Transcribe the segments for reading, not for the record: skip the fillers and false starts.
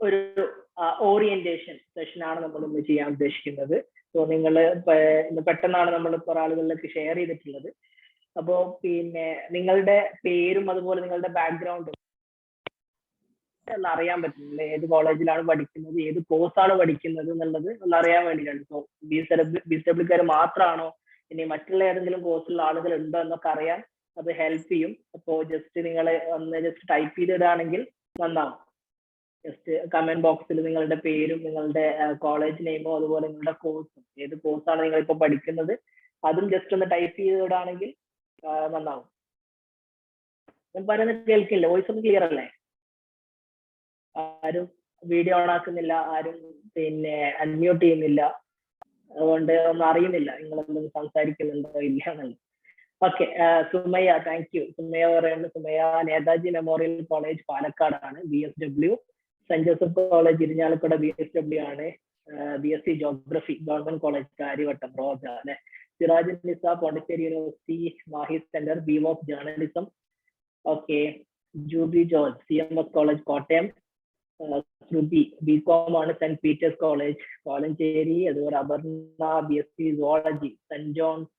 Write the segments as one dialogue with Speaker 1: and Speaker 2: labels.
Speaker 1: ഒരു ഓറിയന്റേഷൻ സെഷനാണ് നമ്മൾ ഇന്ന് ചെയ്യാൻ ഉദ്ദേശിക്കുന്നത്. സോ നിങ്ങൾ ഇന്ന് പെട്ടെന്നാണ് നമ്മൾ കുറെ ആളുകളിലേക്ക് ഷെയർ ചെയ്തിട്ടുള്ളത്. അപ്പോൾ പിന്നെ നിങ്ങളുടെ പേരും അതുപോലെ നിങ്ങളുടെ ബാക്ക്ഗ്രൗണ്ടും ഒന്ന് അറിയാൻ പറ്റുന്നില്ല. ഏത് കോളേജിലാണ് പഠിക്കുന്നത്, ഏത് കോഴ്സാണ് പഠിക്കുന്നത് എന്നുള്ളത് ഒന്ന് അറിയാൻ വേണ്ടിയിട്ടാണ്. സോ BSW മാത്രമാണോ ഇനി മറ്റുള്ള ഏതെങ്കിലും കോഴ്സുള്ള ആളുകൾ ഉണ്ടോ എന്നൊക്കെ അറിയാൻ അത് ഹെൽപ്പ് ചെയ്യും. അപ്പോൾ ജസ്റ്റ് നിങ്ങൾ ഒന്ന് ജസ്റ്റ് ടൈപ്പ് ചെയ്തിടുകയാണെങ്കിൽ നന്നാവും. ജസ്റ്റ് കമന്റ് ബോക്സിൽ നിങ്ങളുടെ പേരും നിങ്ങളുടെ കോളേജ് നെയിമോ അതുപോലെ നിങ്ങളുടെ കോഴ്സും ഏത് കോഴ്സാണ് നിങ്ങൾ ഇപ്പോൾ പഠിക്കുന്നത് അതും ജസ്റ്റ് ഒന്ന് ടൈപ്പ് ചെയ്തിടുകയാണെങ്കിൽ നന്നാവും. ഞാൻ പറയുന്നത് കേൾക്കില്ല? വോയിസ് ഒന്ന് ക്ലിയർ അല്ലേ? ആരും വീഡിയോ ഓൺ ആക്കുന്നില്ല, ആരും പിന്നെ അൺമ്യൂട്ട് ചെയ്യുന്നില്ല. അതുകൊണ്ട് ഒന്നും അറിയുന്നില്ല നിങ്ങളൊന്നും സംസാരിക്കുന്നുണ്ടോ ഇല്ല എന്നുള്ളത്. Okay, Sumayya, thank you. Sumayya പറയുന്നത് സുമയ്യ നേതാജി മെമ്മോറിയൽ കോളേജ് പാലക്കാടാണ്, BSW. Saint Joseph college Irinjalakuda BSW ആണ്. BSc geography government college Kariyavattom Roja അല്ലെ. Siraj Nisa Pondicherry university Mahe centre BVOC journalism. Okay, Jubi George CMS college Kottayam. Sruthi BCom ആണ് സെന്റ് പീറ്റേഴ്സ് കോളേജ് കോലഞ്ചേരി. അതുപോലെ Aparna BSc zoology saint John's.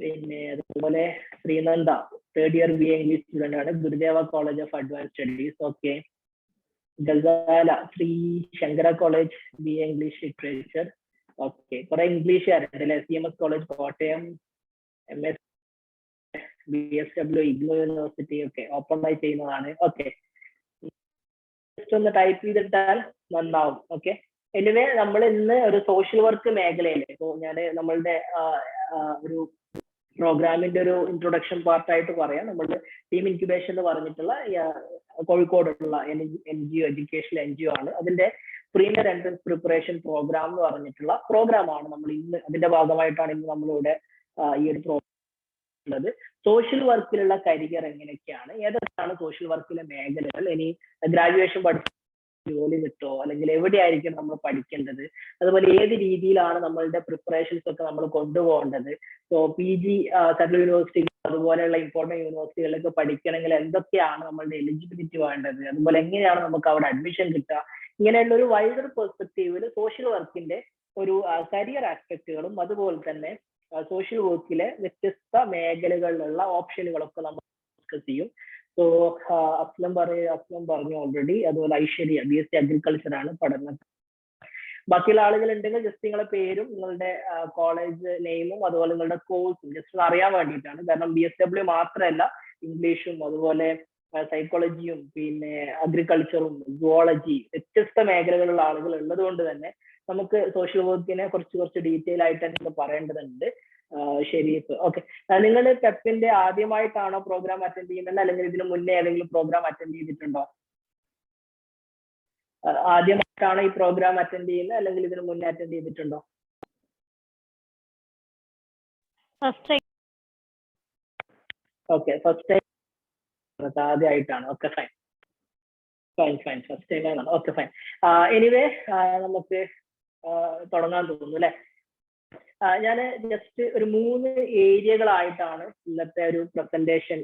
Speaker 1: പിന്നെ അതുപോലെ Sreenanda third year BA English student ആണ്, Gurudeva college of advance studies. Okay, Gazala Sree Sankara college BA English literature. Okay, കുറെ ഇംഗ്ലീഷുകാരുണ്ട് അല്ലെ. CMS college Kottayam, MS BSW IGNOU university. Okay, open ആയി ചെയ്യുന്നതാണ്. ഓക്കെ, ജസ്റ്റ് ഒന്ന് ടൈപ്പ് ചെയ്തിട്ടാൽ നന്നാവും. ഓക്കെ, എനിവേ നമ്മൾ ഇന്ന് ഒരു സോഷ്യൽ വർക്ക് മേഖലയില് ഇപ്പോൾ ഞാൻ നമ്മളുടെ ഒരു പ്രോഗ്രാമിന്റെ ഒരു ഇൻട്രൊഡക്ഷൻ പാർട്ടായിട്ട് പറയാം. നമ്മളുടെ ടീം ഇൻക്യുബേഷൻ എന്ന് പറഞ്ഞിട്ടുള്ള കോഴിക്കോടുള്ള NGO എഡ്യൂക്കേഷണൽ NGO ആണ്. അതിന്റെ പ്രീമിയർ എൻട്രൻസ് പ്രിപ്പറേഷൻ പ്രോഗ്രാം എന്ന് പറഞ്ഞിട്ടുള്ള പ്രോഗ്രാമാണ് നമ്മൾ ഇന്ന് അതിന്റെ ഭാഗമായിട്ടാണ് ഇന്ന് നമ്മളിവിടെ ഈ ഒരു പ്രോഗ്രാം ഉള്ളത്. സോഷ്യൽ വർക്കിലുള്ള കരിയർ എങ്ങനെയൊക്കെയാണ്, ഏതൊക്കെയാണ് സോഷ്യൽ വർക്കിലെ മേഖലകൾ, ഇനി ഗ്രാജുവേഷൻ പഠിച്ച ജോലി കിട്ടോ അല്ലെങ്കിൽ എവിടെയായിരിക്കും നമ്മൾ പഠിക്കേണ്ടത്, അതുപോലെ ഏത് രീതിയിലാണ് നമ്മളുടെ പ്രിപ്പറേഷൻസ് ഒക്കെ നമ്മൾ കൊണ്ടുപോകേണ്ടത്. സോ PG സെൻട്രൽ യൂണിവേഴ്സിറ്റി അതുപോലെയുള്ള ഇമ്പോർട്ടൻറ്റ് യൂണിവേഴ്സിറ്റികളിലൊക്കെ പഠിക്കണമെങ്കിൽ എന്തൊക്കെയാണ് നമ്മളുടെ എലിജിബിലിറ്റി വേണ്ടത്, അതുപോലെ എങ്ങനെയാണ് നമുക്ക് അവിടെ അഡ്മിഷൻ കിട്ടുക, ഇങ്ങനെയുള്ള ഒരു വൈഡർ പെർസ്പെക്റ്റീവിൽ സോഷ്യൽ വർക്കിന്റെ ഒരു കരിയർ ആസ്പെക്റ്റുകളും അതുപോലെ തന്നെ സോഷ്യൽ വർക്കിലെ വ്യത്യസ്ത മേഖലകളിലുള്ള ഓപ്ഷനുകളൊക്കെ നമ്മൾ ഡിസ്കസ് ചെയ്യും. സോ അസ്ലം പറഞ്ഞു ഓൾറെഡി. അതുപോലെ ഐശ്വര്യ BSc അഗ്രികൾച്ചർ ആണ് പഠനം. ബാക്കിയുള്ള ആളുകൾ ഉണ്ടെങ്കിൽ ജസ്റ്റ് നിങ്ങളുടെ പേരും നിങ്ങളുടെ കോളേജ് നെയിമും അതുപോലെ നിങ്ങളുടെ കോഴ്സും ജസ്റ്റ് അറിയാൻ വേണ്ടിയിട്ടാണ്. കാരണം BSW മാത്രമല്ല, ഇംഗ്ലീഷും അതുപോലെ സൈക്കോളജിയും പിന്നെ അഗ്രികൾച്ചറും സുവോളജി വ്യത്യസ്ത മേഖലകളിലുള്ള ആളുകൾ ഉള്ളത് കൊണ്ട് തന്നെ നമുക്ക് സോഷ്യൽ വർക്കിനെ കുറച്ച് ഡീറ്റെയിൽ ആയിട്ട് തന്നെ പറയേണ്ടതുണ്ട്. ശരി, ഓക്കെ. നിങ്ങൾ പെപ്പിന്റെ ആദ്യമായിട്ടാണോ പ്രോഗ്രാം അറ്റൻഡ് ചെയ്യുന്നത് അല്ലെങ്കിൽ ഇതിനു മുന്നേ ഏതെങ്കിലും പ്രോഗ്രാം അറ്റൻഡ് ചെയ്തിട്ടുണ്ടോ? ആദ്യമായിട്ടാണോ ഈ പ്രോഗ്രാം അറ്റൻഡ് ചെയ്യുന്നത് അല്ലെങ്കിൽ ഇതിനു മുന്നേ അറ്റൻഡ് ചെയ്തിട്ടുണ്ടോ? ഓക്കെ, ഫസ്റ്റ് ടൈം ആദ്യമായിട്ടാണ്. Okay, fine. ഫസ്റ്റ് ടൈം ആണ്. Okay, fine. എനിവേ നമുക്ക് തുടങ്ങാൻ തോന്നുന്നു അല്ലെ. ഞാൻ ജസ്റ്റ് ഒരു 3 ഏരിയകളായിട്ടാണ് ഇന്നത്തെ ഒരു പ്രസന്റേഷൻ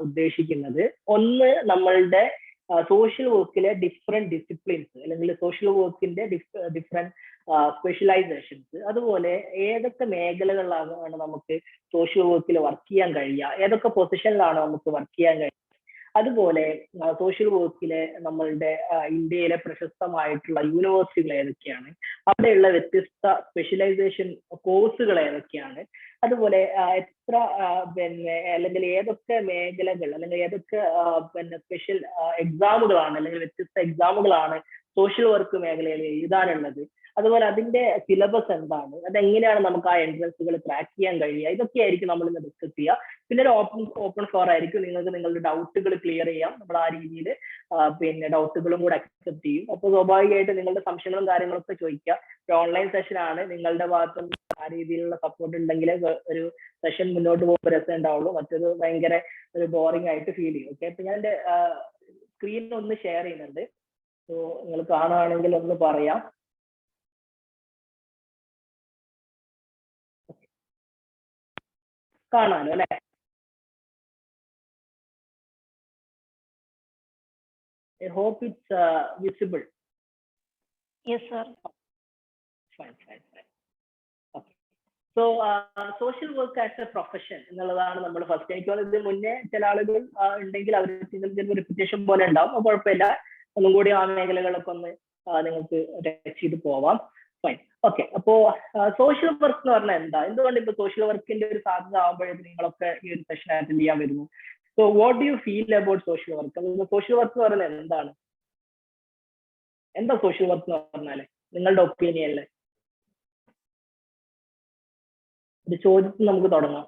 Speaker 1: ഉദ്ദേശിക്കുന്നത്. ഒന്ന്, നമ്മളുടെ സോഷ്യൽ വർക്കിലെ ഡിഫറെന്റ് ഡിസിപ്ലിൻസ് അല്ലെങ്കിൽ സോഷ്യൽ വർക്കിന്റെ ഡിഫറെന്റ് സ്പെഷ്യലൈസേഷൻസ്, അതുപോലെ ഏതൊക്കെ മേഖലകളിലാണ് നമുക്ക് സോഷ്യൽ വർക്കിൽ വർക്ക് ചെയ്യാൻ കഴിയുക, ഏതൊക്കെ പൊസിഷനിലാണ് നമുക്ക് വർക്ക് ചെയ്യാൻ കഴിയുക, അതുപോലെ സോഷ്യൽ വർക്കിലെ നമ്മളുടെ ഇന്ത്യയിലെ പ്രശസ്തമായിട്ടുള്ള യൂണിവേഴ്സിറ്റികൾ ഏതൊക്കെയാണ്, അവിടെയുള്ള വ്യത്യസ്ത സ്പെഷ്യലൈസേഷൻ കോഴ്സുകൾ ഏതൊക്കെയാണ്, അതുപോലെ എത്ര പിന്നെ അല്ലെങ്കിൽ ഏതൊക്കെ മേഖലകൾ അല്ലെങ്കിൽ ഏതൊക്കെ പിന്നെ സ്പെഷ്യൽ എക്സാമുകളാണ് അല്ലെങ്കിൽ വ്യത്യസ്ത എക്സാമുകളാണ് സോഷ്യൽ വർക്ക് മേഖലയിൽ എഴുതാനുള്ളത്, അതുപോലെ അതിന്റെ സിലബസ് എന്താണ്, അതെങ്ങനെയാണ് നമുക്ക് ആ എൻട്രൻസുകൾ ക്രാക്ക് ചെയ്യാൻ കഴിയുക, ഇതൊക്കെയായിരിക്കും നമ്മൾ ഇന്ന് ഡിസ്കസ് ചെയ്യുക. പിന്നെ ഒരു ഓപ്പൺ ഫ്ലോർ ആയിരിക്കും, നിങ്ങൾക്ക് നിങ്ങളുടെ ഡൗട്ടുകൾ ക്ലിയർ ചെയ്യാം. നമ്മൾ ആ രീതിയിൽ പിന്നെ ഡൗട്ടുകളും കൂടെ അക്സെപ്റ്റ് ചെയ്യും. അപ്പോൾ സ്വാഭാവികമായിട്ട് നിങ്ങളുടെ സംശയങ്ങളും കാര്യങ്ങളൊക്കെ ചോദിക്കുക. ഒരു ഓൺലൈൻ സെഷൻ ആണ്, നിങ്ങളുടെ ഭാഗത്തും ആ രീതിയിലുള്ള സപ്പോർട്ട് ഉണ്ടെങ്കിൽ ഒരു സെഷൻ മുന്നോട്ട് പോകുമ്പോൾ രസം ഉണ്ടാവുള്ളൂ, മറ്റൊരു ഭയങ്കര ഒരു ബോറിംഗ് ആയിട്ട് ഫീൽ ചെയ്യും. ഓക്കെ, അപ്പൊ ഞാൻ എൻ്റെ സ്ക്രീൻ ഒന്ന് ഷെയർ ചെയ്യുന്നുണ്ട്. സോ നിങ്ങൾ കാണുകയാണെങ്കിൽ ഒന്ന് പറയാം. കാണാലോ അല്ലെ? I hope it's visible.
Speaker 2: Yes, sir.
Speaker 1: Fine. Okay. So social work as a profession എന്നുള്ളതാണ് നമ്മൾ ഫസ്റ്റ്. എനിക്ക് തോന്നുന്നത് ഇത് മുന്നേ ചില ആളുകൾ ഉണ്ടെങ്കിൽ അവർ റിപ്പിറ്റേഷൻ പോലെ ഉണ്ടാവും. കുഴപ്പമില്ല, ഒന്നും കൂടി ആ മേഖലകളൊക്കെ ഒന്ന് നിങ്ങൾക്ക് ടച്ച് ചെയ്ത് പോവാം. ഫൈൻ. ഓക്കെ. അപ്പോ സോഷ്യൽ വർക്ക് എന്ന് പറഞ്ഞാൽ എന്താ, എന്തുകൊണ്ട് ഇപ്പൊ സോഷ്യൽ വർക്കിന്റെ ഒരു സാധ്യത ആകുമ്പോഴേക്കും നിങ്ങളൊക്കെ ഈ ഒരു സെഷൻ അറ്റൻഡ് ചെയ്യാൻ വരുന്നു? So what do you feel about social work? Social work എന്ന് പറഞ്ഞാൽ എന്താണ്? എന്താ സോഷ്യൽ വർക്ക് എന്ന് പറഞ്ഞാല് നിങ്ങളുടെ ഒപ്പീനിയനില്? ഒരു ചോദ്യത്തിൽ നമുക്ക് തുടങ്ങാം.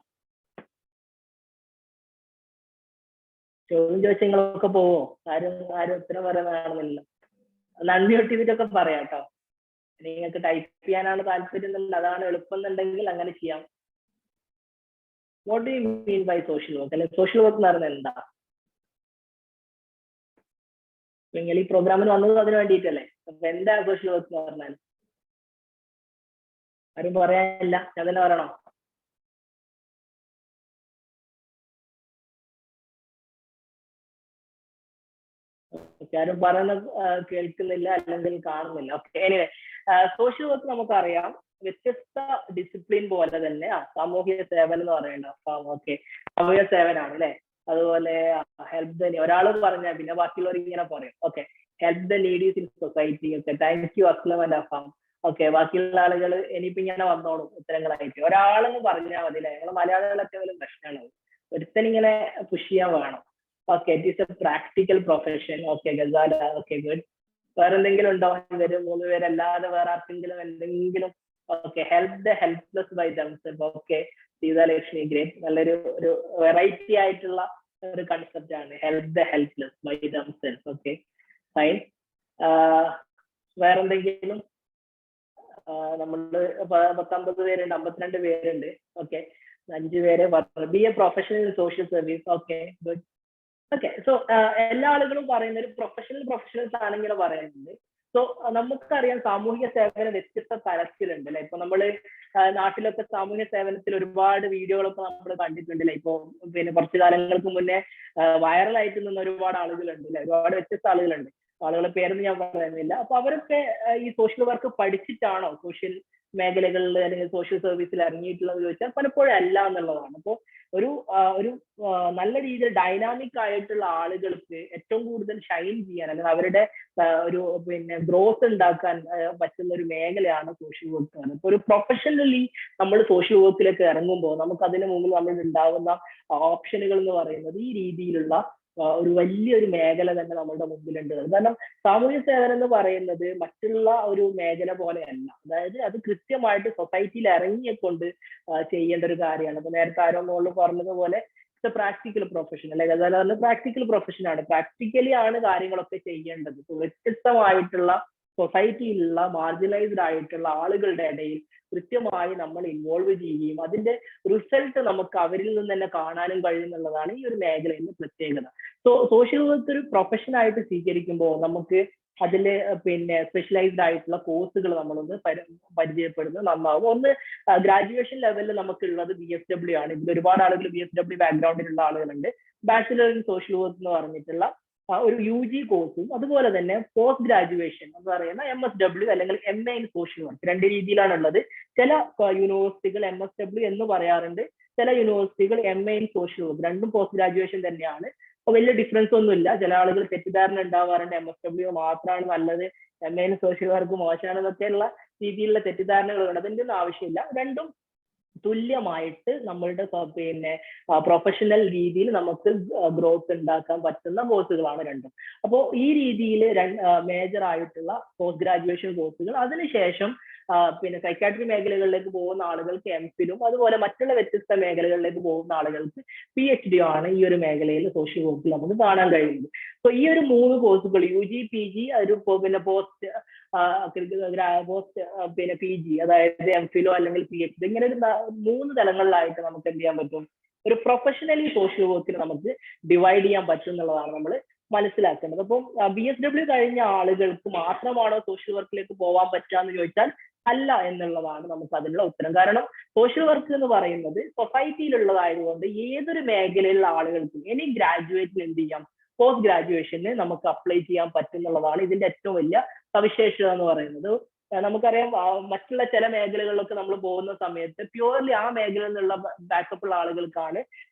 Speaker 1: ചോദ്യം ചോദിച്ചാൽ നിങ്ങളൊക്കെ പോവോ? ആരും ഉത്തരം പറയാനാണെന്നില്ല. അൺമ്യൂട്ട് ചെയ്തിട്ടൊക്കെ പറയാം കേട്ടോ. നിങ്ങൾക്ക് ടൈപ്പ് ചെയ്യാനാണ് താല്പര്യം എന്നുണ്ടെങ്കിൽ, അതാണ് എളുപ്പം എന്നുണ്ടെങ്കിൽ അങ്ങനെ ചെയ്യാം. What do you mean by social work? അല്ലെങ്കിൽ സോഷ്യൽ വർക്ക് എന്ന് പറഞ്ഞാൽ എന്താ? നിങ്ങൾ ഈ പ്രോഗ്രാമിന് വന്നത് അതിന് വേണ്ടിയിട്ടല്ലേ? അപ്പൊ എന്താ സോഷ്യൽ വർക്ക് എന്ന് പറഞ്ഞാൽ? ആരും പറയാനില്ല, ഞാൻ തന്നെ പറയണോ? ആരും പറയുന്നത് കേൾക്കുന്നില്ല അല്ലെങ്കിൽ കാണുന്നില്ല. ഓക്കെ. എനിവേ, സോഷ്യൽ വർക്ക് നമുക്കറിയാം വ്യത്യസ്ത ഡിസിപ്ലിൻ പോലെ തന്നെ സാമൂഹിക സേവനം എന്ന് പറയുന്നത്. ഓക്കെ, സാമൂഹിക സേവനാണ് അല്ലെ. അതുപോലെ ഹെൽപ്പ് ദ, ഒരാൾ പറഞ്ഞാൽ പിന്നെ ബാക്കിയുള്ളവർ ഇങ്ങനെ പറയും. Okay, help the needies in society. Okay, thank you Aslam and Afam. Okay, ബാക്കിയുള്ള ആളുകൾ ഇനിയിപ്പോ ഇങ്ങനെ വന്നോളും ഉത്തരങ്ങളായിട്ട്. ഒരാളെന്ന് പറഞ്ഞാൽ മതി അല്ലെ. ഞങ്ങൾ മലയാളികളൊക്കെ വലിയ പ്രശ്നമാണ്, ഒരുത്തനിങ്ങനെ പുഷ് ചെയ്യാൻ വേണം. Okay, it is a practical profession. Okay Gazala, okay good. വേറെ എന്തെങ്കിലും ഉണ്ടോ? ഇവര് 3 പേരല്ലാതെ വേറെ ആർക്കെങ്കിലും എന്തെങ്കിലും? Okay, help the helpless by themself. Okay, Seethalakshmi, great. നല്ലൊരു വെറൈറ്റി ആയിട്ടുള്ള ഒരു കൺസെപ്റ്റ് ആണ്, help the helpless by themself. Okay, fine. വേറെന്തെങ്കിലും? നമ്മള് 50 പേരുണ്ട്, 52 പേരുണ്ട്. ഓക്കെ, 5 പേര് B A professional social service. Okay, good. Okay, so എല്ലാ ആളുകളും പറയുന്ന ഒരു പ്രൊഫഷണൽസ് ആണ് ഇങ്ങനെ പറയുന്നത്. സോ നമുക്കറിയാം സാമൂഹിക സേവനം വ്യത്യസ്ത തരത്തിലുണ്ട് അല്ലെ. ഇപ്പൊ നമ്മള് നാട്ടിലൊക്കെ സാമൂഹ്യ സേവനത്തിൽ ഒരുപാട് വീഡിയോകളൊക്കെ നമ്മൾ കണ്ടിട്ടുണ്ടല്ലേ. ഇപ്പൊ പിന്നെ കുറച്ചു കാലങ്ങൾക്ക് മുന്നേ വൈറലായിട്ട് നിന്ന ഒരുപാട് ആളുകളുണ്ട് അല്ലെ, ഒരുപാട് വ്യത്യസ്ത ആളുകളുണ്ട്. ആളുകളുടെ പേരൊന്നും ഞാൻ പറയുന്നില്ല. അപ്പൊ അവരൊക്കെ ഈ സോഷ്യൽ വർക്ക് പഠിച്ചിട്ടാണോ സോഷ്യൽ മേഖലകളിൽ അല്ലെങ്കിൽ സോഷ്യൽ സർവീസിൽ ഇറങ്ങിയിട്ടുള്ളത് ചോദിച്ചാൽ പലപ്പോഴും അല്ല എന്നുള്ളതാണ്. അപ്പോൾ ഒരു നല്ല രീതിയിൽ ഡൈനാമിക് ആയിട്ടുള്ള ആളുകൾക്ക് ഏറ്റവും കൂടുതൽ ഷൈൻ ചെയ്യാൻ അല്ലെങ്കിൽ അവരുടെ ഒരു പിന്നെ ഗ്രോത്ത് ഉണ്ടാക്കാൻ പറ്റുന്ന ഒരു മേഖലയാണ് സോഷ്യൽ വർക്ക്. അപ്പൊ ഒരു പ്രൊഫഷണലി നമ്മൾ സോഷ്യൽ വർക്കിലേക്ക് ഇറങ്ങുമ്പോൾ നമുക്ക് അതിന് മുമ്പിൽ നമ്മൾ ഉണ്ടാകുന്ന ഓപ്ഷനുകൾ എന്ന് പറയുന്നത് ഈ രീതിയിലുള്ള ഒരു വലിയൊരു മേഖല തന്നെ നമ്മുടെ മുമ്പിലുണ്ട്. കാരണം സാമൂഹ്യ സേവനം എന്ന് പറയുന്നത് മറ്റുള്ള ഒരു മേഖല പോലെയല്ല. അതായത് അത് കൃത്യമായിട്ട് സൊസൈറ്റിയിൽ ഇറങ്ങിയെക്കൊണ്ട് ചെയ്യേണ്ട ഒരു കാര്യമാണ്. അപ്പൊ നേരത്തെ ആരോ മുകളിൽ പറഞ്ഞതുപോലെ പ്രാക്ടിക്കൽ പ്രൊഫഷൻ അല്ലെ, അതായത് പ്രാക്ടിക്കൽ പ്രൊഫഷൻ ആണ്. പ്രാക്ടിക്കലി ആണ് കാര്യങ്ങളൊക്കെ ചെയ്യേണ്ടത്. വ്യത്യസ്തമായിട്ടുള്ള സൊസൈറ്റിയിലുള്ള മാർജിനലൈസ്ഡ് ആയിട്ടുള്ള ആളുകളുടെ ഇടയിൽ കൃത്യമായി നമ്മൾ ഇൻവോൾവ് ചെയ്യുകയും അതിന്റെ റിസൾട്ട് നമുക്ക് അവരിൽ നിന്ന് തന്നെ കാണാനും കഴിയുന്നുള്ളതാണ് ഈ ഒരു മേഖലയുടെ പ്രത്യേകത. സോഷ്യൽ വർക്ക് ഒരു പ്രൊഫഷൻ ആയിട്ട് സ്വീകരിക്കുമ്പോൾ നമുക്ക് അതിൽ പിന്നെ സ്പെഷ്യലൈസ്ഡ് ആയിട്ടുള്ള കോഴ്സുകൾ നമ്മളൊന്ന് പരിചയപ്പെടുന്നത് നന്നാവും. ഒന്ന് ഗ്രാജുവേഷൻ ലെവലിൽ നമുക്കുള്ളത് BSW ആണ്. ഇതിൽ ഒരുപാട് ആളുകൾ BSW ബാക്ക്ഗ്രൗണ്ടിലുള്ള ആളുകളുണ്ട്. ബാച്ചിലർ ഇൻ സോഷ്യൽ വർക്ക് എന്ന് പറഞ്ഞിട്ടുള്ള ഒരു UG കോഴ്സും അതുപോലെ തന്നെ പോസ്റ്റ് ഗ്രാജുവേഷൻ എന്ന് പറയുന്ന MSW അല്ലെങ്കിൽ MA ഇൻ സോഷ്യൽ വർക്ക്. 2 രീതിയിലാണ് ഉള്ളത്. ചില യൂണിവേഴ്സിറ്റികൾ MSW എന്ന് പറയാറുണ്ട്, ചില യൂണിവേഴ്സിറ്റികൾ MA ഇൻ സോഷ്യൽ വർക്ക്. രണ്ടും പോസ്റ്റ് ഗ്രാജുവേഷൻ തന്നെയാണ്. അപ്പൊ വലിയ ഡിഫറൻസ് ഒന്നുമില്ല. ചില ആളുകൾ തെറ്റിദ്ധാരണ ഉണ്ടാവാറുണ്ട്, MSW മാത്രമാണ് നല്ലത്, MA ഇൻ സോഷ്യൽ വർക്ക് മോശമാണെന്നൊക്കെയുള്ള രീതിയിലുള്ള തെറ്റിദ്ധാരണകളുണ്ട്. അതിന്റെ ഒന്നും ആവശ്യമില്ല. രണ്ടും തുല്യമായിട്ട് നമ്മളുടെ പിന്നെ പ്രൊഫഷണൽ രീതിയിൽ നമുക്ക് ഗ്രോത്ത് ഉണ്ടാക്കാൻ പറ്റുന്ന കോഴ്സുകളാണ് രണ്ടും. അപ്പോൾ ഈ രീതിയിൽ മേജർ ആയിട്ടുള്ള പോസ്റ്റ് ഗ്രാജുവേഷൻ കോഴ്സുകൾ, അതിനുശേഷം പിന്നെ സൈക്കാട്രി മേഖലകളിലേക്ക് പോകുന്ന ആളുകൾക്ക് MPhilഉം അതുപോലെ മറ്റുള്ള വ്യത്യസ്ത മേഖലകളിലേക്ക് പോകുന്ന ആളുകൾക്ക് PhD ആണ് ഈ ഒരു മേഖലയിൽ സോഷ്യൽ വർക്കിൽ നമുക്ക് കാണാൻ കഴിയുന്നത്. സോ ഈ ഒരു 3 കോഴ്സുകൾ UG PG ഒരു പിന്നെ പോസ്റ്റ് പിന്നെ PG അതായത് MPhilോ അല്ലെങ്കിൽ PhD, ഇങ്ങനെ ഒരു 3 തലങ്ങളിലായിട്ട് നമുക്ക് എന്ത് ചെയ്യാൻ പറ്റും, ഒരു പ്രൊഫഷണലി സോഷ്യൽ വർക്കിൽ നമുക്ക് ഡിവൈഡ് ചെയ്യാൻ പറ്റും എന്നുള്ളതാണ് നമ്മൾ മനസ്സിലാക്കേണ്ടത്. അപ്പം BSW കഴിഞ്ഞ ആളുകൾക്ക് മാത്രമാണോ സോഷ്യൽ വർക്കിലേക്ക് പോകാൻ പറ്റുക എന്ന് ചോദിച്ചാൽ അല്ല എന്നുള്ളതാണ് നമുക്ക് അതിനുള്ള ഉത്തരം. കാരണം സോഷ്യൽ വർക്ക് എന്ന് പറയുന്നത് സൊസൈറ്റിയിലുള്ളതായതുകൊണ്ട് ഏതൊരു മേഖലയിലുള്ള ആളുകൾക്കും ഇനി ഗ്രാജുവേറ്റിന് എന്ത് ചെയ്യാം, പോസ്റ്റ് ഗ്രാജുവേഷന് നമുക്ക് അപ്ലൈ ചെയ്യാൻ പറ്റുന്നുള്ളതാണ് ഇതിന്റെ ഏറ്റവും വലിയ സവിശേഷത എന്ന് പറയുന്നത്. നമുക്കറിയാം മറ്റുള്ള ചില മേഖലകളിലൊക്കെ നമ്മൾ പോകുന്ന സമയത്ത് പ്യൂർലി ആ മേഖലയിൽ നിന്നുള്ള ബാക്കപ്പ് ഉള്ള ആളുകൾക്കാണ്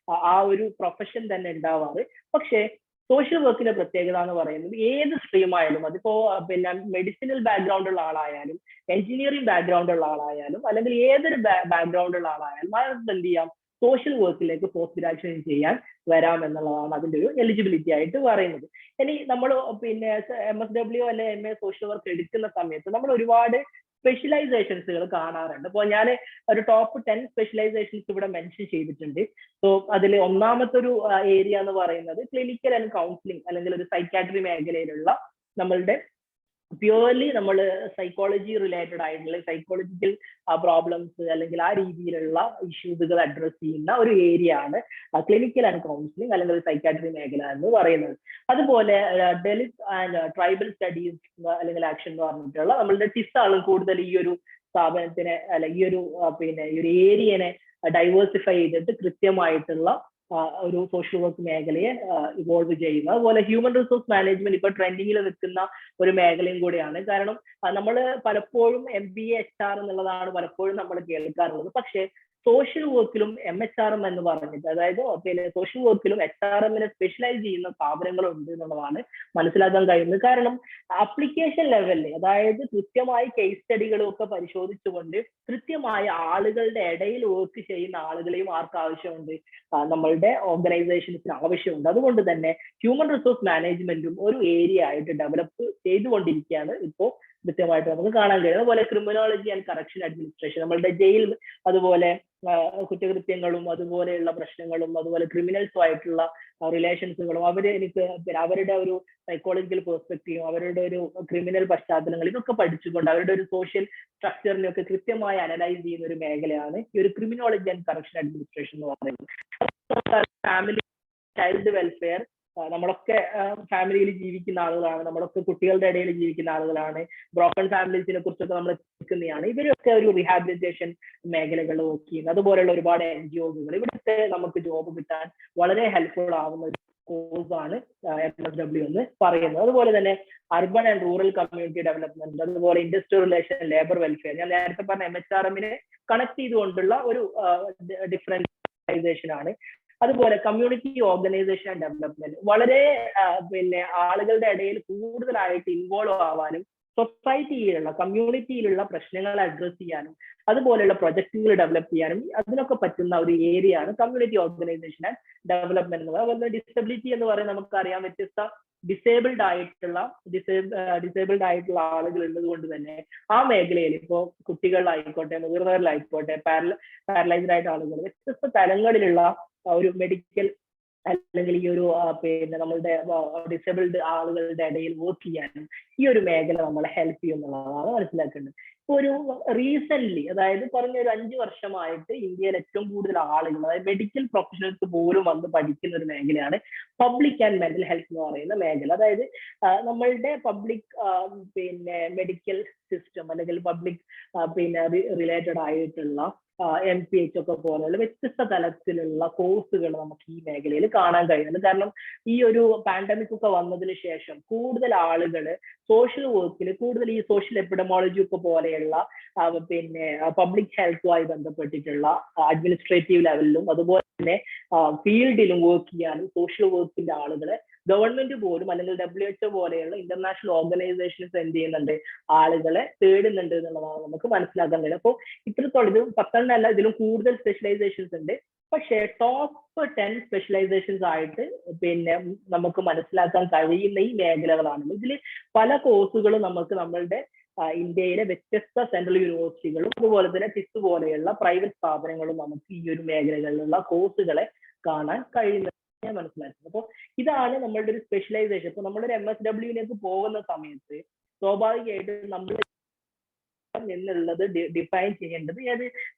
Speaker 1: ആ ഒരു പ്രൊഫഷൻ തന്നെ ഉണ്ടാവാറ്. പക്ഷേ സോഷ്യൽ വർക്കിന്റെ പ്രത്യേകത എന്ന് പറയുന്നത് ഏത് സ്ട്രീം ആയാലും, അതിപ്പോ പിന്നെ മെഡിസിനൽ ബാക്ക്ഗ്രൗണ്ട് ഉള്ള ആളായാലും എഞ്ചിനീയറിംഗ് ബാക്ക്ഗ്രൗണ്ട് ഉള്ള ആളായാലും അല്ലെങ്കിൽ ഏതൊരു ബാക്ക്ഗ്രൗണ്ട് ഉള്ള ആളായാലും അയാൾക്ക് എന്ത് ചെയ്യാം, സോഷ്യൽ വർക്കിലേക്ക് പോസ്റ്റ് ഗ്രാജുവേഷൻ ചെയ്യാൻ വരാം എന്നുള്ളതാണ് അതിന്റെ ഒരു എലിജിബിലിറ്റി ആയിട്ട് പറയുന്നത്. ഇനി നമ്മൾ പിന്നെ MSW അല്ലെ MA സോഷ്യൽ വർക്ക് എടുക്കുന്ന സമയത്ത് നമ്മൾ ഒരുപാട് സ്പെഷ്യലൈസേഷൻസുകൾ കാണാറുണ്ട്. അപ്പോൾ ഞാൻ ഒരു ടോപ്പ് 10 സ്പെഷ്യലൈസേഷൻസ് ഇവിടെ മെൻഷൻ ചെയ്തിട്ടുണ്ട്. സോ അതിൽ ഒന്നാമത്തെ ഒരു ഏരിയ എന്ന് പറയുന്നത് ക്ലിനിക്കൽ ആൻഡ് കൗൺസിലിംഗ് അല്ലെങ്കിൽ ഒരു സൈക്കാട്രി മേഖലയിലുള്ള നമ്മളുടെ പ്യൂർലി നമ്മൾ സൈക്കോളജി റിലേറ്റഡ് ആയിട്ടുള്ള സൈക്കോളജിക്കൽ പ്രോബ്ലംസ് അല്ലെങ്കിൽ ആ രീതിയിലുള്ള ഇഷ്യൂസുകൾ അഡ്രസ് ചെയ്യുന്ന ഒരു ഏരിയ ആണ് ക്ലിനിക്കൽ ആൻഡ് കൗൺസിലിംഗ് അല്ലെങ്കിൽ സൈക്കാട്രി മേഖല എന്ന് പറയുന്നത്. അതുപോലെ ദലിത് ആൻഡ് ട്രൈബൽ സ്റ്റഡീസ് അല്ലെങ്കിൽ ആക്ഷൻ എന്ന് പറഞ്ഞിട്ടുള്ള നമ്മളുടെ ടിസ് ആണ് കൂടുതൽ ഈ ഒരു സ്ഥാപനത്തിനെ അല്ല ഈ ഒരു പിന്നെ ഈ ഒരു ഏരിയനെ ഡൈവേഴ്സിഫൈ ചെയ്തിട്ട് കൃത്യമായിട്ടുള്ള ഒരു സോഷ്യൽ വർക്ക് മേഖലയെ ഇവോൾവ് ചെയ്യുക. അതുപോലെ ഹ്യൂമൻ റിസോഴ്സ് മാനേജ്മെന്റ് ഇപ്പൊ ട്രെൻഡിങ്ങിൽ നിൽക്കുന്ന ഒരു മേഖലയും കൂടിയാണ്. കാരണം നമ്മൾ പലപ്പോഴും MBA HR എന്നുള്ളതാണ് പലപ്പോഴും നമ്മൾ കേൾക്കാറുള്ളത്. പക്ഷേ സോഷ്യൽ വർക്കിലും MHRM എന്ന് പറഞ്ഞിട്ട്, അതായത് പിന്നെ സോഷ്യൽ വർക്കിലും HRM-നെ സ്പെഷ്യലൈസ് ചെയ്യുന്ന സ്ഥാപനങ്ങളുണ്ട് എന്നുള്ളതാണ് മനസ്സിലാക്കാൻ കഴിയുന്നത്. കാരണം അപ്ലിക്കേഷൻ ലെവലിൽ, അതായത് കൃത്യമായി കേസ് സ്റ്റഡികളും ഒക്കെ പരിശോധിച്ചുകൊണ്ട് കൃത്യമായ ആളുകളുടെ ഇടയിൽ വർക്ക് ചെയ്യുന്ന ആളുകളെയും ആർക്ക് ആവശ്യമുണ്ട്, നമ്മളുടെ ഓർഗനൈസേഷൻസിന് ആവശ്യമുണ്ട്. അതുകൊണ്ട് തന്നെ ഹ്യൂമൻ റിസോഴ്സ് മാനേജ്മെന്റും ഒരു ഏരിയ ആയിട്ട് ഡെവലപ്പ് ചെയ്തുകൊണ്ടിരിക്കുകയാണ് ഇപ്പോൾ കൃത്യമായിട്ട് നമുക്ക് കാണാൻ കഴിയും. അതുപോലെ ക്രിമിനോളജി ആൻഡ് കറക്ഷൻ അഡ്മിനിസ്ട്രേഷൻ, നമ്മളുടെ ജയിൽ, അതുപോലെ കുറ്റകൃത്യങ്ങളും അതുപോലെയുള്ള പ്രശ്നങ്ങളും അതുപോലെ ക്രിമിനൽസുമായിട്ടുള്ള റിലേഷൻസുകളും അവരുടെ ഒരു സൈക്കോളജിക്കൽ പെർസ്പെക്റ്റീവും അവരുടെ ഒരു ക്രിമിനൽ പശ്ചാത്തലങ്ങൾ ഇതൊക്കെ പഠിച്ചുകൊണ്ട് അവരുടെ ഒരു സോഷ്യൽ സ്ട്രക്ചറിനെ ഒക്കെ കൃത്യമായി അനലൈസ് ചെയ്യുന്ന ഒരു മേഖലയാണ് ഈ ഒരു ക്രിമിനോളജി ആൻഡ് കറക്ഷൻ അഡ്മിനിസ്ട്രേഷൻ എന്ന് പറയുന്നത്. ഫാമിലി ചൈൽഡ് വെൽഫെയർ, നമ്മളൊക്കെ ഫാമിലിയിൽ ജീവിക്കുന്ന ആളുകളാണ്, നമ്മളൊക്കെ കുട്ടികളുടെ ഇടയിൽ ജീവിക്കുന്ന ആളുകളാണ്. ബ്രോക്കൺ ഫാമിലീസിനെ കുറിച്ചൊക്കെ നമ്മൾ കേൾക്കുന്നതാണ്. ഇവരൊക്കെ ഒരു റീഹാബിലിറ്റേഷൻ മേഖലകൾ വർക്ക് ചെയ്യുന്നത്. അതുപോലെയുള്ള ഒരുപാട് NGOs ഇവിടുത്തെ നമുക്ക് ജോബ് കിട്ടാൻ വളരെ ഹെൽപ്ഫുൾ ആവുന്ന ഒരു കോഴ്സാണ് MSW എന്ന് പറയുന്നത്. അതുപോലെ തന്നെ urban and rural community development, അതുപോലെ ഇൻഡസ്ട്രിയൽ റിലേഷൻ, ലേബർ വെൽഫെയർ, ഞാൻ നേരത്തെ പറഞ്ഞ MHRM-നെ കണക്ട് ചെയ്തുകൊണ്ടുള്ള ഒരു ഡിഫറൻസൈസേഷൻ ആണ്. അതുപോലെ കമ്മ്യൂണിറ്റി ഓർഗനൈസേഷൻ ആൻഡ് ഡെവലപ്മെന്റ്, വളരെ പിന്നെ ആളുകളുടെ ഇടയിൽ കൂടുതലായിട്ട് ഇൻവോൾവ് ആവാനും സൊസൈറ്റിയിലുള്ള കമ്മ്യൂണിറ്റിയിലുള്ള പ്രശ്നങ്ങൾ അഡ്രസ് ചെയ്യാനും അതുപോലെയുള്ള പ്രൊജക്ടുകൾ ഡെവലപ്പ് ചെയ്യാനും അതിനൊക്കെ പറ്റുന്ന ഒരു ഏരിയ ആണ് കമ്മ്യൂണിറ്റി ഓർഗനൈസേഷൻ ആൻഡ് ഡെവലപ്മെന്റ് എന്ന് പറയുന്നത്. അതുപോലെ ഡിസബിലിറ്റി എന്ന് പറയുന്നത് നമുക്കറിയാം, വ്യത്യസ്ത ഡിസേബിൾഡ് ആയിട്ടുള്ള ആളുകൾ ഉള്ളത് കൊണ്ട് തന്നെ ആ മേഖലയിൽ ഇപ്പോ കുട്ടികളിലായിക്കോട്ടെ മുതിർന്നവരിലായിക്കോട്ടെ പാരലൈസ്ഡ് ആയിട്ട് ആളുകൾ വ്യത്യസ്ത തലങ്ങളിലുള്ള ഒരു മെഡിക്കൽ അല്ലെങ്കിൽ ഈ ഒരു പിന്നെ നമ്മളുടെ ഡിസേബിൾഡ് ആളുകളുടെ ഇടയിൽ വർക്ക് ചെയ്യാനും ഈ ഒരു മേഖല നമ്മളെ ഹെൽപ്പ് ചെയ്യുന്നുള്ളതാണ് മനസ്സിലാക്കേണ്ടത്. ഇപ്പൊ ഒരു റീസെന്റ്, അതായത് പറഞ്ഞ ഒരു 5 വർഷമായിട്ട് ഇന്ത്യയിൽ ഏറ്റവും കൂടുതൽ ആളുകൾ, അതായത് മെഡിക്കൽ പ്രൊഫഷണൽസ് പോലും വന്ന് പഠിക്കുന്ന ഒരു മേഖലയാണ് പബ്ലിക് ആൻഡ് മെന്റൽ ഹെൽത്ത് എന്ന് പറയുന്ന മേഖല. അതായത് നമ്മളുടെ പബ്ലിക് പിന്നെ മെഡിക്കൽ സിസ്റ്റം അല്ലെങ്കിൽ പബ്ലിക് പിന്നെ റിലേറ്റഡ് ആയിട്ടുള്ള MPH ഒക്കെ പോലെയുള്ള വ്യത്യസ്ത തലത്തിലുള്ള കോഴ്സുകൾ നമുക്ക് ഈ മേഖലയിൽ കാണാൻ കഴിയുന്നുണ്ട്. കാരണം ഈ ഒരു പാൻഡമിക് ഒക്കെ വന്നതിന് ശേഷം കൂടുതൽ ആളുകൾ സോഷ്യൽ വർക്കിൽ കൂടുതൽ ഈ സോഷ്യൽ എപ്പിഡമോളജി ഒക്കെ പോലെയുള്ള പിന്നെ പബ്ലിക് ഹെൽത്തുമായി ബന്ധപ്പെട്ടിട്ടുള്ള അഡ്മിനിസ്ട്രേറ്റീവ് ലെവലിലും അതുപോലെ തന്നെ ഫീൽഡിലും വർക്ക് ചെയ്യാനും സോഷ്യൽ വർക്കിന്റെ ആളുകളെ ഗവൺമെന്റ് പോലും അല്ലെങ്കിൽ WHO പോലെയുള്ള ഇന്റർനാഷണൽ ഓർഗനൈസേഷൻസ് എന്ത് ചെയ്യുന്നുണ്ട്, ആളുകളെ തേടുന്നുണ്ട് എന്നുള്ളതാണ് നമുക്ക് മനസ്സിലാക്കാൻ കഴിയും. അപ്പോൾ ഇത്രത്തോളം ഇത് 10 അല്ല, ഇതിലും കൂടുതൽ സ്പെഷ്യലൈസേഷൻസ് ഉണ്ട്. പക്ഷേ ടോപ്പ് 10 സ്പെഷ്യലൈസേഷൻസ് ആയിട്ട് പിന്നെ നമുക്ക് മനസ്സിലാക്കാൻ കഴിയുന്ന ഈ മേഖലകളാണ്. ഇതിൽ പല കോഴ്സുകളും നമുക്ക് നമ്മളുടെ ഇന്ത്യയിലെ വ്യത്യസ്ത സെൻട്രൽ യൂണിവേഴ്സിറ്റികളും അതുപോലെ തന്നെ ടിസ് പോലെയുള്ള പ്രൈവറ്റ് സ്ഥാപനങ്ങളും നമുക്ക് ഈ ഒരു മേഖലകളിലുള്ള കോഴ്സുകളെ കാണാൻ കഴിയുന്നത് മനസ്സിലാക്കുന്നത്. അപ്പോൾ ഇതാണ് നമ്മളുടെ ഒരു സ്പെഷ്യലൈസേഷൻ. ഇപ്പൊ നമ്മളൊരു MSW-ലേക്ക് പോകുന്ന സമയത്ത് സ്വാഭാവികമായിട്ടും നമ്മൾ എന്നുള്ളത് ഡിഫൈൻ ചെയ്യേണ്ടത്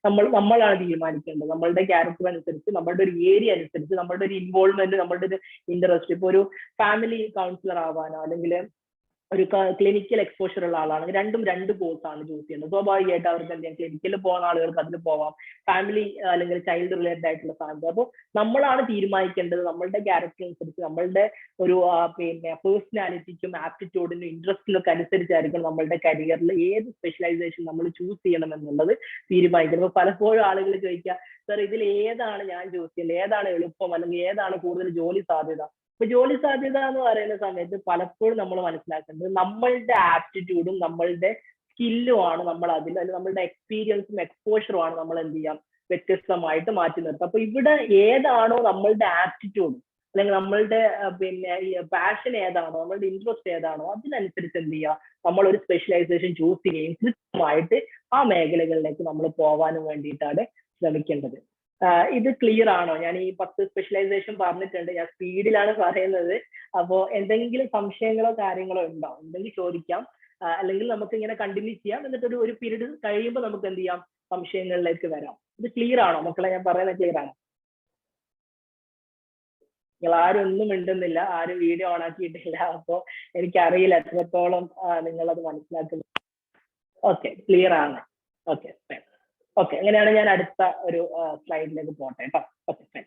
Speaker 1: നമ്മളാണ് തീരുമാനിക്കേണ്ടത്. നമ്മളുടെ ക്യാരക്ടർ അനുസരിച്ച്, നമ്മളുടെ ഒരു ഏരിയ അനുസരിച്ച്, നമ്മളുടെ ഒരു ഇൻവോൾവ്മെന്റ്, നമ്മളുടെ ഒരു ഇൻട്രസ്റ്റ്. ഇപ്പൊ ഒരു ഫാമിലി കൗൺസിലർ ആവാനോ അല്ലെങ്കിൽ ഒരു ക്ലിനിക്കൽ എക്സ്പോഷർ ഉള്ള ആളാണ്, രണ്ടും രണ്ട് കോഴ്സാണ് ചൂസ് ചെയ്യുന്നത്. സ്വാഭാവികമായിട്ട് അവർക്ക് എന്ത് ചെയ്യാം, ക്ലിനിക്കലിൽ പോകുന്ന ആളുകൾക്ക് അതിൽ പോവാം, ഫാമിലി അല്ലെങ്കിൽ ചൈൽഡ് റിലേറ്റഡ് ആയിട്ടുള്ള സാധനം. അപ്പോൾ നമ്മളാണ് തീരുമാനിക്കേണ്ടത് നമ്മളുടെ ക്യാരക്ടർ അനുസരിച്ച്, നമ്മളുടെ ഒരു പിന്നെ പേഴ്സണാലിറ്റിക്കും ആപ്റ്റിറ്റ്യൂഡിനും ഇൻട്രസ്റ്റിനൊക്കെ അനുസരിച്ചായിരിക്കും നമ്മളുടെ കരിയറിൽ ഏത് സ്പെഷ്യലൈസേഷൻ നമ്മൾ ചൂസ് ചെയ്യണം എന്നുള്ളത് തീരുമാനിക്കുന്നത്. അപ്പോൾ പലപ്പോഴും ആളുകൾ ചോദിക്കുക, സർ ഇതിൽ ഏതാണ് ഞാൻ ചൂസ് ചെയ്യേണ്ടത്, ഏതാണ് എളുപ്പം, അല്ലെങ്കിൽ ഏതാണ് കൂടുതൽ ജോലി സാധ്യത? ഇപ്പൊ ജോലി സാധ്യത എന്ന് പറയുന്ന സമയത്ത് പലപ്പോഴും നമ്മൾ മനസ്സിലാക്കേണ്ടത് നമ്മളുടെ ആപ്റ്റിറ്റ്യൂഡും നമ്മളുടെ സ്കില്ലും ആണ് നമ്മൾ അതിൽ, അല്ലെങ്കിൽ നമ്മളുടെ എക്സ്പീരിയൻസും എക്സ്പോഷറും ആണ് നമ്മൾ എന്ത് ചെയ്യാം വ്യത്യസ്തമായിട്ട് മാറ്റി നിർത്തുക. അപ്പൊ ഇവിടെ ഏതാണോ നമ്മളുടെ ആപ്റ്റിറ്റ്യൂഡ്, അല്ലെങ്കിൽ നമ്മളുടെ പിന്നെ പാഷൻ ഏതാണോ, നമ്മളുടെ ഇൻട്രസ്റ്റ് ഏതാണോ, അതിനനുസരിച്ച് എന്ത് ചെയ്യുക, നമ്മൾ ഒരു സ്പെഷ്യലൈസേഷൻ ചൂസ് ചെയ്യുകയും കൃത്യമായിട്ട് ആ മേഖലകളിലേക്ക് നമ്മൾ പോകാനും വേണ്ടിയിട്ടാണ് ശ്രമിക്കേണ്ടത്. ഇത് ക്ലിയർ ആണോ? ഞാൻ ഈ 10 സ്പെഷ്യലൈസേഷൻ പറഞ്ഞിട്ടുണ്ട്, ഞാൻ സ്പീഡിലാണ് പറയുന്നത്. അപ്പോ എന്തെങ്കിലും സംശയങ്ങളോ കാര്യങ്ങളോ ഉണ്ടോ? ഉണ്ടെങ്കിൽ ചോദിക്കാം, അല്ലെങ്കിൽ നമുക്ക് ഇങ്ങനെ കണ്ടിന്യൂ ചെയ്യാം. എന്നിട്ട് ഒരു പീരീഡ് കഴിയുമ്പോൾ നമുക്ക് എന്ത് ചെയ്യാം, സംശയങ്ങളിലേക്ക് വരാം. ഇത് ക്ലിയർ ആണോ മക്കളെ? ഞാൻ പറയുന്നത് ക്ലിയർ ആണോ? നിങ്ങൾ ആരും ഒന്നും മിണ്ടുന്നില്ല, ആരും വീഡിയോ ഓൺ ആക്കിയിട്ടില്ല. അപ്പോൾ എനിക്കറിയില്ല എത്രത്തോളം നിങ്ങളത് മനസ്സിലാക്കുന്നു. ഓക്കെ, ക്ലിയർ ആണ്. ഓക്കെ, ഓക്കെ, അങ്ങനെയാണ് ഞാൻ അടുത്ത ഒരു സ്ലൈഡിലേക്ക് പോട്ടെ കേട്ടോ. Okay, fine.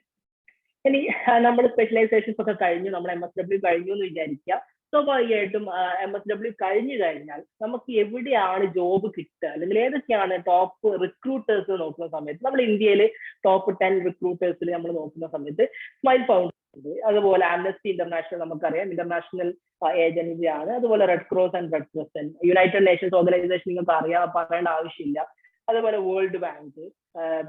Speaker 1: ഇനി നമ്മൾ സ്പെഷ്യലൈസേഷൻസ് ഒക്കെ കഴിഞ്ഞു, നമ്മൾ MSW കഴിഞ്ഞു എന്ന് വിചാരിക്കുക. സ്വാഭാവികമായിട്ടും MSW കഴിഞ്ഞു കഴിഞ്ഞാൽ നമുക്ക് എവിടെയാണ് ജോബ് കിട്ടുക, അല്ലെങ്കിൽ ഏതൊക്കെയാണ് ടോപ്പ് റിക്രൂട്ടേഴ്സ് നോക്കുന്ന സമയത്ത്, നമ്മൾ ഇന്ത്യയിൽ ടോപ്പ് 10 റിക്രൂട്ടേഴ്സിൽ നമ്മൾ നോക്കുന്ന സമയത്ത് സ്മൈൽ ഫൗണ്ടേഷൻ ഉണ്ട്, അതുപോലെ ആംനസ്റ്റി ഇന്റർനാഷണൽ നമുക്കറിയാം ഇന്റർനാഷണൽ ഏജൻസിയാണ്, അതുപോലെ red cross and red crescent, united nations organisation നിങ്ങൾക്ക് അറിയാം, പറയേണ്ട ആവശ്യമില്ല. അതുപോലെ വേൾഡ് ബാങ്ക്,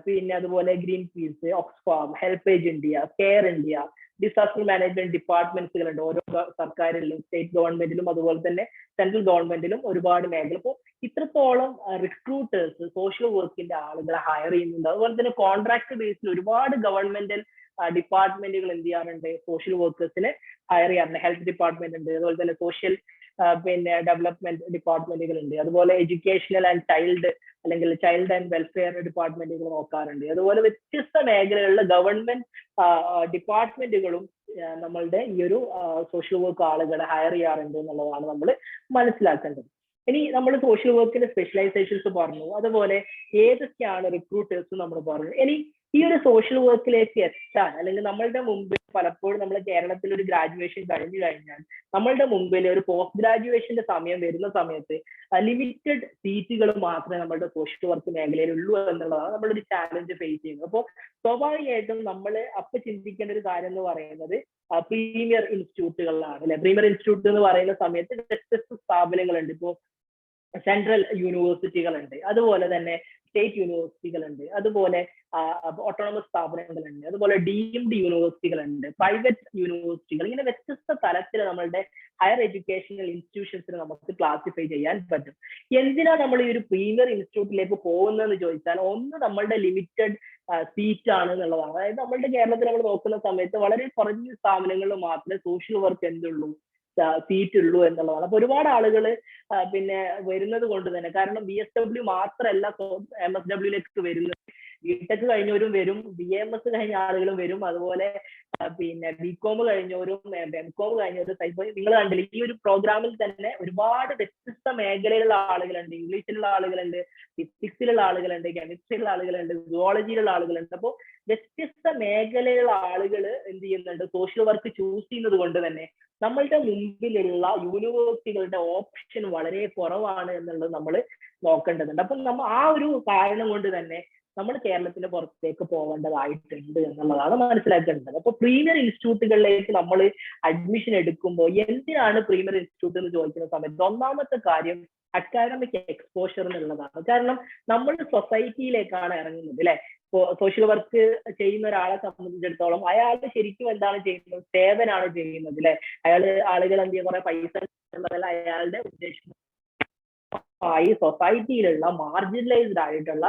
Speaker 1: പിന്നെ അതുപോലെ Greenpeace, Oxfam, HelpAge India, care India, disaster management ഡിപ്പാർട്ട്മെന്റ്സുകളുണ്ട് ഓരോ സർക്കാരിലും, സ്റ്റേറ്റ് ഗവൺമെന്റിലും അതുപോലെ തന്നെ സെൻട്രൽ ഗവൺമെന്റിലും ഒരുപാട് മേഖല. അപ്പോൾ ഇത്രത്തോളം റിക്രൂട്ടേഴ്സ് സോഷ്യൽ വർക്കിന്റെ ആളുകളെ ഹയർ ചെയ്യുന്നുണ്ട്. അതുപോലെ തന്നെ കോൺട്രാക്ട് ബേസിൽ ഒരുപാട് ഗവൺമെന്റൽ ഡിപ്പാർട്ട്മെന്റുകൾ എന്ത് ചെയ്യാറുണ്ട്, സോഷ്യൽ വർക്കേഴ്സിനെ ഹയർ ചെയ്യാറുണ്ട്. ഹെൽത്ത് ഡിപ്പാർട്ട്മെന്റ് ഉണ്ട്, അതുപോലെ തന്നെ സോഷ്യൽ പിന്നെ ഡെവലപ്മെന്റ് ഡിപ്പാർട്ട്മെന്റുകൾ ഉണ്ട്, അതുപോലെ എഡ്യൂക്കേഷണൽ ആൻഡ് ചൈൽഡ് അല്ലെങ്കിൽ ചൈൽഡ് ആൻഡ് വെൽഫെയർ ഡിപ്പാർട്ട്മെന്റുകൾ നോക്കാറുണ്ട്. അതുപോലെ വ്യത്യസ്ത മേഖലകളിലെ ഗവൺമെന്റ് ഡിപ്പാർട്ട്മെന്റുകളും നമ്മളുടെ ഈ ഒരു സോഷ്യൽ വർക്ക് ആളുകളെ ഹയർ ചെയ്യാറുണ്ട് എന്നുള്ളതാണ് നമ്മൾ മനസ്സിലാക്കേണ്ടത്. ഇനി നമ്മൾ സോഷ്യൽ വർക്കിന്റെ സ്പെഷ്യലൈസേഷൻസ് പറഞ്ഞു, അതുപോലെ ഏതൊക്കെയാണ് റിക്രൂട്ടേഴ്സ് നമ്മൾ പറഞ്ഞു. ഇനി ഈ ഒരു സോഷ്യൽ വർക്കിലേക്ക് എത്താൻ, അല്ലെങ്കിൽ നമ്മളുടെ മുമ്പിൽ പലപ്പോഴും നമ്മൾ കേരളത്തിൽ ഒരു ഗ്രാജുവേഷൻ കഴിഞ്ഞു കഴിഞ്ഞാൽ നമ്മളുടെ മുമ്പിൽ ഒരു പോസ്റ്റ് ഗ്രാജുവേഷന്റെ സമയം വരുന്ന സമയത്ത് ലിമിറ്റഡ് സീറ്റുകൾ മാത്രമേ നമ്മളുടെ സോഷ്യൽ വർക്ക് മേഖലയിൽ ഉള്ളൂ എന്നുള്ളതാണ് നമ്മളൊരു ചാലഞ്ച് ഫേസ് ചെയ്യുന്നത്. അപ്പോൾ സ്വാഭാവികമായിട്ടും നമ്മൾ അപ്പൊ ചിന്തിക്കേണ്ട ഒരു കാര്യം എന്ന് പറയുന്നത് പ്രീമിയർ ഇൻസ്റ്റിറ്റ്യൂട്ടുകളിലാണ്, അല്ലെ? പ്രീമിയർ ഇൻസ്റ്റിറ്റ്യൂട്ട് എന്ന് പറയുന്ന സമയത്ത് വ്യത്യസ്ത സ്ഥാപനങ്ങളുണ്ട്. ഇപ്പോൾ സെൻട്രൽ യൂണിവേഴ്സിറ്റികളുണ്ട്, അതുപോലെ തന്നെ സ്റ്റേറ്റ് യൂണിവേഴ്സിറ്റികളുണ്ട്, അതുപോലെ ഓട്ടോണമസ് സ്ഥാപനങ്ങളുണ്ട്, അതുപോലെ ഡീംഡ് യൂണിവേഴ്സിറ്റികളുണ്ട്, പ്രൈവറ്റ് യൂണിവേഴ്സിറ്റികൾ, ഇങ്ങനെ വ്യത്യസ്ത തലത്തിൽ നമ്മളുടെ ഹയർ എഡ്യൂക്കേഷണൽ ഇൻസ്റ്റിറ്റ്യൂഷൻസിനെ നമുക്ക് ക്ലാസിഫൈ ചെയ്യാൻ പറ്റും. എന്തിനാ നമ്മൾ ഈ ഒരു പ്രീമിയർ ഇൻസ്റ്റിറ്റ്യൂട്ടിലേക്ക് പോകുന്നതെന്ന് ചോദിച്ചാൽ, ഒന്ന് നമ്മളുടെ ലിമിറ്റഡ് സീറ്റ് ആണ് എന്നുള്ളതാണ്. അതായത് നമ്മളുടെ കേരളത്തിൽ നമ്മൾ നോക്കുന്ന സമയത്ത് വളരെ കുറഞ്ഞ സ്ഥാപനങ്ങളിൽ മാത്രമേ സോഷ്യൽ വർക്ക് എന്തുള്ളൂ, സീറ്റ് ഉള്ളൂ എന്നുള്ളതാണ്. അപ്പൊ ഒരുപാട് ആളുകൾ പിന്നെ വരുന്നത് കൊണ്ട് തന്നെ, കാരണം BSW മാത്രമല്ല MSWയിലേക്ക് വരുന്നത്, BTech കഴിഞ്ഞവരും വരും, BAMS കഴിഞ്ഞ ആളുകളും വരും, അതുപോലെ പിന്നെ BCom കഴിഞ്ഞവരും MCom കഴിഞ്ഞവരും. നിങ്ങൾ കണ്ടില്ല, ഈ ഒരു പ്രോഗ്രാമിൽ തന്നെ ഒരുപാട് വ്യത്യസ്ത മേഖലയിലുള്ള ആളുകളുണ്ട്. ഇംഗ്ലീഷിലുള്ള ആളുകളുണ്ട്, ഫിസിക്സിലുള്ള ആളുകളുണ്ട്, കെമിസ്ട്രിയിലുള്ള ആളുകളുണ്ട്, സുവോളജിയിലുള്ള ആളുകളുണ്ട്. അപ്പോൾ വ്യത്യസ്ത മേഖലയിലുള്ള ആളുകൾ എന്ത് ചെയ്യുന്നുണ്ട്, സോഷ്യൽ വർക്ക് ചൂസ് ചെയ്യുന്നത് കൊണ്ട് തന്നെ നമ്മളുടെ മുമ്പിലുള്ള യൂണിവേഴ്സിറ്റികളുടെ ഓപ്ഷൻ വളരെ കുറവാണ് എന്നുള്ളത് നമ്മൾ നോക്കേണ്ടതുണ്ട്. അപ്പം നമ്മൾ ആ ഒരു കാരണം കൊണ്ട് തന്നെ നമ്മൾ കേരളത്തിന്റെ പുറത്തേക്ക് പോകേണ്ടതായിട്ടുണ്ട് എന്നുള്ളതാണ് മനസ്സിലാക്കേണ്ടത്. അപ്പൊ പ്രീമിയർ ഇൻസ്റ്റിറ്റ്യൂട്ടുകളിലേക്ക് നമ്മൾ അഡ്മിഷൻ എടുക്കുമ്പോൾ എന്തിനാണ് പ്രീമിയർ ഇൻസ്റ്റിറ്റ്യൂട്ട് എന്ന് ചോദിക്കുന്ന സമയത്ത് ഒന്നാമത്തെ കാര്യം അക്കാഡമിക് എക്സ്പോഷർ എന്നുള്ളതാണ്. കാരണം നമ്മൾ സൊസൈറ്റിയിലേക്കാണ് ഇറങ്ങുന്നത്, അല്ലെ? ഇപ്പോ സോഷ്യൽ വർക്ക് ചെയ്യുന്ന ഒരാളെ സംബന്ധിച്ചിടത്തോളം അയാൾ ശരിക്കും എന്താണ് ചെയ്യുന്നത്, സേവനാണ് ചെയ്യുന്നത്, അല്ലെ? ആളുകൾ എന്ത് ചെയ്യുക, കുറെ പൈസ എന്നതല്ല അയാളുടെ ഉദ്ദേശം. ഈ സൊസൈറ്റിയിലുള്ള മാർജിനലൈസ്ഡ് ആയിട്ടുള്ള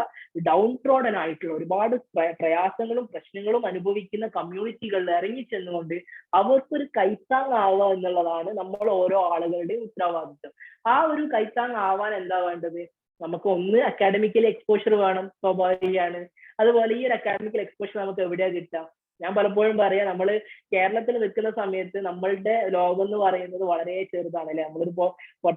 Speaker 1: ഡൗൺ ട്രോഡൻ ആയിട്ടുള്ള ഒരുപാട് പ്രയാസങ്ങളും പ്രശ്നങ്ങളും അനുഭവിക്കുന്ന കമ്മ്യൂണിറ്റികളിൽ ഇറങ്ങിച്ചെന്നുകൊണ്ട് അവർക്കൊരു കൈത്താങ്ങാവുക എന്നുള്ളതാണ് നമ്മൾ ഓരോ ആളുകളുടെയും ഉത്തരവാദിത്വം. ആ ഒരു കൈത്താങ് ആവാൻ എന്താ വേണ്ടത്? നമുക്ക് ഒന്ന് അക്കാഡമിക്കൽ എക്സ്പോഷർ വേണം, സ്വാഭാവികമാണ്. അതുപോലെ ഈ ഒരു അക്കാഡമിക്കൽ എക്സ്പോഷർ നമുക്ക് എവിടെയാ കിട്ടുക? ഞാൻ പലപ്പോഴും പറയാം, നമ്മൾ കേരളത്തിൽ നിൽക്കുന്ന സമയത്ത് നമ്മളുടെ ലോകം എന്ന് പറയുന്നത് വളരെ ചെറുതാണ് അല്ലെ. നമ്മളിപ്പോ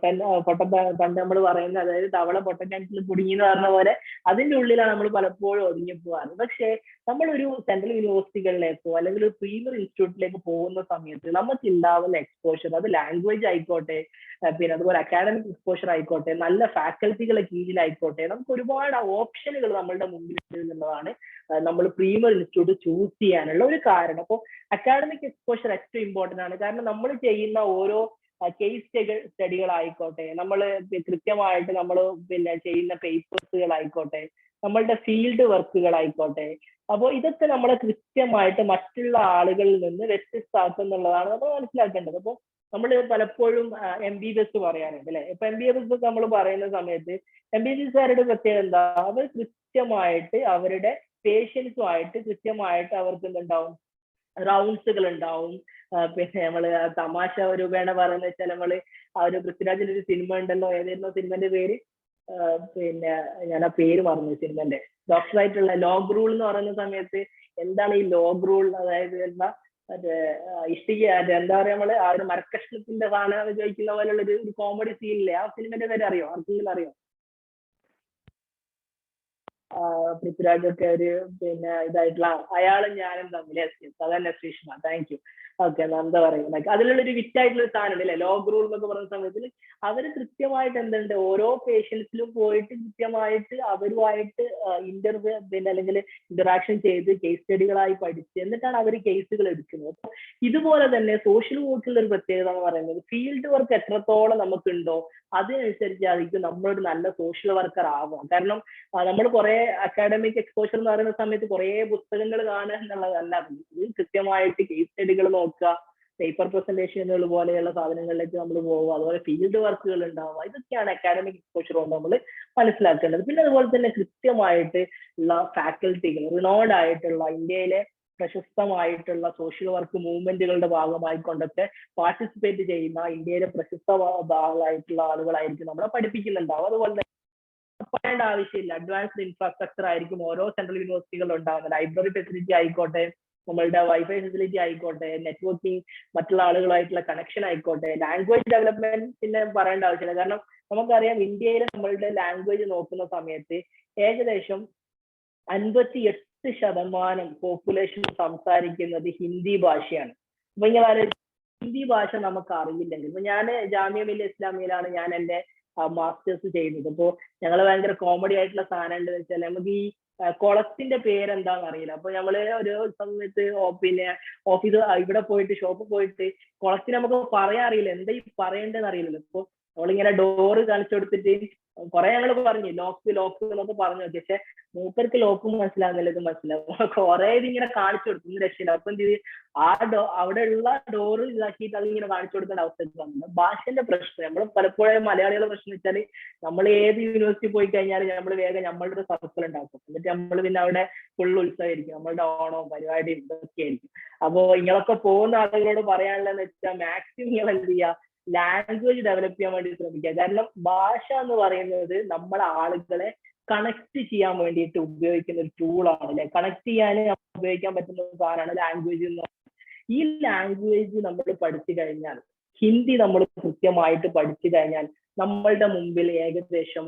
Speaker 1: പണ്ട് നമ്മൾ പറയുന്നത്, അതായത് തവള പൊട്ടക്കിണറ്റിൽ കുടുങ്ങി എന്ന് പറഞ്ഞ പോലെ അതിന്റെ ഉള്ളിലാണ് നമ്മൾ പലപ്പോഴും ഒതുങ്ങി പോകാറ്. പക്ഷേ നമ്മളൊരു സെൻട്രൽ യൂണിവേഴ്സിറ്റികളിലേക്കോ അല്ലെങ്കിൽ ഒരു പ്രീമിയർ ഇൻസ്റ്റിറ്റ്യൂട്ടിലേക്ക് പോകുന്ന സമയത്ത് നമുക്ക് ഉണ്ടാവുന്ന എക്സ്പോഷർ, അത് ലാംഗ്വേജ് ആയിക്കോട്ടെ, പിന്നെ അതുപോലെ അക്കാഡമിക് എക്സ്പോഷർ ആയിക്കോട്ടെ, നല്ല ഫാക്കൽറ്റികളെ കീഴിലായിക്കോട്ടെ, നമുക്ക് ഒരുപാട് ഓപ്ഷനുകൾ നമ്മളുടെ മുമ്പിൽ എന്നുള്ളതാണ് നമ്മൾ പ്രീമിയർ ഇൻസ്റ്റിറ്റ്യൂട്ട് ചൂസ് ചെയ്യാനുള്ള ഒരു കാരണം. അപ്പോൾ അക്കാഡമിക് എക്സ്പോഷർ ഏറ്റവും ഇമ്പോർട്ടന്റ് ആണ്. കാരണം നമ്മൾ ചെയ്യുന്ന ഓരോ കേസ് സ്റ്റഡികളായിക്കോട്ടെ, നമ്മൾ കൃത്യമായിട്ട് നമ്മൾ പിന്നെ ചെയ്യുന്ന പേപ്പേഴ്സുകളായിക്കോട്ടെ, നമ്മളുടെ ഫീൽഡ് വർക്കുകളായിക്കോട്ടെ, അപ്പോൾ ഇതൊക്കെ നമ്മളെ കൃത്യമായിട്ട് മറ്റുള്ള ആളുകളിൽ നിന്ന് വ്യത്യസ്തമാക്കുന്നുള്ളതാണ് നമ്മൾ മനസ്സിലാക്കേണ്ടത്. അപ്പോൾ നമ്മൾ പലപ്പോഴും MBBS പറയാറുണ്ട് അല്ലെ. ഇപ്പൊ MBBS നമ്മൾ പറയുന്ന സമയത്ത് MBBSകാരുടെ പ്രത്യേകത എന്താ, അവർ കൃത്യമായിട്ട് അവരുടെ പേഷ്യൻസുമായിട്ട് കൃത്യമായിട്ട് അവർക്ക് എന്തുണ്ടാവും, റൗണ്ട്സുകൾ ഉണ്ടാവും. പിന്നെ നമ്മള് തമാശ രൂപേണ പറയുന്ന വെച്ചാൽ നമ്മള് ആ ഒരു പൃഥ്വിരാജിന്റെ ഒരു സിനിമ ഉണ്ടല്ലോ, ഏതായിരുന്നു സിനിമന്റെ പേര്, പിന്നെ ഞാൻ ആ പേര് മറന്നു സിനിമന്റെ, ഡോക്ടറായിട്ടുള്ള ലോഗ് റൂൾ എന്ന് പറയുന്ന സമയത്ത് എന്താണ് ഈ ലോഗ് റൂൾ, അതായത് എന്താ മറ്റേ ഇഷ്ടിക എന്താ പറയാ, നമ്മള് ആ ഒരു മരക്കഷ്ണത്തിന്റെ സാധനം ചോദിക്കുന്ന പോലുള്ള ഒരു കോമഡി സീനില്ലേ, ആ സിനിമന്റെ പേര് അറിയോ, ആർക്കെങ്കിലും അറിയോ? പൃഥ്വിരാജൊക്കെ ഒരു പിന്നെ ഇതായിട്ടുള്ള അയാളും ഞാനും തമ്മിൽ അതന്നെ ശ്രീഷ്മ, താങ്ക് യു. ഓക്കെ, എന്താ പറയുക, അതിലുള്ള ഒരു വിറ്റായിട്ടുള്ള ഒരു സാധനം അല്ലേ ലോഗ് റൂൾ എന്നൊക്കെ പറയുന്ന സമയത്തിൽ അവര് കൃത്യമായിട്ട് എന്തുണ്ട്, ഓരോ പേഷ്യൻസിലും പോയിട്ട് കൃത്യമായിട്ട് അവരുമായിട്ട് പിന്നെ അല്ലെങ്കിൽ ഇന്ററാക്ഷൻ ചെയ്ത് കേസ് സ്റ്റഡികളായി പഠിച്ച് എന്നിട്ടാണ് അവർ കേസുകൾ എടുക്കുന്നത്. അപ്പൊ ഇതുപോലെ തന്നെ സോഷ്യൽ വർക്കിലുള്ള ഒരു പ്രത്യേകത എന്ന് പറയുന്നത് ഫീൽഡ് വർക്ക് എത്രത്തോളം നമുക്കുണ്ടോ അതിനനുസരിച്ചായിരിക്കും നമ്മളൊരു നല്ല സോഷ്യൽ വർക്കർ ആവുക. കാരണം നമ്മൾ കുറെ അക്കാഡമിക് എക്സ്പോഷർ എന്ന് പറയുന്ന സമയത്ത് കുറെ പുസ്തകങ്ങൾ കാണുക എന്നുള്ളതല്ല, കൃത്യമായിട്ട് കേസ് സ്റ്റഡികൾ നോക്കുക, പേപ്പർ പ്രസന്റേഷനുകൾ പോലെയുള്ള സാധനങ്ങളിലേക്ക് നമ്മൾ പോവുക, അതുപോലെ ഫീൽഡ് വർക്കുകൾ ഉണ്ടാവുക, ഇതൊക്കെയാണ് അക്കാഡമിക് എക്സ്പോഷർ കൊണ്ട് നമ്മൾ മനസ്സിലാക്കേണ്ടത്. പിന്നെ അതുപോലെ തന്നെ കൃത്യമായിട്ട് ഉള്ള ഫാക്കൽറ്റികൾ, റിനോഡ് ആയിട്ടുള്ള ഇന്ത്യയിലെ പ്രശസ്തമായിട്ടുള്ള സോഷ്യൽ വർക്ക് മൂവ്മെന്റുകളുടെ ഭാഗമായിക്കൊണ്ടൊക്കെ പാർട്ടിസിപ്പേറ്റ് ചെയ്യുന്ന ഇന്ത്യയിലെ പ്രശസ്തമായിട്ടുള്ള ആളുകളായിരിക്കും നമ്മളെ പഠിപ്പിക്കുന്നുണ്ടാവും. അതുപോലെ തന്നെ പറയേണ്ട ആവശ്യമില്ല, അഡ്വാൻസ്ഡ് ഇൻഫ്രാസ്ട്രക്ചർ ആയിരിക്കും ഓരോ സെൻട്രൽ യൂണിവേഴ്സിറ്റികളിൽ ഉണ്ടാകുന്നത്. ലൈബ്രറി ഫെസിലിറ്റി ആയിക്കോട്ടെ, നമ്മളുടെ വൈഫൈ ഫെസിലിറ്റി ആയിക്കോട്ടെ, നെറ്റ്വർക്കിംഗ്, മറ്റുള്ള ആളുകളായിട്ടുള്ള കണക്ഷൻ ആയിക്കോട്ടെ, ലാംഗ്വേജ് ഡെവലപ്മെന്റ് പിന്നെ പറയേണ്ട ആവശ്യമില്ല. കാരണം നമുക്കറിയാം ഇന്ത്യയിൽ നമ്മളുടെ ലാംഗ്വേജ് നോക്കുന്ന സമയത്ത് ഏകദേശം 58% പോപ്പുലേഷൻ സംസാരിക്കുന്നത് ഹിന്ദി ഭാഷയാണ്. അപ്പൊ ഇങ്ങനെ ഹിന്ദി ഭാഷ നമുക്ക് അറിയില്ലെങ്കിൽ, ഇപ്പൊ ഞാൻ ജാമിയ മില്ലിയ ഇസ്ലാമിയിലാണ് ഞാൻ എൻ്റെ മാസ്റ്റേഴ്സ് ചെയ്യുന്നത്. അപ്പോ ഞങ്ങൾ ഭയങ്കര കോമഡി ആയിട്ടുള്ള സാധനം ഉണ്ടെന്ന് വെച്ചാൽ നമുക്ക് ഈ കുളത്തിന്റെ പേരെന്താന്ന് അറിയില്ല. അപ്പൊ നമ്മള് ഒരു സമയത്ത് പിന്നെ ഓഫീസ് ഇവിടെ പോയിട്ട് ഷോപ്പിൽ പോയിട്ട് കുളത്തിന് നമുക്ക് പറയാൻ അറിയില്ല, എന്താ ഈ പറയേണ്ടതെന്ന് അറിയില്ലല്ലോ. അപ്പൊ നമ്മളിങ്ങനെ ഡോറ് കാണിച്ചു കൊടുത്തിട്ട് കുറെ ഞങ്ങൾ പറഞ്ഞു ലോക്ക് ലോക്ക് എന്നൊക്കെ പറഞ്ഞു നോക്കി, പക്ഷെ മൂപ്പർക്ക് ലോക്കും മനസ്സിലാകുന്നില്ല, ഇത് മനസ്സിലാവും. കുറെ ഇതിങ്ങനെ കാണിച്ചു കൊടുത്തു, ഒന്നും രക്ഷയില്ല. അപ്പൊ എന്ത് ചെയ്ത് അവിടെ ഉള്ള ഡോറ് ഇതാക്കിയിട്ട് അതിങ്ങനെ കാണിച്ചു കൊടുക്കേണ്ട അവസ്ഥ വന്നത്. ഭാഷന്റെ പ്രശ്നം നമ്മൾ പലപ്പോഴും മലയാളികളുടെ പ്രശ്നം വെച്ചാൽ നമ്മൾ ഏത് യൂണിവേഴ്സിറ്റി പോയി കഴിഞ്ഞാൽ നമ്മൾ വേഗം നമ്മളുടെ ഒരു സർക്കിൾ ഉണ്ടാക്കും, എന്നിട്ട് നമ്മൾ പിന്നെ അവിടെ ഫുൾ ഉത്സവമായിരിക്കും, നമ്മളുടെ ഓണവും പരിപാടിയും ഇതൊക്കെ ആയിരിക്കും. അപ്പോ ഇങ്ങളൊക്കെ പോകുന്ന ആളുകളോട് പറയാനുള്ളതെന്ന് വെച്ചാൽ മാക്സിമം നിങ്ങൾ എന്ത് ചെയ്യുക, ലാംഗ്വേജ് ഡെവലപ്പ് ചെയ്യാൻ വേണ്ടി ശ്രമിക്കുക. കാരണം ഭാഷ എന്ന് പറയുന്നത് നമ്മളെ ആളുകളെ കണക്ട് ചെയ്യാൻ വേണ്ടിയിട്ട് ഉപയോഗിക്കുന്ന ഒരു ടൂളാണ് അല്ലെ. കണക്ട് ചെയ്യാൻ ഉപയോഗിക്കാൻ പറ്റുന്ന സാധനമാണ് ലാംഗ്വേജ് എന്ന് പറയുന്നത്. ഈ ലാംഗ്വേജ് നമ്മൾ പഠിച്ചു കഴിഞ്ഞാൽ, ഹിന്ദി നമ്മൾ കൃത്യമായിട്ട് പഠിച്ചു കഴിഞ്ഞാൽ നമ്മളുടെ മുമ്പിൽ ഏകദേശം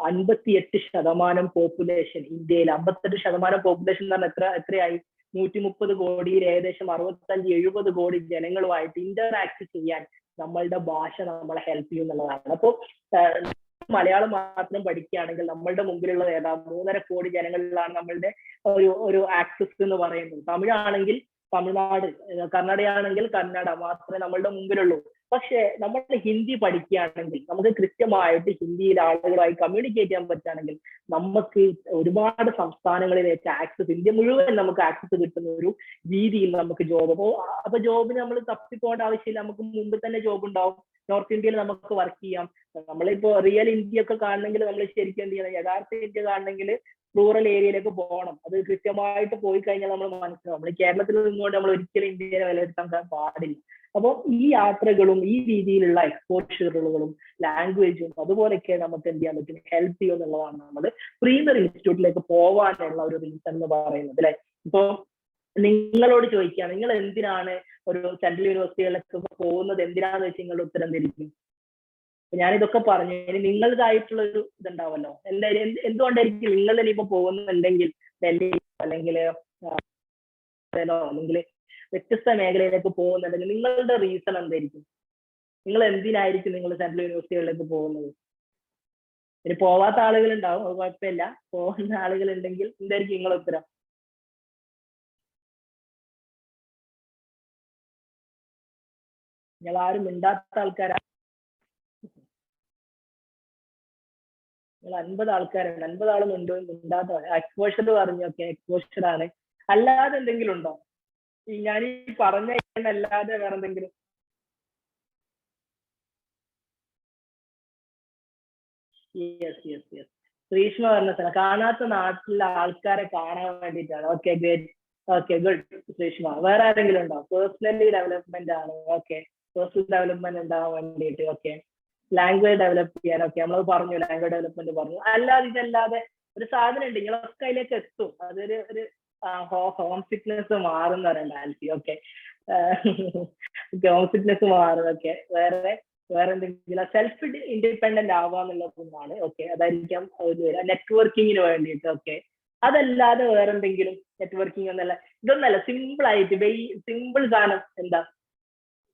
Speaker 1: 58% പോപ്പുലേഷൻ, ഇന്ത്യയിൽ 58% പോപ്പുലേഷൻ എന്ന് പറഞ്ഞാൽ എത്രയായി, 130 കോടിയിൽ ഏകദേശം 65-70 കോടി ജനങ്ങളുമായിട്ട് ഇന്ററാക്ട് ചെയ്യാൻ നമ്മളുടെ ഭാഷ നമ്മളെ ഹെൽപ്പ് ചെയ്യും എന്നുള്ളതാണ്. അപ്പോൾ മലയാളം മാത്രം പഠിക്കുകയാണെങ്കിൽ നമ്മളുടെ മുമ്പിലുള്ള 3.5 കോടി ജനങ്ങളിലാണ് നമ്മളുടെ ഒരു ആക്സസ് എന്ന് പറയുന്നത്. തമിഴാണെങ്കിൽ തമിഴ്നാട്, കർണാടകയാണെങ്കിൽ കന്നഡ മാത്രമേ നമ്മളുടെ മുമ്പിലുള്ളൂ. പക്ഷെ നമ്മൾ ഹിന്ദി പഠിക്കുകയാണെങ്കിൽ, നമുക്ക് കൃത്യമായിട്ട് ഹിന്ദിയിൽ ആളുകളുമായി കമ്മ്യൂണിക്കേറ്റ് ചെയ്യാൻ പറ്റുകയാണെങ്കിൽ നമുക്ക് ഒരുപാട് സംസ്ഥാനങ്ങളിലേക്ക് ആക്സസ്, ഇന്ത്യ മുഴുവൻ നമുക്ക് ആക്സസ് കിട്ടുന്ന ഒരു രീതിയിൽ നമുക്ക് ജോബ്. അപ്പൊ ജോബിന് നമ്മൾ തപ്പിപ്പോകേണ്ട ആവശ്യമില്ല, നമുക്ക് മുമ്പ് തന്നെ ജോബ് ഉണ്ടാവും. നോർത്ത് ഇന്ത്യയിൽ നമുക്ക് വർക്ക് ചെയ്യാം. നമ്മളിപ്പോ റിയൽ ഇന്ത്യ ഒക്കെ കാണണമെങ്കിൽ നമ്മൾ ശരിക്കും എന്ത് ചെയ്യണം, യഥാർത്ഥ ഇന്ത്യ കാണണമെങ്കിൽ റൂറൽ ഏരിയയിലേക്ക് പോകണം. അത് കൃത്യമായിട്ട് പോയി കഴിഞ്ഞാൽ നമ്മൾ മനസ്സിലാവും. നമ്മൾ കേരളത്തിൽ നിന്നുകൊണ്ട് നമ്മൾ ഒരിക്കലും ഇന്ത്യയെ വിലയിരുത്താൻ പാടില്ല. അപ്പോൾ ഈ യാത്രകളും ഈ രീതിയിലുള്ള എക്സ്പോഷറുകളും ലാംഗ്വേജും അതുപോലെയൊക്കെ നമുക്ക് എന്ത് ചെയ്യാൻ പറ്റും, ഹെൽപ്പ് ചെയ്യും എന്നുള്ളതാണ് നമ്മൾ പ്രീമിയർ ഇൻസ്റ്റിറ്റ്യൂട്ടിലേക്ക് പോകാനുള്ള ഒരു റീസൺ എന്ന് പറയുന്നത് അല്ലെ. ഇപ്പൊ നിങ്ങളോട് ചോദിക്കുക, നിങ്ങൾ എന്തിനാണ് ഒരു സെൻട്രൽ യൂണിവേഴ്സിറ്റികളിലൊക്കെ പോകുന്നത്, എന്തിനാന്ന് വെച്ചാൽ നിങ്ങളുടെ ഉത്തരം തിരിക്കും. ഞാനിതൊക്കെ പറഞ്ഞു, ഇനി നിങ്ങളുടേതായിട്ടുള്ള ഒരു ഇതുണ്ടാവല്ലോ, എല്ലാവരും എന്തുകൊണ്ടായിരിക്കും നിങ്ങൾ ഇനിയിപ്പോ പോകുന്നുണ്ടെങ്കിൽ ഡൽഹി അല്ലെങ്കിൽ അല്ലെങ്കിൽ വ്യത്യസ്ത മേഖലയിലേക്ക് പോകുന്നുണ്ടെങ്കിൽ നിങ്ങളുടെ റീസൺ എന്തായിരിക്കും? നിങ്ങൾ എന്തിനായിരിക്കും നിങ്ങൾ സെൻട്രൽ യൂണിവേഴ്സിറ്റികളിലേക്ക് പോകുന്നത്? ഇനി പോവാത്ത ആളുകൾ ഉണ്ടാവും, അത് കുഴപ്പമില്ല. പോകുന്ന ആളുകൾ ഉണ്ടെങ്കിൽ എന്തായിരിക്കും നിങ്ങളുടെ ഉത്തരം? നിങ്ങൾ ആരും മിണ്ടാത്ത ആൾക്കാരാ. നിങ്ങൾ 50 ആൾക്കാരുണ്ട്, 50 ആളും മിണ്ടാത്ത. എക്സ്പോഷർ പറഞ്ഞു, ഓക്കെ എക്സ്പോഷർ ആണ്. അല്ലാതെ എന്തെങ്കിലും ഉണ്ടോ? ഞാൻ ഈ പറഞ്ഞ അല്ലാതെ വേറെ എന്തെങ്കിലും? Yes yes yes. ശ്രീഷ്മ പറഞ്ഞ സ്ഥലം കാണാത്ത നാട്ടിലെ ആൾക്കാരെ കാണാൻ വേണ്ടിയിട്ടാണ്. Okay great, okay good Sreeshma. വേറെ ആരെങ്കിലും ഉണ്ടോ? പേഴ്സണലി ഡെവലപ്മെന്റ് ആണ്, ഓക്കെ പേഴ്സണൽ ഡെവലപ്മെന്റ് ഉണ്ടാവാൻ വേണ്ടിയിട്ട്, ഓക്കെ ലാംഗ്വേജ് ഡെവലപ്പ് ചെയ്യാൻ, ഓക്കെ നമ്മൾ പറഞ്ഞു ലാംഗ്വേജ് ഡെവലപ്മെന്റ് പറഞ്ഞു. അല്ലാതെ ഇതല്ലാതെ ഒരു സാധനം ഉണ്ട്, നിങ്ങളൊക്കെ അതിലേക്ക് എത്തും. അതൊരു ഒരു ഹോം സിക്നെസ് മാറും എന്ന് പറയണ്ട ആൽഫി. ഓക്കെ ഹോം സിക്നെസ് മാറും. ഓക്കെ വേറെ വേറെ എന്തെങ്കിലും സെൽഫ് ഇൻഡിപെൻഡന്റ് ആവാന്നുള്ളതാണ്. ഓക്കെ അതായിരിക്കാം നെറ്റ്വർക്കിങ്ങിന് വേണ്ടിയിട്ട്. ഓക്കെ അതല്ലാതെ വേറെ എന്തെങ്കിലും? നെറ്റ്വർക്കിംഗ് എന്നല്ല, ഇതൊന്നല്ല, സിമ്പിൾ ആയിട്ട് സിമ്പിൾ സാധനം എന്താ?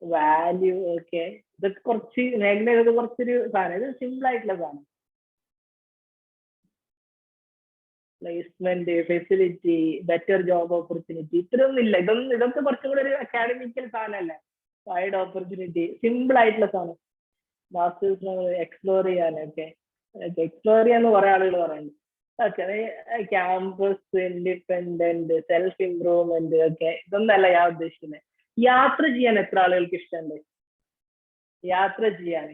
Speaker 1: വാല്യൂ. ഓക്കെ ഇതൊക്കെ കുറച്ച് മേഖലയിലൊക്കെ കുറച്ചൊരു സാധനം, ഇത് സിമ്പിൾ ആയിട്ടുള്ള സാധനം. Placement, facility, better job opportunity, ഇത്രയൊന്നും ഇല്ല. ഇതൊക്കെ കുറച്ചും കൂടെ ഒരു അക്കാഡമിക്കൽ സാധനമല്ലേ? വൈഡ് ഓപ്പർച്യൂണിറ്റി, സിമ്പിൾ ആയിട്ടുള്ള സാധനം. മാസ്റ്റേഴ്സ് എക്സ്പ്ലോർ ചെയ്യാനൊക്കെ, എക്സ്പ്ലോർ ചെയ്യാന്ന് കുറെ ആളുകൾ പറയുന്നുണ്ട്. Okay campus independent, self improvement, okay ഇതൊന്നല്ല ഞാൻ ഉദ്ദേശിക്കുന്നത്. യാത്ര ചെയ്യാൻ എത്ര ആളുകൾക്ക് ഇഷ്ടമുണ്ട്? യാത്ര ചെയ്യാൻ.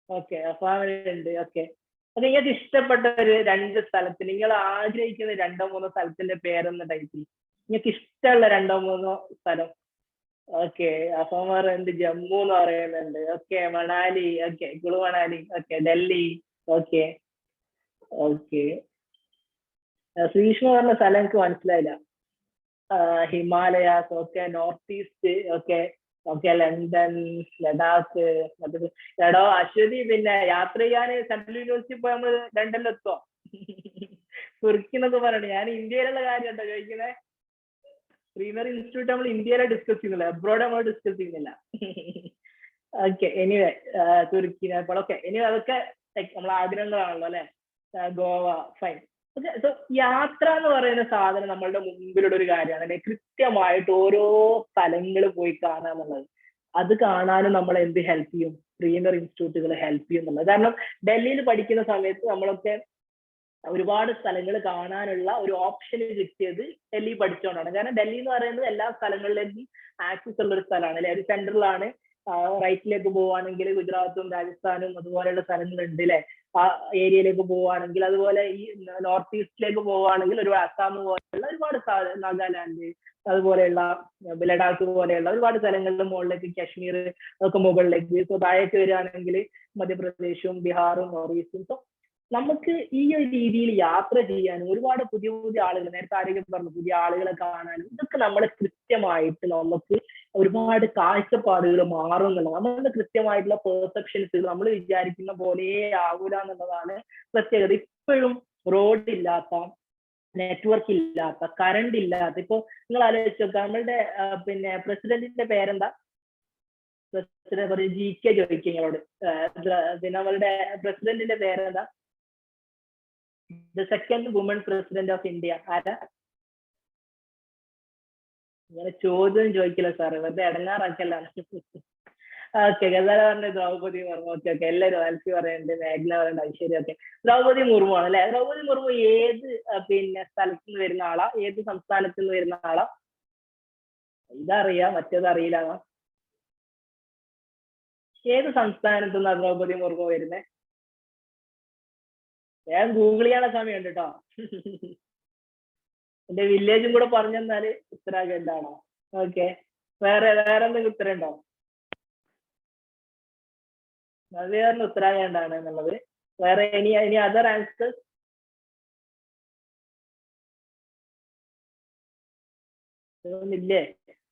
Speaker 1: ഓക്കെ ഉണ്ട്. ഓക്കെ അപ്പൊ നിങ്ങൾക്ക് ഇഷ്ടപ്പെട്ട ഒരു 2 സ്ഥലത്തിന്, നിങ്ങൾ ആഗ്രഹിക്കുന്ന 2-3 സ്ഥലത്തിന്റെ പേരെന്ന ടൈപ്പിൽ നിങ്ങൾക്ക് ഇഷ്ടമുള്ള 2-3 സ്ഥലം? ഓക്കെ അഫാമർ ഉണ്ട്, ജമ്മു എന്ന് പറയുന്നുണ്ട്, okay Manali, okay Kullu Manali, okay Delhi, okay okay. Sreeshma പറഞ്ഞ സ്ഥലം എനിക്ക് മനസ്സിലായില്ല. Himalayas, okay north east, okay okay London, Ladakh. എടോ അശ്വതി, പിന്നെ യാത്ര ചെയ്യാൻ സെൻട്രൽ യൂണിവേഴ്സിറ്റി പോയി നമ്മൾ ലണ്ടനിലെത്തോ? തുർക്കി എന്നൊക്കെ പറയണേ, ഞാൻ ഇന്ത്യയിലുള്ള കാര്യം ഉണ്ടോ ചോദിക്കുന്നത്? പ്രീമിയർ ഇൻസ്റ്റിറ്റ്യൂട്ട് നമ്മൾ ഇന്ത്യയിലെ ഡിസ്കസ് ചെയ്യുന്നില്ല, അബ്രോഡ് നമ്മൾ ഡിസ്കസ് ചെയ്യുന്നില്ല. ഓക്കെ എനിവേ തുർക്കി, നേപ്പാൾ, ഓക്കെ എനിവേ അതൊക്കെ നമ്മളെ ആഗ്രഹങ്ങളാണല്ലോ അല്ലെ? ഗോവ, ഫൈൻ. സോ യാത്ര എന്ന് പറയുന്ന സാധനം നമ്മളുടെ മുമ്പിലുള്ള ഒരു കാര്യമാണ് അല്ലെ? കൃത്യമായിട്ട് ഓരോ സ്ഥലങ്ങൾ പോയി കാണാന്നുള്ളത്, അത് കാണാനും നമ്മളെ എന്ത് ഹെൽപ്പ് ചെയ്യും? പ്രീമിയർ ഇൻസ്റ്റിറ്റ്യൂട്ടുകൾ ഹെൽപ്പ് ചെയ്യും എന്നുള്ളത്. കാരണം ഡൽഹിയിൽ പഠിക്കുന്ന സമയത്ത് നമ്മളൊക്കെ ഒരുപാട് സ്ഥലങ്ങൾ കാണാനുള്ള ഒരു ഓപ്ഷൻ കിട്ടിയത് ഡൽഹി പഠിച്ചുകൊണ്ടാണ്. കാരണം ഡൽഹി എന്ന് പറയുന്നത് എല്ലാ സ്ഥലങ്ങളിലേക്കും ആക്സസ് ഉള്ള ഒരു സ്ഥലമാണ് അല്ലെ? ഒരു സെൻട്രലാണ്. റൈറ്റിലേക്ക് പോവുകയാണെങ്കിൽ ഗുജറാത്തും രാജസ്ഥാനും അതുപോലെയുള്ള സ്ഥലങ്ങളുണ്ട് അല്ലെ? ആ ഏരിയയിലേക്ക് പോവുകയാണെങ്കിൽ, അതുപോലെ ഈ നോർത്ത് ഈസ്റ്റിലേക്ക് പോവുകയാണെങ്കിൽ ഒരു അസാം പോലെയുള്ള ഒരുപാട് നാഗാലാൻഡ്, അതുപോലെയുള്ള ലഡാക്ക് പോലെയുള്ള ഒരുപാട് സ്ഥലങ്ങളിലും മുകളിലേക്ക് കാശ്മീർ, അതൊക്കെ മുകളിലേക്ക്. സോ താഴേക്ക് വരികയാണെങ്കിൽ മധ്യപ്രദേശും ബീഹാറും ഒറീസയും. സോ നമുക്ക് ഈ ഒരു രീതിയിൽ യാത്ര ചെയ്യാനും ഒരുപാട് പുതിയ പുതിയ ആളുകൾ, നേരത്തെ ആരെങ്കിലും പറഞ്ഞു പുതിയ ആളുകളെ കാണാനും, ഇതൊക്കെ നമ്മളെ കൃത്യമായിട്ട് നമുക്ക് ഒരുപാട് കാഴ്ചപ്പാടുകൾ മാറും എന്നുള്ളത്. നമ്മളുടെ കൃത്യമായിട്ടുള്ള പെർസെപ്ഷൻസ് നമ്മൾ വിചാരിക്കുന്ന പോലെ ആകൂല എന്നുള്ളതാണ് പ്രത്യേകത. ഇപ്പോഴും റോഡ് ഇല്ലാത്ത, നെറ്റ്വർക്ക് ഇല്ലാത്ത, കറണ്ട് ഇല്ലാത്ത, ഇപ്പൊ നിങ്ങൾ ആലോചിച്ച് നോക്കുക, നമ്മളുടെ പിന്നെ പ്രസിഡന്റിന്റെ പേരെന്താ? പ്രസിഡന്റ് GK ചോദിക്കും നിങ്ങളോട്. പിന്നെ നമ്മളുടെ പ്രസിഡന്റിന്റെ പേരെന്താ? The second woman president of India ആരാ? ഇങ്ങനെ ചോദ്യം ചോദിക്കില്ല സാറ്, വെറുതെ ഇടങ്ങാറാക്കല്ല. ഓക്കെ ഗസല പറഞ്ഞ ദ്രൗപതി മുർമു. ഓക്കെ ഓക്കെ എല്ലാവരും ആൽഫി പറയുന്നുണ്ട്, മേഘ്ന പറയുന്നുണ്ട്, ഐശ്വര്യ. ഓക്കെ ദ്രൗപതി മുർമു ആണ് അല്ലെ? ദ്രൗപതി മുർമു ഏത് പിന്നെ സ്ഥലത്ത് നിന്ന് വരുന്ന ആളാ? ഏത് സംസ്ഥാനത്ത് നിന്ന് വരുന്ന ആളാ? ഇതറിയാം, മറ്റേത് അറിയില്ല. ഏത് സംസ്ഥാനത്ത് നിന്നാ ദ്രൗപതി മുർമു വരുന്നത്? ഞാൻ ഗൂഗിൾ ചെയ്യാനുള്ള സമയമുണ്ട് കേട്ടോ. എന്റെ വില്ലേജും കൂടെ പറഞ്ഞു തന്നാല് ഉത്തരാഖണ്ഡാണോ? ഓക്കെ വേറെ എന്തെങ്കിലും ഉത്തരം ഉണ്ടോ? നവ്യ ഉത്തരാഖണ്ഡാണ് എന്നുള്ളത്. വേറെ ഇനി അതർ ആൻസേഴ്സ്? ഇല്ലേ?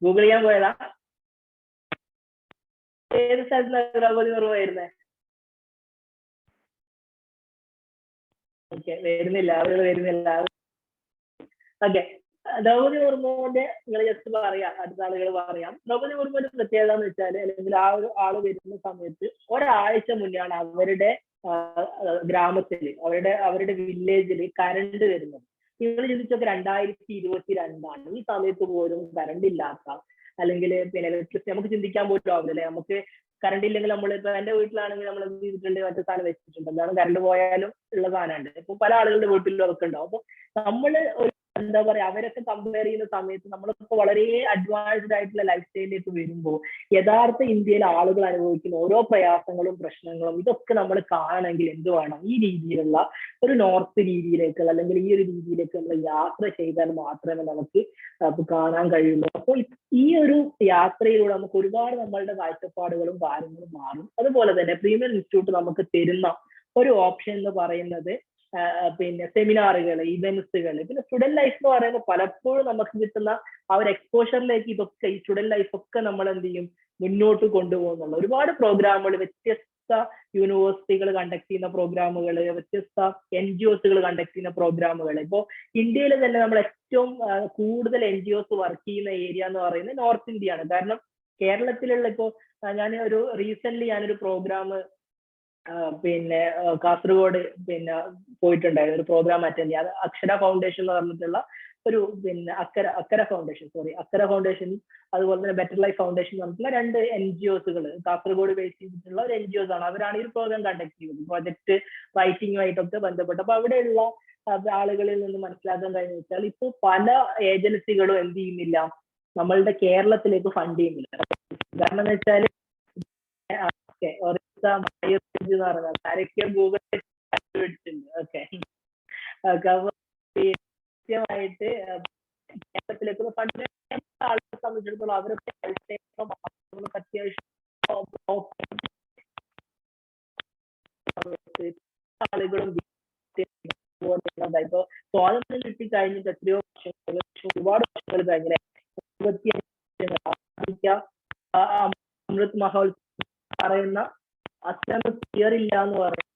Speaker 1: ഗൂഗിൾ ചെയ്യാൻ പോയതാ? ഏത് സ്ഥലത്താണ് ദ്രൗപദി മുർമു വരുന്നേ? ഓക്കെ, വരുന്നില്ല, ആളുകൾ വരുന്നില്ല. ഓക്കെ, ദ്രൗപദി മുർമുവിന്റെ നിങ്ങൾ ജസ്റ്റ് പറയാം, അടുത്ത ആളുകൾ പറയാം. ദ്രൗപദി മുർമുവിന്റെ പ്രത്യേകത എന്ന് വെച്ചാൽ, അല്ലെങ്കിൽ ആ ഒരു ആള് വരുന്ന സമയത്ത് ഒരാഴ്ച മുന്നെയാണ് അവരുടെ ഗ്രാമത്തിൽ, അവരുടെ വില്ലേജിൽ കറണ്ട് വരുന്നത്. നിങ്ങൾ ചിന്തിച്ചൊക്കെ 2022 ഈ സമയത്ത് പോലും കറണ്ട് ഇല്ലാത്ത, അല്ലെങ്കിൽ പിന്നെ ഇലക്ട്രിസിറ്റി നമുക്ക് ചിന്തിക്കാൻ പോലും ആവില്ല. നമുക്ക് കറണ്ട് ഇല്ലെങ്കിൽ നമ്മൾ ഇപ്പൊ എന്റെ വീട്ടിലാണെങ്കിൽ നമ്മൾ എന്ത് ചെയ്തിട്ടുണ്ട്, മറ്റേ സാധനം വെച്ചിട്ടുണ്ട്, എന്താണ് കറണ്ട് പോയാലും ഉള്ള സാധനമുണ്ട്. ഇപ്പൊ പല ആളുകളുടെ വീട്ടിലും അതൊക്കെ ഉണ്ടാവും. അപ്പൊ നമ്മള് എന്താ പറയാ, അവരൊക്കെ കമ്പയർ ചെയ്യുന്ന സമയത്ത് നമ്മളിപ്പോ വളരെ അഡ്വാൻസ്ഡ് ആയിട്ടുള്ള ലൈഫ് സ്റ്റൈലിലേക്ക് വരുമ്പോൾ യഥാർത്ഥ ഇന്ത്യയിലെ ആളുകൾ അനുഭവിക്കുന്ന ഓരോ പ്രയാസങ്ങളും പ്രശ്നങ്ങളും ഇതൊക്കെ നമ്മൾ കാണണമെങ്കിൽ എന്ത് വേണം, ഈ രീതിയിലുള്ള ഒരു നോർത്ത് രീതിയിലേക്കുള്ള, അല്ലെങ്കിൽ ഈ ഒരു രീതിയിലേക്ക് നമ്മൾ യാത്ര ചെയ്താൽ മാത്രമേ നമുക്ക് കാണാൻ കഴിയുള്ളൂ. അപ്പോൾ ഈ ഒരു യാത്രയിലൂടെ നമുക്ക് ഒരുപാട് നമ്മളുടെ കാഴ്ചപ്പാടുകളും കാര്യങ്ങളും മാറും. അതുപോലെ തന്നെ പ്രീമിയർ ഇൻസ്റ്റിറ്റ്യൂട്ട് നമുക്ക് തരുന്ന ഒരു ഓപ്ഷൻ എന്ന് പറയുന്നത് പിന്നെ സെമിനാറുകൾ, ഇവന്റ്സുകൾ, പിന്നെ സ്റ്റുഡന്റ് ലൈഫ് എന്ന് പറയുമ്പോൾ പലപ്പോഴും നമുക്ക് കിട്ടുന്ന ആ ഒരു എക്സ്പോഷറിലേക്ക് ഇതൊക്കെ, ഈ സ്റ്റുഡന്റ് ലൈഫ് ഒക്കെ നമ്മൾ എന്ത് ചെയ്യും, മുന്നോട്ട് കൊണ്ടുപോകുന്നുള്ള ഒരുപാട് പ്രോഗ്രാമുകൾ, വ്യത്യസ്ത യൂണിവേഴ്സിറ്റികൾ കണ്ടക്ട് ചെയ്യുന്ന പ്രോഗ്രാമുകൾ, വ്യത്യസ്ത NGOs കണ്ടക്ട് ചെയ്യുന്ന പ്രോഗ്രാമുകൾ. ഇപ്പോൾ ഇന്ത്യയിൽ തന്നെ നമ്മൾ ഏറ്റവും കൂടുതൽ NGOs വർക്ക് ചെയ്യുന്ന ഏരിയ എന്ന് പറയുന്നത് നോർത്ത് ഇന്ത്യ ആണ്. കാരണം കേരളത്തിലുള്ള ഇപ്പോൾ ഞാനൊരു പ്രോഗ്രാം പിന്നെ കാസർഗോഡ് പിന്നെ പോയിട്ടുണ്ടായിരുന്നു, ഒരു പ്രോഗ്രാം അറ്റൻഡ് ചെയ്യാൻ. അത് അക്ഷര ഫൗണ്ടേഷൻ എന്ന് പറഞ്ഞിട്ടുള്ള ഒരു പിന്നെ അക്കര ഫൗണ്ടേഷൻ, അതുപോലെ തന്നെ ബെറ്റർ ലൈഫ് ഫൗണ്ടേഷൻ എന്ന് പറഞ്ഞിട്ടുള്ള 2 NGOs കാസർഗോഡ് ബേസ് ചെയ്തിട്ടുള്ള ഒരു NGOs ആണ്. അവരാണ് ഈ പ്രോഗ്രാം കണ്ടക്ട് ചെയ്യുന്നത്, പ്രൊജക്ട് റൈറ്റിംഗുമായിട്ടൊക്കെ ബന്ധപ്പെട്ട്. അപ്പൊ അവിടെയുള്ള ആളുകളിൽ നിന്ന് മനസ്സിലാക്കാൻ കഴിഞ്ഞു വെച്ചാൽ ഇപ്പൊ പല ഏജൻസികളും എന്ത് ചെയ്യുന്നില്ല, നമ്മളുടെ കേരളത്തിലേക്ക് ഫണ്ട് ചെയ്യുന്നില്ല. കാരണം എന്ന് വെച്ചാൽ ആരൊക്കെ ഗൂഗിൾ മേടിച്ചിട്ടുണ്ട്. ഓക്കെ, കൃത്യമായിട്ട് കേരളത്തിലേക്ക് ഫണ്ട് ആളുകളെ സംബന്ധിച്ചിടത്തോളം അവരൊക്കെ അത്യാവശ്യം ആളുകളും ഇപ്പൊ സ്വാതന്ത്ര്യം കിട്ടിക്കഴിഞ്ഞിട്ട് എത്രയോ വർഷങ്ങൾ, ഒരുപാട് വർഷങ്ങൾ കഴിഞ്ഞില്ലേ, അമൃത് മഹോത്സവം പറയുന്ന അത്ര ക്ലിയർ ഇല്ല എന്ന് പറയും.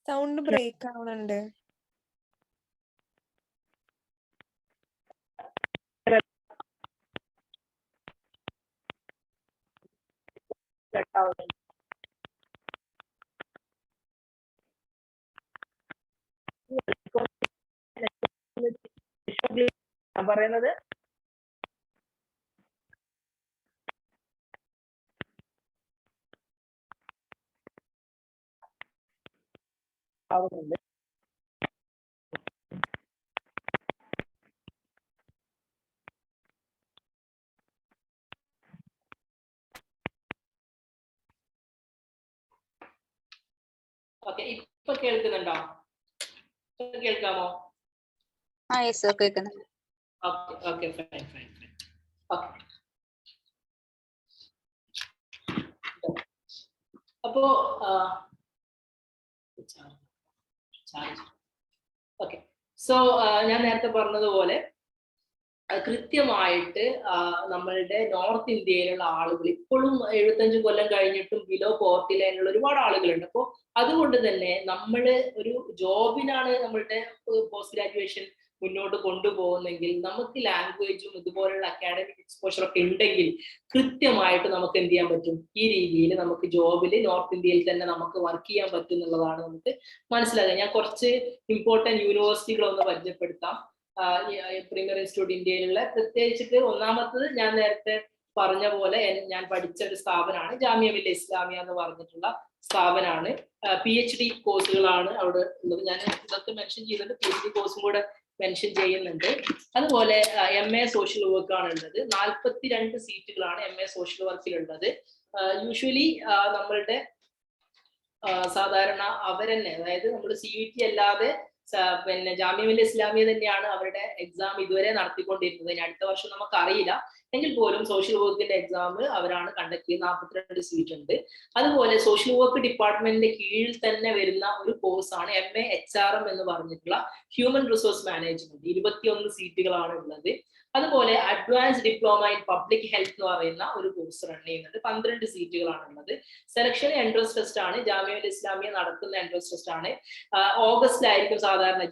Speaker 2: സൗണ്ട് ബ്രേക്ക് ആവുന്നുണ്ട്.
Speaker 1: ഞാൻ പറയുന്നത് ആവുന്നുണ്ട്. ഓക്കെ, ഇപ്പൊ കേൾക്കുന്നുണ്ടോ? കേൾക്കാമോ?
Speaker 3: കേൾക്കുന്നുണ്ട്.
Speaker 1: Okay, fine. ഓക്കെ, അപ്പോ ഓക്കെ, സോ ഞാൻ നേരത്തെ പറഞ്ഞതുപോലെ കൃത്യമായിട്ട് നമ്മളുടെ നോർത്ത് ഇന്ത്യയിലുള്ള ആളുകൾ ഇപ്പോഴും 75 കൊല്ലം കഴിഞ്ഞിട്ടും ബിലോ പോവർട്ടി ലൈനിലുള്ള ഒരുപാട് ആളുകളുണ്ട്. അപ്പോൾ അതുകൊണ്ട് തന്നെ നമ്മൾ ഒരു ജോബിനാണ് നമ്മളുടെ പോസ്റ്റ് ഗ്രാജുവേഷൻ മുന്നോട്ട് കൊണ്ടുപോകുന്നെങ്കിൽ നമുക്ക് ലാംഗ്വേജും ഇതുപോലുള്ള അക്കാഡമിക് എക്സ്പോഷർ ഒക്കെ ഉണ്ടെങ്കിൽ കൃത്യമായിട്ട് നമുക്ക് എന്ത് ചെയ്യാൻ പറ്റും, ഈ രീതിയിൽ നമുക്ക് ജോബിൽ നോർത്ത് ഇന്ത്യയിൽ തന്നെ നമുക്ക് വർക്ക് ചെയ്യാൻ പറ്റും എന്നുള്ളതാണ് നമുക്ക് മനസ്സിലാക്കുക. ഞാൻ കുറച്ച് ഇമ്പോർട്ടൻറ്റ് യൂണിവേഴ്സിറ്റികളൊന്ന് പരിചയപ്പെടുത്താം. പ്രീമിയർ ഇൻസ്റ്റിറ്റ്യൂട്ട് ഇന്ത്യയിലുള്ള, പ്രത്യേകിച്ചിട്ട് ഒന്നാമത്തത് ഞാൻ നേരത്തെ പറഞ്ഞ പോലെ ഞാൻ പഠിച്ച ഒരു സ്ഥാപനമാണ് ജാമിയ മില്ലിയ ഇസ്ലാമിയ എന്ന് പറഞ്ഞിട്ടുള്ള സ്ഥാപനമാണ്. PhD കോഴ്സുകളാണ് അവിടെ ഉള്ളത്. ഞാൻ ഇതൊക്കെ മെൻഷൻ ചെയ്തിട്ട് PhD കോഴ്സും കൂടെ മെൻഷൻ ചെയ്യുന്നുണ്ട്. അതുപോലെ MA സോഷ്യൽ വർക്ക് ആണ് ഉള്ളത്. 42 സീറ്റുകളാണ് MA സോഷ്യൽ വർക്കിലുള്ളത്. യൂഷ്വലി നമ്മളുടെ സാധാരണ അവരെന്നെ, അതായത് നമ്മൾ CUT അല്ലാതെ പിന്നെ ജാമിയ മില്ലിയ ഇസ്ലാമിയ തന്നെയാണ് അവരുടെ എക്സാം ഇതുവരെ നടത്തിക്കൊണ്ടിരുന്നത്. ഇനി അടുത്ത വർഷം നമുക്ക് അറിയില്ല.
Speaker 3: എങ്കിൽ പോലും സോഷ്യൽ വർക്കിന്റെ എക്സാം അവരാണ് കണ്ടക്ട് ചെയ്യുന്നത്. 42 സീറ്റ് ഉണ്ട്. അതുപോലെ സോഷ്യൽ വർക്ക് ഡിപ്പാർട്ട്മെന്റിന്റെ കീഴിൽ തന്നെ വരുന്ന ഒരു കോഴ്സാണ് MA HRM എന്ന് പറഞ്ഞിട്ടുള്ള ഹ്യൂമൻ റിസോഴ്സ് മാനേജ്മെന്റ്. 21 സീറ്റുകളാണ് ഉള്ളത്. അതുപോലെ advance diploma in public health എന്ന് പറയുന്ന ഒരു കോഴ്സ് റൺ ചെയ്യുന്നുണ്ട്. 12 സീറ്റുകളാണ് ഉള്ളത്. സെലക്ഷൻ എൻട്രൻസ് ടെസ്റ്റ് ആണ്. ജാമിയ ഇസ്ലാമിയ നടത്തുന്ന എൻട്രൻസ് ടെസ്റ്റ് ആണ്. ഓഗസ്റ്റിലായിരിക്കും സാധാരണ,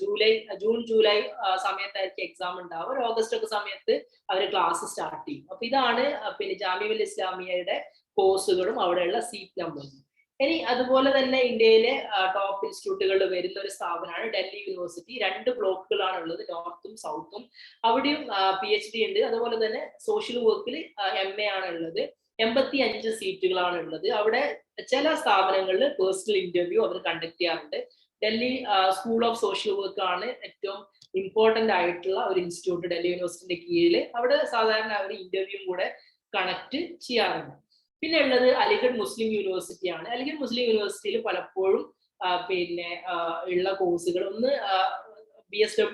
Speaker 3: ജൂൺ ജൂലൈ സമയത്തായിരിക്കും എക്സാം ഉണ്ടാവുക. ഒരു ഓഗസ്റ്റ് ഒക്കെ സമയത്ത് അവർ ക്ലാസ് സ്റ്റാർട്ട് ചെയ്യും. അപ്പൊ ഇതാണ് പിന്നെ ജാമിയ ഇസ്ലാമിയയുടെ കോഴ്സുകളും അവിടെയുള്ള സീറ്റ് നമ്പേഴ്സും. ഇനി അതുപോലെ തന്നെ ഇന്ത്യയിലെ ടോപ്പ് ഇൻസ്റ്റിറ്റ്യൂട്ടുകളിൽ വരുന്ന ഒരു സ്ഥാപനമാണ് ഡൽഹി യൂണിവേഴ്സിറ്റി. 2 ബ്ലോക്കുകളാണ് ഉള്ളത്, നോർത്തും സൗത്തും. അവിടെയും PhD ഉണ്ട്. അതുപോലെ തന്നെ സോഷ്യൽ വർക്കിൽ MA ആണ് ഉള്ളത്. 85 സീറ്റുകളാണ് ഉള്ളത്. അവിടെ ചില സ്ഥാപനങ്ങളിൽ പേഴ്സണൽ ഇന്റർവ്യൂ അവർ കണ്ടക്ട് ചെയ്യാറുണ്ട്. Delhi school of social work ആണ് ഏറ്റവും ഇമ്പോർട്ടന്റ് ആയിട്ടുള്ള ഒരു ഇൻസ്റ്റിറ്റ്യൂട്ട് ഡൽഹി യൂണിവേഴ്സിറ്റിന്റെ കീഴിൽ. അവിടെ സാധാരണ അവർ ഇന്റർവ്യൂ കൂടെ കണക്ട് ചെയ്യാറുണ്ട്. പിന്നെ ഉള്ളത് അലിഗഡ് മുസ്ലിം യൂണിവേഴ്സിറ്റി ആണ്. അലിഗഡ് മുസ്ലിം യൂണിവേഴ്സിറ്റിയിൽ പലപ്പോഴും പിന്നെ ഉള്ള കോഴ്സുകൾ ഒന്ന്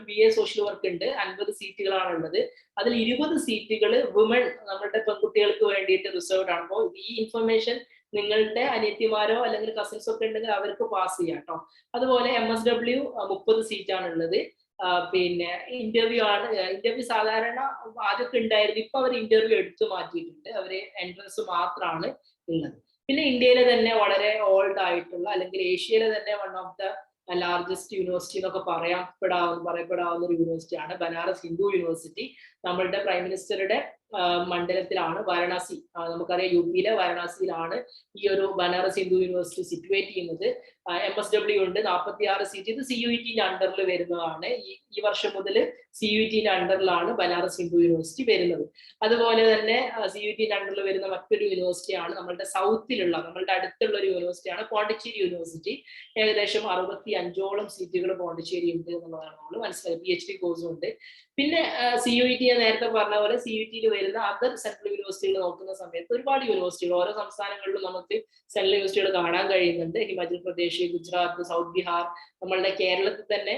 Speaker 3: BA സോഷ്യൽ വർക്ക് ഉണ്ട്. 50 സീറ്റുകളാണ് ഉള്ളത്. അതിൽ 20 സീറ്റുകൾ വുമൺ, നമ്മുടെ പെൺകുട്ടികൾക്ക് വേണ്ടിയിട്ട് റിസർവ്ഡ് ആണ്. അപ്പോൾ ഈ ഇൻഫർമേഷൻ നിങ്ങളുടെ അനിയത്തിമാരോ അല്ലെങ്കിൽ കസിൻസോ ഒക്കെ ഉണ്ടെങ്കിൽ അവർക്ക് പാസ് ചെയ്യാം കേട്ടോ. അതുപോലെ MSW 30 സീറ്റാണ് ഉള്ളത്. പിന്നെ ഇന്റർവ്യൂ സാധാരണ ആദ്യമൊക്കെ ഉണ്ടായിരുന്നു. ഇപ്പൊ അവർ ഇന്റർവ്യൂ എടുത്തു മാറ്റിയിട്ടുണ്ട്. അവര് എൻട്രൻസ് മാത്രമാണ് ഉള്ളത്. പിന്നെ ഇന്ത്യയിലെ തന്നെ വളരെ ഓൾഡ് ആയിട്ടുള്ള അല്ലെങ്കിൽ ഏഷ്യയിലെ തന്നെ one of the largest university എന്നൊക്കെ പറയപ്പെടാവുന്ന ഒരു യൂണിവേഴ്സിറ്റിയാണ് ബനാറസ് ഹിന്ദു യൂണിവേഴ്സിറ്റി. നമ്മളുടെ പ്രൈം മിനിസ്റ്ററുടെ മണ്ഡലത്തിലാണ്, വാരണാസി. നമുക്കറിയാം UP വാരണാസിയിലാണ് ഈ ഒരു ബനാറസ് ഹിന്ദു യൂണിവേഴ്സിറ്റി സിറ്റുവേറ്റ് ചെയ്യുന്നത്. MSW ഉണ്ട് 46 സീറ്റ്. ഇത് CUET-ന്റെ അണ്ടറിൽ വരുന്നതാണ്. ഈ വർഷം മുതൽ CUET-ന്റെ അണ്ടറിലാണ് ബനാറസ് ഹിന്ദു യൂണിവേഴ്സിറ്റി വരുന്നത്. അതുപോലെ തന്നെ CUET-ന്റെ അണ്ടറിൽ വരുന്ന മറ്റൊരു യൂണിവേഴ്സിറ്റിയാണ് നമ്മളുടെ സൗത്തിലുള്ള, നമ്മളുടെ അടുത്തുള്ള ഒരു യൂണിവേഴ്സിറ്റിയാണ് പോണ്ടിച്ചേരി യൂണിവേഴ്സിറ്റി. ഏകദേശം 65ഓളം സീറ്റുകൾ പോണ്ടിച്ചേരി ഉണ്ട് എന്നുള്ളതാണ് നമ്മൾ മനസ്സിലായത്. PhD കോഴ്സും ഉണ്ട്. പിന്നെ CUET നേരത്തെ പറഞ്ഞ പോലെ CUET-ൽ വരുന്ന അതർ സെൻട്രൽ യൂണിവേഴ്സിറ്റികൾ നോക്കുന്ന സമയത്ത് ഒരുപാട് യൂണിവേഴ്സിറ്റികൾ ഓരോ സംസ്ഥാനങ്ങളിലും നമുക്ക് സെൻട്രൽ യൂണിവേഴ്സിറ്റികൾ കാണാൻ കഴിയുന്നുണ്ട്. ഹിമാചൽ പ്രദേശ്, ഗുജറാത്ത്, സൗത്ത് ബീഹാർ. നമ്മളുടെ കേരളത്തിൽ തന്നെ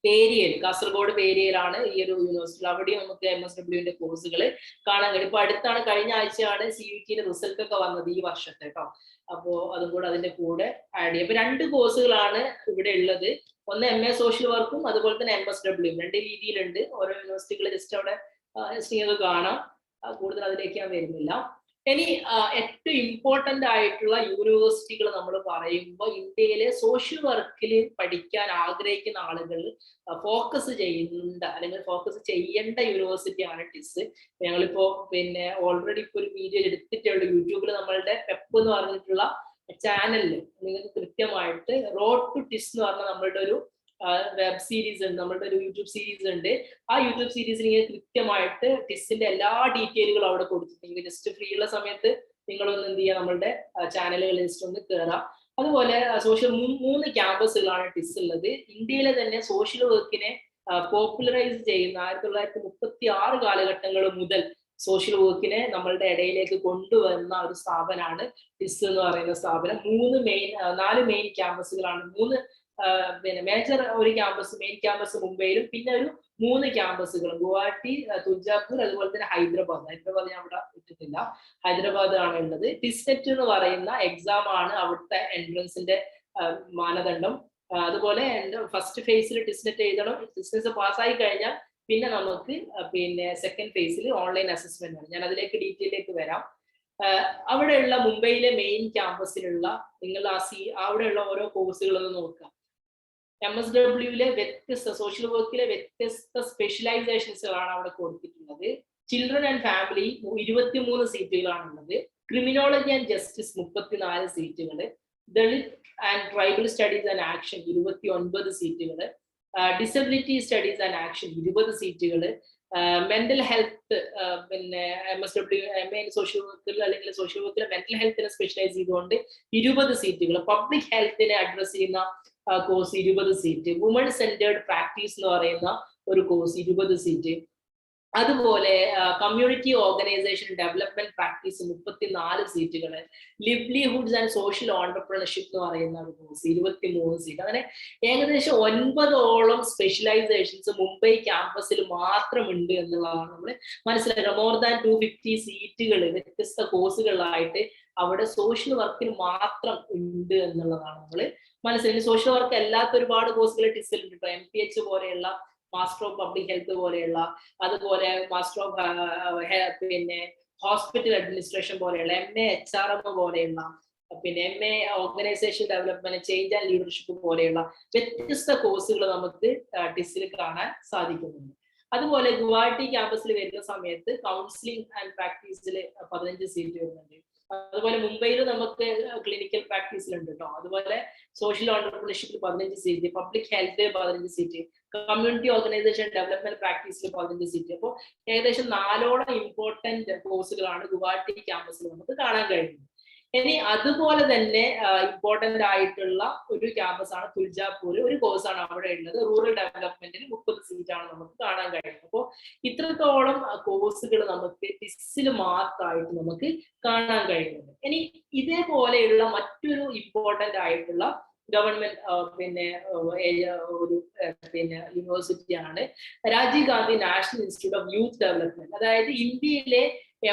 Speaker 3: പേരിയൽ, കാസർഗോഡ് പേരിയലാണ് ഈ ഒരു യൂണിവേഴ്സിറ്റി. അവിടെയും നമുക്ക് MSW-ന്റെ കോഴ്സുകൾ കാണാൻ കഴിയും. ഇപ്പൊ അടുത്താണ്, കഴിഞ്ഞ ആഴ്ചയാണ് CUET-ന്റെ റിസൾട്ട് ഒക്കെ വന്നത് ഈ വർഷത്തെ കേട്ടോ. അപ്പോ അതും കൂടെ അതിന്റെ കൂടെ ആഡ് ചെയ്യും. അപ്പൊ 2 കോഴ്സുകളാണ് ഇവിടെ ഉള്ളത്. ഒന്ന് MA സോഷ്യൽ വർക്കും അതുപോലെ തന്നെ MSW. 2 രീതിയിലുണ്ട്. ഓരോ യൂണിവേഴ്സിറ്റികൾ ജസ്റ്റ് അവിടെ നിങ്ങൾക്ക് കാണാം. കൂടുതൽ അതിലേക്ക് ഞാൻ വരുന്നില്ല. ഇനി ഏറ്റവും ഇമ്പോർട്ടന്റ് ആയിട്ടുള്ള യൂണിവേഴ്സിറ്റികൾ നമ്മൾ പറയുമ്പോൾ ഇന്ത്യയിലെ സോഷ്യൽ വർക്കിൽ പഠിക്കാൻ ആഗ്രഹിക്കുന്ന ആളുകൾ ഫോക്കസ് ചെയ്യുന്നുണ്ട് അല്ലെങ്കിൽ ഫോക്കസ് ചെയ്യേണ്ട യൂണിവേഴ്സിറ്റിയാണ് ടിസ്. ഞങ്ങളിപ്പോ പിന്നെ ഓൾറെഡി ഇപ്പൊ ഒരു വീഡിയോ എടുത്തിട്ടുണ്ട് യൂട്യൂബിൽ. നമ്മളുടെ പെപ്പ് എന്ന് പറഞ്ഞിട്ടുള്ള ചാനലിൽ നിങ്ങൾക്ക് കൃത്യമായിട്ട് റോഡ് ടു ടിസ് എന്ന് പറഞ്ഞ നമ്മളുടെ ഒരു വെബ് സീരീസ് ഉണ്ട്, നമ്മളുടെ ഒരു യൂട്യൂബ് സീരീസ് ഉണ്ട്. ആ യൂട്യൂബ് സീരീസിൽ ഇങ്ങനെ കൃത്യമായിട്ട് ടിസിന്റെ എല്ലാ ഡീറ്റെയിലുകളും അവിടെ കൊടുത്തിട്ടുണ്ട്. ജസ്റ്റ് ഫ്രീ ഉള്ള സമയത്ത് നിങ്ങളൊന്ന് എന്ത് ചെയ്യുക, നമ്മളുടെ ചാനലുകൾ ജസ്റ്റ് ഒന്ന് കയറാം. അതുപോലെ 3 ക്യാമ്പസുകളാണ് ടിസ് ഉള്ളത്. ഇന്ത്യയിലെ തന്നെ സോഷ്യൽ വർക്കിനെ പോപ്പുലറൈസ് ചെയ്യുന്ന 1936 കാലഘട്ടങ്ങൾ മുതൽ സോഷ്യൽ വർക്കിനെ നമ്മളുടെ ഇടയിലേക്ക് കൊണ്ടുവരുന്ന ഒരു സ്ഥാപനമാണ് ടിസ് എന്ന് പറയുന്ന സ്ഥാപനം. 4 മെയിൻ ക്യാമ്പസുകളാണ്. 3 പിന്നെ മേജർ ഒരു ക്യാമ്പസ്, മെയിൻ ക്യാമ്പസ് മുംബൈയിലും, പിന്നെ ഒരു 3 ക്യാമ്പസുകളും ഗുവാഹട്ടി, തുജാപൂർ, അതുപോലെ തന്നെ ഹൈദരാബാദ് ഞാൻ അവിടെ ഇട്ടിട്ടില്ല, ഹൈദരാബാദ് ആണ് ഉള്ളത്. ടിസ്നെറ്റ് എന്ന് പറയുന്ന എക്സാം ആണ് അവിടുത്തെ എൻട്രൻസിന്റെ മാനദണ്ഡം. അതുപോലെ ഫസ്റ്റ് ഫേസിൽ ടിസ്നെറ്റ് എഴുതണം. ടിസ്നെറ്റ് പാസ്സായി കഴിഞ്ഞാൽ പിന്നെ നമുക്ക് പിന്നെ സെക്കൻഡ് ഫേസിൽ ഓൺലൈൻ അസസ്മെന്റ് ആണ്. ഞാൻ അതിലേക്ക് ഡീറ്റെയിലേക്ക് വരാം. അവിടെയുള്ള മുംബൈയിലെ മെയിൻ ക്യാമ്പസിലുള്ള നിങ്ങൾ അവിടെയുള്ള ഓരോ കോഴ്സുകളൊന്ന് നോക്കുക. MSW-ലെ വ്യത്യസ്ത സോഷ്യൽ വർക്കിലെ വ്യത്യസ്ത സ്പെഷ്യലൈസേഷൻസുകളാണ് അവിടെ കൊടുത്തിട്ടുള്ളത്. ചിൽഡ്രൻ ആൻഡ് ഫാമിലി 23 സീറ്റുകളാണുള്ളത്. ക്രിമിനോളജി ആൻഡ് ജസ്റ്റിസ് 34 സീറ്റുകൾ. Dalit and tribal studies and action 29 സീറ്റുകൾ. ഡിസബിലിറ്റി സ്റ്റഡീസ് ആൻഡ് ആക്ഷൻ 20 സീറ്റുകൾ. മെന്റൽ ഹെൽത്ത്, പിന്നെ MSW MA സോഷ്യൽ വർക്കിൽ അല്ലെങ്കിൽ സോഷ്യൽ വർക്കിലെ മെന്റൽ ഹെൽത്തിനെ സ്പെഷ്യലൈസ് ചെയ്തുകൊണ്ട് 20 സീറ്റുകൾ. പബ്ലിക് ഹെൽത്തിനെ അഡ്രസ് ചെയ്യുന്ന course 20 seat. Woman centred practice എന്ന് പറയുന്ന ഒരു കോഴ്സ് 20 സീറ്റ്. അതുപോലെ കമ്മ്യൂണിറ്റി ഓർഗനൈസേഷൻ ഡെവലപ്മെന്റ് പ്രാക്ടീസ് 34 സീറ്റുകൾ, ലിവ്ലിഹുഡ്സ് ആൻഡ് സോഷ്യൽ ഓണ്ടർപ്രണർഷിപ്പ് എന്ന് പറയുന്ന ഒരു കോഴ്സ് 23 സീറ്റ്. അങ്ങനെ ഏകദേശം 9ഓളം സ്പെഷ്യലൈസേഷൻസ് മുംബൈ ക്യാമ്പസിൽ മാത്രമുണ്ട് എന്നുള്ളതാണ് നമ്മൾ മനസ്സിലാക്കുക. മോർ ദാൻ 250 സീറ്റുകൾ വ്യത്യസ്ത കോഴ്സുകളിലായിട്ട് അവിടെ സോഷ്യൽ വർക്കിന് മാത്രം ഉണ്ട് എന്നുള്ളതാണ് നമ്മൾ മനസ്സിലാക്കി. സോഷ്യൽ വർക്ക് അല്ലാത്ത ഒരുപാട് കോഴ്സുകൾ ടിസിലുണ്ട്. ഇപ്പൊ MPH പോലെയുള്ള മാസ്റ്റർ ഓഫ് പബ്ലിക് ഹെൽത്ത് പോലെയുള്ള, അതുപോലെ മാസ്റ്റർ ഓഫ് പിന്നെ ഹോസ്പിറ്റൽ അഡ്മിനിസ്ട്രേഷൻ പോലെയുള്ള, MA HRM പോലെയുള്ള, പിന്നെ MA organisation development, change and leadership പോലെയുള്ള വ്യത്യസ്ത കോഴ്സുകൾ നമുക്ക് ടിസിൽ കാണാൻ സാധിക്കുന്നുണ്ട്. അതുപോലെ ഗുവാഹട്ടി ക്യാമ്പസിൽ വരുന്ന സമയത്ത് കൗൺസിലിംഗ് ആൻഡ് പ്രാക്ടീസിൽ 15 സീറ്റ് വരുന്നുണ്ട്. അതുപോലെ മുംബൈയിൽ നമുക്ക് ക്ലിനിക്കൽ പ്രാക്ടീസിലുണ്ട് കേട്ടോ. അതുപോലെ സോഷ്യൽ ഓണ്ടർപ്രണർഷിപ്പിൽ 15 seat, public health 15 seat, community organisation development പ്രാക്ടീസിൽ 15 സീറ്റ്. അപ്പോൾ ഏകദേശം 4ഓളം ഇമ്പോർട്ടന്റ് കോഴ്സുകളാണ് ഗുവാഹട്ടി ക്യാമ്പസിൽ നമുക്ക് കാണാൻ കഴിയുന്നത്. ഇനി അതുപോലെ തന്നെ ഇമ്പോർട്ടന്റ് ആയിട്ടുള്ള ഒരു ക്യാമ്പസ് ആണ് തുൾജാപൂർ. ഒരു കോഴ്സാണ് അവിടെ ഉള്ളത്. റൂറൽ ഡെവലപ്മെന്റിന് 30 സീറ്റാണ് നമുക്ക് കാണാൻ കഴിയുന്നത്. അപ്പോൾ ഇത്രത്തോളം കോഴ്സുകൾ നമുക്ക് ടിസിൽ മാത്രമായിട്ട് നമുക്ക് കാണാൻ കഴിയുന്നുണ്ട്. ഇനി ഇതേപോലെയുള്ള മറ്റൊരു ഇമ്പോർട്ടന്റ് ആയിട്ടുള്ള ഗവൺമെന്റ് യൂണിവേഴ്സിറ്റിയാണ് Rajiv Gandhi national institute of youth development. അതായത് ഇന്ത്യയിലെ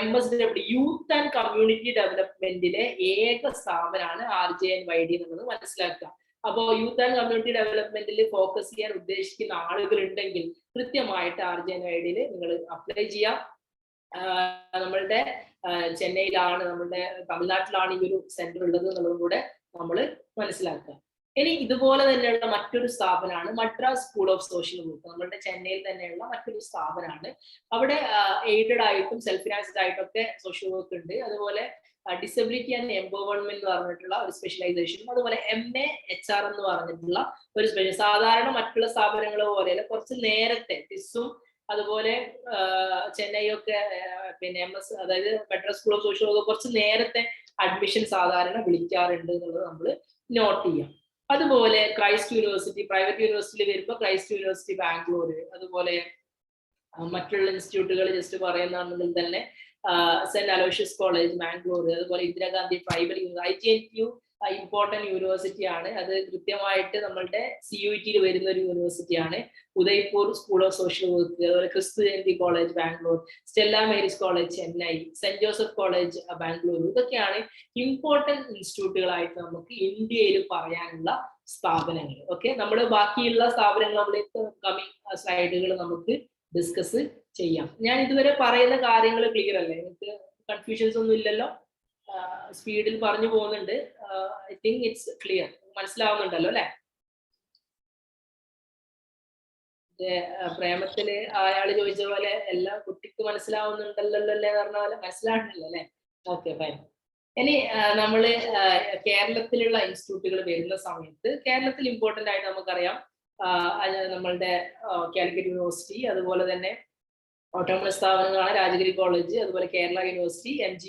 Speaker 3: MSW യൂത്ത് ആൻഡ് കമ്മ്യൂണിറ്റി ഡെവലപ്മെന്റിലെ ഏക സ്ഥാപനമാണ് RJNYD എന്നുള്ളത് മനസ്സിലാക്കുക. അപ്പോൾ യൂത്ത് ആൻഡ് കമ്മ്യൂണിറ്റി ഡെവലപ്മെന്റിൽ ഫോക്കസ് ചെയ്യാൻ ഉദ്ദേശിക്കുന്ന ആളുകൾ ഉണ്ടെങ്കിൽ കൃത്യമായിട്ട് RJNYD നിങ്ങൾ അപ്ലൈ ചെയ്യാം. നമ്മളുടെ ചെന്നൈയിലാണ്, നമ്മളുടെ തമിഴ്നാട്ടിലാണ് ഈ ഒരു സെന്റർ ഉള്ളത് എന്നുള്ളതും കൂടെ നമ്മൾ മനസ്സിലാക്കുക. ഇനി ഇതുപോലെ തന്നെയുള്ള മറ്റൊരു സ്ഥാപനമാണ് Madras school of social work. നമ്മളുടെ ചെന്നൈയിൽ തന്നെയുള്ള മറ്റൊരു സ്ഥാപനമാണ്. അവിടെ എയ്ഡഡ് ആയിട്ടും സെൽഫ് ഫിനാൻസ്ഡ് ആയിട്ടും ഒക്കെ സോഷ്യൽ വർക്ക് ഉണ്ട്. അതുപോലെ ഡിസബിലിറ്റി ആൻഡ് എംപവർമെന്റ് എന്ന് പറഞ്ഞിട്ടുള്ള ഒരു സ്പെഷ്യലൈസേഷൻ, അതുപോലെ MA HR എന്ന് പറഞ്ഞിട്ടുള്ള ഒരു സ്പെഷ്യൽ. സാധാരണ മറ്റുള്ള സ്ഥാപനങ്ങൾ പോലെയല്ല, കുറച്ച് നേരത്തെ ടിസും അതുപോലെ ചെന്നൈയൊക്കെ പിന്നെ MS അതായത് Madras school of social work കുറച്ച് നേരത്തെ അഡ്മിഷൻ സാധാരണ വിളിക്കാറുണ്ട് എന്നുള്ളത് നമ്മൾ നോട്ട് ചെയ്യാം. അതുപോലെ ക്രൈസ്റ്റ് യൂണിവേഴ്സിറ്റി, പ്രൈവറ്റ് യൂണിവേഴ്സിറ്റിയിൽ വരുമ്പോൾ ക്രൈസ്റ്റ് യൂണിവേഴ്സിറ്റി ബാംഗ്ലൂർ, അതുപോലെ മറ്റുള്ള ഇൻസ്റ്റിറ്റ്യൂട്ടുകൾ ജസ്റ്റ് പറയുന്നതാണെങ്കിൽ തന്നെ സെന്റ് അലോഷ്യസ് കോളേജ് മാംഗ്ലൂർ, അതുപോലെ Indira Gandhi tribal IGNTU important university ആണ്. അത് കൃത്യമായിട്ട് നമ്മളുടെ CUET വരുന്ന ഒരു യൂണിവേഴ്സിറ്റിയാണ്. Udaipur school of social work, അതുപോലെ ക്രിസ്തു Jayanti college Bangalore, Stella Mary's college Chennai, saint Joseph college Bangalore. ഇതൊക്കെയാണ് ഇമ്പോർട്ടന്റ് ഇൻസ്റ്റിറ്റ്യൂട്ടുകളായിട്ട് നമുക്ക് ഇന്ത്യയിൽ പറയാനുള്ള സ്ഥാപനങ്ങൾ. ഓക്കെ, നമ്മുടെ ബാക്കിയുള്ള സ്ഥാപനങ്ങൾ നമ്മൾക്ക് കമ്മിങ് സ്ലൈഡുകൾ നമുക്ക് ഡിസ്കസ് ചെയ്യാം. ഞാൻ ഇതുവരെ പറയുന്ന കാര്യങ്ങൾ ക്ലിയർ അല്ലേ? എനിക്ക് കൺഫ്യൂഷൻസ് ഒന്നും ഇല്ലല്ലോ? സ്പീഡിൽ പറഞ്ഞു പോകുന്നുണ്ട്. I think it's clear. മനസ്സിലാവുന്നുണ്ടല്ലോ അല്ലെ? പ്രേമത്തില് അയാള് ചോദിച്ച പോലെ എല്ലാം കുട്ടിക്ക് മനസ്സിലാവുന്നുണ്ടല്ലോ അല്ലേ പറഞ്ഞ പോലെ മനസ്സിലാവുന്നില്ല അല്ലെ? Okay, fine. ഇനി നമ്മള് കേരളത്തിലുള്ള ഇൻസ്റ്റിറ്റ്യൂട്ടുകൾ വരുന്ന സമയത്ത് കേരളത്തിൽ ഇമ്പോർട്ടന്റ് ആയിട്ട് നമുക്കറിയാം നമ്മളുടെ കാലിക്കറ്റ് യൂണിവേഴ്സിറ്റി, അതുപോലെ തന്നെ ഓട്ടോണമസ് സ്ഥാപനങ്ങളാണ് രാജഗിരി കോളേജ്, അതുപോലെ Kerala university, MG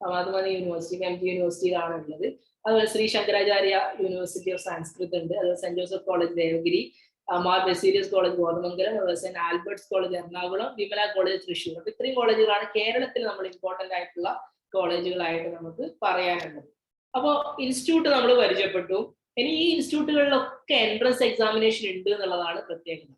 Speaker 3: Madhumathi university, MG യൂണിവേഴ്സിറ്റിയിലാണ് ഉള്ളത്. അതുപോലെ ശ്രീ ശങ്കരാചാര്യ യൂണിവേഴ്സിറ്റി ഓഫ് സംസ്കൃത് ഉണ്ട്, അതുപോലെ saint Joseph college Devagiri, Mar Baselius college Kothamangalam, saint Albert's college Ernakulam, Vimala college Thrissur. അപ്പൊ ഇത്രയും കോളേജുകളാണ് കേരളത്തിൽ നമ്മൾ ഇമ്പോർട്ടന്റ് ആയിട്ടുള്ള കോളേജുകളായിട്ട് നമുക്ക് പറയാനുള്ളത്. അപ്പോൾ ഇൻസ്റ്റിറ്റ്യൂട്ട് നമ്മൾ പരിചയപ്പെട്ടു. ഇനി ഈ ഇൻസ്റ്റിറ്റ്യൂട്ടുകളിലൊക്കെ എൻട്രൻസ് എക്സാമിനേഷൻ ഉണ്ട് എന്നുള്ളതാണ് പ്രത്യേകത.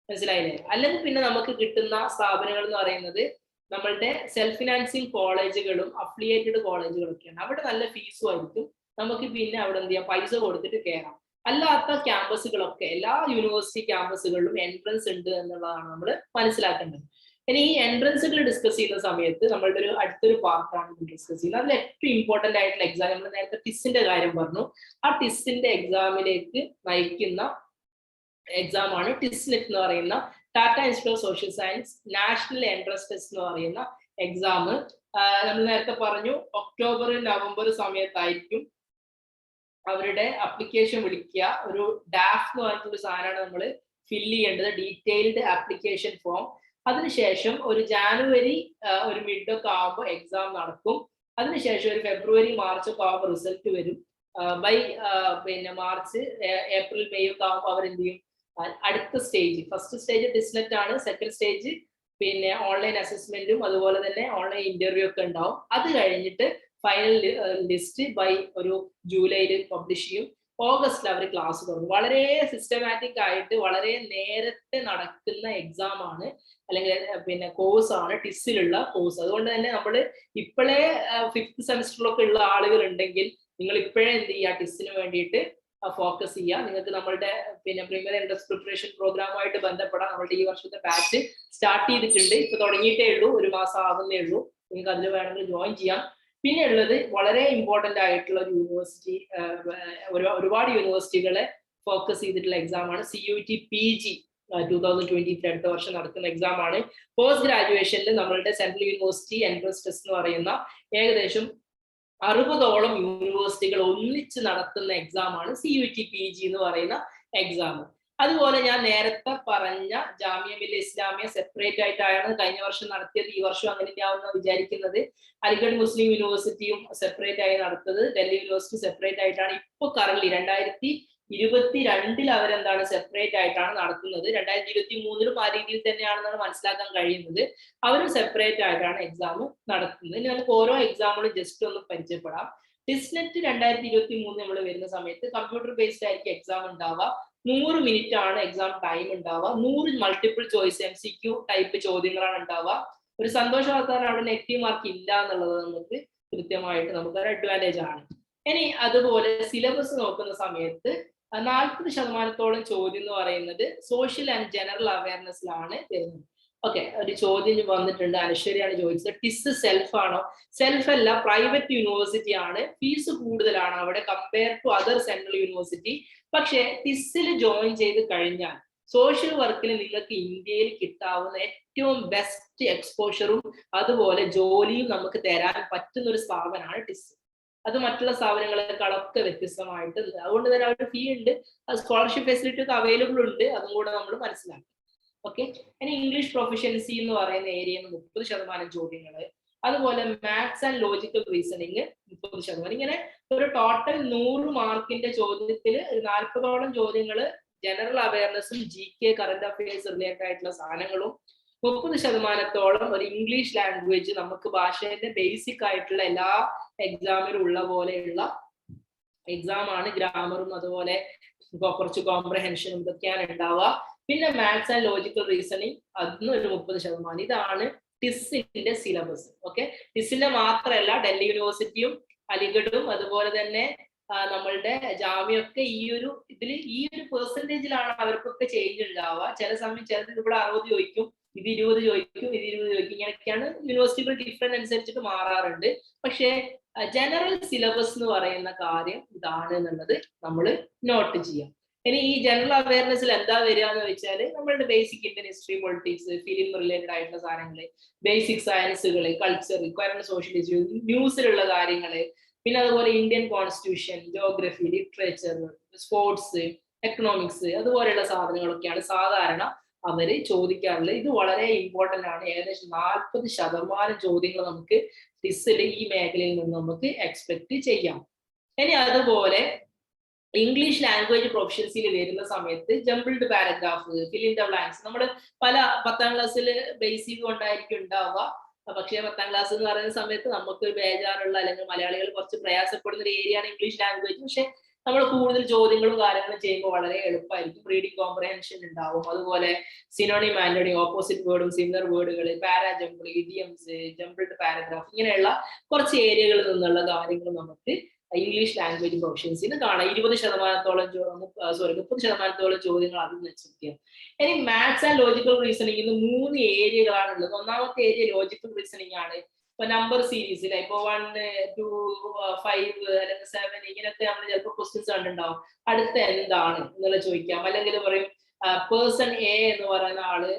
Speaker 3: മനസ്സിലായില്ലേ? അല്ലെങ്കിൽ പിന്നെ നമുക്ക് കിട്ടുന്ന സ്ഥാപനങ്ങൾ എന്ന് പറയുന്നത് നമ്മളുടെ സെൽഫ് ഫിനാൻസിങ് കോളേജുകളും അഫിലിയേറ്റഡ് കോളേജുകളും ഒക്കെയാണ്. അവിടെ നല്ല ഫീസും ആയിരിക്കും. നമുക്ക് പിന്നെ അവിടെ എന്ത് ചെയ്യാം, പൈസ കൊടുത്തിട്ട് കയറാം. അല്ലാത്ത ക്യാമ്പസുകളൊക്കെ എല്ലാ യൂണിവേഴ്സിറ്റി ക്യാമ്പസുകളിലും എൻട്രൻസ് ഉണ്ട് എന്നുള്ളതാണ് നമ്മൾ മനസ്സിലാക്കേണ്ടത്. ഇനി ഈ എൻട്രൻസുകൾ ഡിസ്കസ് ചെയ്യുന്ന സമയത്ത് നമ്മളുടെ ഒരു അടുത്തൊരു പാർട്ടാണ് ഡിസ്കസ് ചെയ്യുന്നത്. അതിൽ ഏറ്റവും ഇമ്പോർട്ടന്റ് ആയിട്ടുള്ള എക്സാം, നമ്മൾ നേരത്തെ ടിസിന്റെ കാര്യം പറഞ്ഞു, ആ ടിസിന്റെ എക്സാമിലേക്ക് നയിക്കുന്ന എക്സാം ആണ് ടിസ്നെറ്റ് എന്ന് പറയുന്ന Tata institute of social science national entrance test എന്ന് പറയുന്ന എക്സാം. നമ്മൾ നേരത്തെ പറഞ്ഞു ഒക്ടോബർ നവംബർ സമയത്തായിരിക്കും അവരുടെ അപ്ലിക്കേഷൻ വിളിക്കുക. ഒരു ഡാഫ് എന്ന് പറഞ്ഞിട്ടൊരു സാധനമാണ് നമ്മൾ ഫില്ല് ചെയ്യേണ്ടത്, ഡീറ്റെയിൽഡ് ആപ്ലിക്കേഷൻ ഫോം. അതിനുശേഷം ഒരു ജാനുവരി ഒരു മിഡ് ഒക്കെ ആകുമ്പോൾ എക്സാം നടക്കും. അതിനുശേഷം ഒരു ഫെബ്രുവരി മാർച്ച് ഒക്കെ ആകുമ്പോൾ റിസൾട്ട് വരും. ബൈ പിന്നെ മാർച്ച് ഏപ്രിൽ മെയ് ഒക്കെ ആകുമ്പോൾ അവർ എന്ത് ചെയ്യും, അടുത്ത സ്റ്റേജ്, ഫസ്റ്റ് സ്റ്റേജ് ടിസ്നെറ്റ് ആണ്, സെക്കൻഡ് സ്റ്റേജ് പിന്നെ ഓൺലൈൻ അസസ്മെന്റും അതുപോലെ തന്നെ ഓൺലൈൻ ഇന്റർവ്യൂ ഒക്കെ ഉണ്ടാവും. അത് കഴിഞ്ഞിട്ട് ഫൈനൽ ലിസ്റ്റ് ബൈ ഒരു ജൂലൈയിൽ പബ്ലിഷ് ചെയ്യും. ഓഗസ്റ്റിൽ അവർ ക്ലാസ് തുടങ്ങും. വളരെ സിസ്റ്റമാറ്റിക് ആയിട്ട് വളരെ നേരത്തെ നടക്കുന്ന എക്സാം ആണ്, അല്ലെങ്കിൽ പിന്നെ കോഴ്സാണ് ടിസ്സിലുള്ള കോഴ്സ്. അതുകൊണ്ട് തന്നെ നമ്മൾ ഇപ്പോഴേ 5th സെമസ്റ്ററിലൊക്കെ ഉള്ള ആളുകൾ ഉണ്ടെങ്കിൽ നിങ്ങൾ ഇപ്പോഴേ എന്ത് ചെയ്യുക, ടിസ്സിന് വേണ്ടിയിട്ട് ഫോക്കസ് ചെയ്യുക. നിങ്ങൾക്ക് നമ്മളുടെ പിന്നെ പ്രിലിമിനറി എൻട്രൻസ് പ്രിപ്പറേഷൻ പ്രോഗ്രാമുമായിട്ട് ബന്ധപ്പെടാം. നമ്മളുടെ ഈ വർഷത്തെ ബാച്ച് സ്റ്റാർട്ട് ചെയ്തിട്ടുണ്ട്. ഇപ്പൊ തുടങ്ങിയിട്ടേ ഉള്ളൂ, 1 മാസം ആകുന്നേ ഉള്ളൂ. നിങ്ങൾക്ക് അതിൽ വേണമെങ്കിൽ ജോയിൻ ചെയ്യാം. പിന്നെ ഉള്ളത് വളരെ ഇമ്പോർട്ടന്റ് ആയിട്ടുള്ള ഒരു യൂണിവേഴ്സിറ്റി, ഒരുപാട് യൂണിവേഴ്സിറ്റികളെ ഫോക്കസ് ചെയ്തിട്ടുള്ള എക്സാം ആണ് CUET PG 2023 അടുത്ത വർഷം നടക്കുന്ന എക്സാം ആണ്. പോസ്റ്റ് ഗ്രാജുവേഷനിൽ നമ്മളുടെ സെൻട്രൽ യൂണിവേഴ്സിറ്റി എൻട്രൻസ് ടെസ്റ്റ് എന്ന് പറയുന്ന ഏകദേശം 60ഓളം യൂണിവേഴ്സിറ്റികൾ ഒന്നിച്ച് നടത്തുന്ന എക്സാം ആണ് CUET PG എന്ന് പറയുന്ന എക്സാം. അതുപോലെ ഞാൻ നേരത്തെ പറഞ്ഞ ജാമിയ മില്ലിയ ഇസ്ലാമിയ സെപ്പറേറ്റ് ആയിട്ടാണ് കഴിഞ്ഞ വർഷം നടത്തിയത്. ഈ വർഷം അങ്ങനെ തന്നെയാവുന്ന വിചാരിക്കുന്നത്. അലിഗഡ് മുസ്ലിം യൂണിവേഴ്സിറ്റിയും സെപ്പറേറ്റ് ആയി നടത്തത്, ഡൽഹി യൂണിവേഴ്സിറ്റി സെപ്പറേറ്റ് ആയിട്ടാണ് ഇപ്പോൾ കറന്റ് 2022 അവരെന്താണ് സെപ്പറേറ്റ് ആയിട്ടാണ് നടത്തുന്നത്. 2023 ആ രീതിയിൽ തന്നെയാണെന്നാണ് മനസ്സിലാക്കാൻ കഴിയുന്നത്. അവരും സെപ്പറേറ്റ് ആയിട്ടാണ് എക്സാം നടത്തുന്നത്. ഇനി നമുക്ക് ഓരോ എക്സാമുകളും ജസ്റ്റ് ഒന്ന് പരിചയപ്പെടാം. ടിസ്നെറ്റ് 2023 നമ്മൾ വരുന്ന സമയത്ത് കമ്പ്യൂട്ടർ ബേസ്ഡ് ആയിരിക്കും എക്സാം ഉണ്ടാവുക. 100 മിനിറ്റ് ആണ് എക്സാം ടൈം ഉണ്ടാവുക. 100 മൾട്ടിപ്പിൾ ചോയ്സ് MCQ ടൈപ്പ് ചോദ്യങ്ങളാണ് ഉണ്ടാവുക. ഒരു സന്തോഷ വാർത്ത, അവിടെ നെഗറ്റീവ് മാർക്ക് ഇല്ല എന്നുള്ളത് നമുക്ക് കൃത്യമായിട്ട് നമുക്കൊരു അഡ്വാൻറ്റേജ് ആണ്. ഇനി അതുപോലെ സിലബസ് നോക്കുന്ന സമയത്ത് 40% ചോദ്യം എന്ന് പറയുന്നത് സോഷ്യൽ ആൻഡ് ജനറൽ അവയർനെസ്സിലാണ് വരുന്നത്. ഓക്കെ, ഒരു ചോദ്യം വന്നിട്ടുണ്ട്, അനശ്വരിയാണ് ചോദിച്ചത്, ടിസ് സെൽഫ് ആണോ? സെൽഫ് അല്ല, പ്രൈവറ്റ് യൂണിവേഴ്സിറ്റി ആണ്. ഫീസ് കൂടുതലാണ് അവിടെ compare to other central university. പക്ഷേ ടിസ്സിൽ ജോയിൻ ചെയ്ത് കഴിഞ്ഞാൽ സോഷ്യൽ വർക്കിൽ നിങ്ങൾക്ക് ഇന്ത്യയിൽ കിട്ടാവുന്ന ഏറ്റവും ബെസ്റ്റ് എക്സ്പോഷറും അതുപോലെ ജോലിയും നമുക്ക് തരാൻ പറ്റുന്ന ഒരു സ്ഥാപനമാണ് ടിസ്. അത് മറ്റുള്ള സ്ഥാപനങ്ങളെക്കാളൊക്കെ വ്യത്യസ്തമായിട്ട്, അതുകൊണ്ട് തന്നെ അവരുടെ ഫീ ഉണ്ട്, സ്കോളർഷിപ്പ് ഫെസിലിറ്റി ഒക്കെ അവൈലബിൾ ഉണ്ട്. അതും കൂടെ നമ്മൾ മനസ്സിലാക്കും. ഓക്കെ, ഇനി ഇംഗ്ലീഷ് പ്രൊഫഷ്യൻസി എന്ന് പറയുന്ന ഏരിയയിൽ 30% ചോദ്യങ്ങൾ, അതുപോലെ മാത്സ് ആൻഡ് ലോജിക്കൽ റീസണിങ് 30%. ഇങ്ങനെ ഒരു ടോട്ടൽ 100 മാർക്കിന്റെ ചോദ്യത്തിൽ 40ഓളം ചോദ്യങ്ങൾ ജനറൽ അവയർനെസ്സും GK കറന്റ് അഫയേഴ്സ് റിലേറ്റഡ് ആയിട്ടുള്ള സാധനങ്ങളും, 30% ഒരു ഇംഗ്ലീഷ് ലാംഗ്വേജ്, നമുക്ക് ഭാഷയുടെ ബേസിക് ആയിട്ടുള്ള എല്ലാ എക്സാമിലും ഉള്ള പോലെയുള്ള എക്സാം ആണ്. ഗ്രാമറും അതുപോലെ കുറച്ച് കോംപ്രഹെൻഷനും ഇതൊക്കെയാണ് ഉണ്ടാവുക. പിന്നെ മാത്സ് ആൻഡ് ലോജിക്കൽ റീസണിങ് അതിന് ഒരു 30%. ഇതാണ് ടിസ്സിന്റെ സിലബസ്. ഓക്കെ, ടിസ്സിന്റെ മാത്രമല്ല ഡൽഹി യൂണിവേഴ്സിറ്റിയും അലിഗഡും അതുപോലെ തന്നെ നമ്മളുടെ ജാമ്യൊക്കെ ഈ ഒരു പെർസെന്റേജിലാണ് അവർക്കൊക്കെ ചേഞ്ച് ഉണ്ടാവുക. ചില സമയം ചിലത് ഇവിടെ 60 ചോദിക്കും, ഇത് 20 ചോദിക്കും, ഇത് 20 ചോദിക്കും. ഇങ്ങനെയൊക്കെയാണ് യൂണിവേഴ്സിറ്റികൾ ഡിഫറൻറ്റ് അനുസരിച്ചിട്ട് മാറാറുണ്ട്. പക്ഷേ ജനറൽ സിലബസ് എന്ന് പറയുന്ന കാര്യം ഇതാണ് എന്നുള്ളത് നമ്മൾ നോട്ട് ചെയ്യാം. ഇനി ഈ ജനറൽ അവയർനെസ്സിൽ എന്താ വരിക എന്ന് വെച്ചാൽ നമ്മളുടെ basic Indian history, politics, film related ആയിട്ടുള്ള സാധനങ്ങൾ, ബേസിക് സയൻസുകൾ, കൾച്ചർ, കറന്റ് സോഷ്യൽ ഇഷ്യൂ, ന്യൂസിലുള്ള കാര്യങ്ങൾ, പിന്നെ അതുപോലെ Indian constitution, geography, literature, sports, economics, അതുപോലെയുള്ള സാധനങ്ങളൊക്കെയാണ് സാധാരണ അവര് ചോദിക്കാറുള്ളത്. ഇത് വളരെ ഇമ്പോർട്ടന്റ് ആണ്. ഏകദേശം 40% ചോദ്യങ്ങൾ നമുക്ക് ടിസ്സിൽ ഈ മേഖലയിൽ നിന്ന് നമുക്ക് എക്സ്പെക്ട് ചെയ്യാം. ഇനി അതുപോലെ ഇംഗ്ലീഷ് ലാംഗ്വേജ് പ്രൊഫഷ്യൻസിയിൽ വരുന്ന സമയത്ത് jumbled paragraph, fill in the blanks, നമ്മൾ പല 10ാം ക്ലാസ്സിൽ ബേസിക് കൊണ്ടായിരിക്കും ഉണ്ടാവുക. പക്ഷേ 10ാം ക്ലാസ് എന്ന് പറയുന്ന സമയത്ത് നമുക്ക് ബേജാറുള്ള അല്ലെങ്കിൽ മലയാളികൾ കുറച്ച് പ്രയാസപ്പെടുന്ന ഒരു ഏരിയയാണ് ഇംഗ്ലീഷ് ലാംഗ്വേജ്. പക്ഷെ നമ്മൾ കൂടുതൽ ചോദ്യങ്ങളും കാര്യങ്ങളും ചെയ്യുമ്പോൾ വളരെ എളുപ്പമായിരിക്കും. റീഡിംഗ് കോംപ്രഹെൻഷൻ ഉണ്ടാവും. അതുപോലെ സിനോണിം, ആന്റോണിം, ഓപ്പോസിറ്റ് വേർഡും സിമിലർ വേർഡുകൾ, para jumble, idioms, jumbled paragraph, ഇങ്ങനെയുള്ള കുറച്ച് ഏരിയകളിൽ നിന്നുള്ള കാര്യങ്ങൾ നമുക്ക് ഇംഗ്ലീഷ് ലാംഗ്വേജ് പ്രൊഫഷ്യൻസിന് കാണാം. 30% ചോദ്യങ്ങൾ അതിൽ വെച്ചിരിക്കുക. ഇനി മാത്സ് ആൻഡ് ലോജിക്കൽ റീസണിംഗ് 3 ഏരിയകളാണ് ഉള്ളത്. ഒന്നാമത്തെ ഏരിയ ലോജിക്കൽ റീസണിംഗ് ആണ്. ഇപ്പൊ നമ്പർ സീരീസിൽ ഇപ്പൊ 1, 2, 5 അല്ലെങ്കിൽ 7 ഇങ്ങനത്തെ നമ്മൾ ചിലപ്പോൾ ക്വസ്റ്റ്യൻസ് കണ്ടുണ്ടാവും. അടുത്ത എന്താണ് എന്നുള്ള ചോദിക്കാം. അല്ലെങ്കിൽ പറയും പേഴ്സൺ എ എന്ന് പറയുന്ന ആള്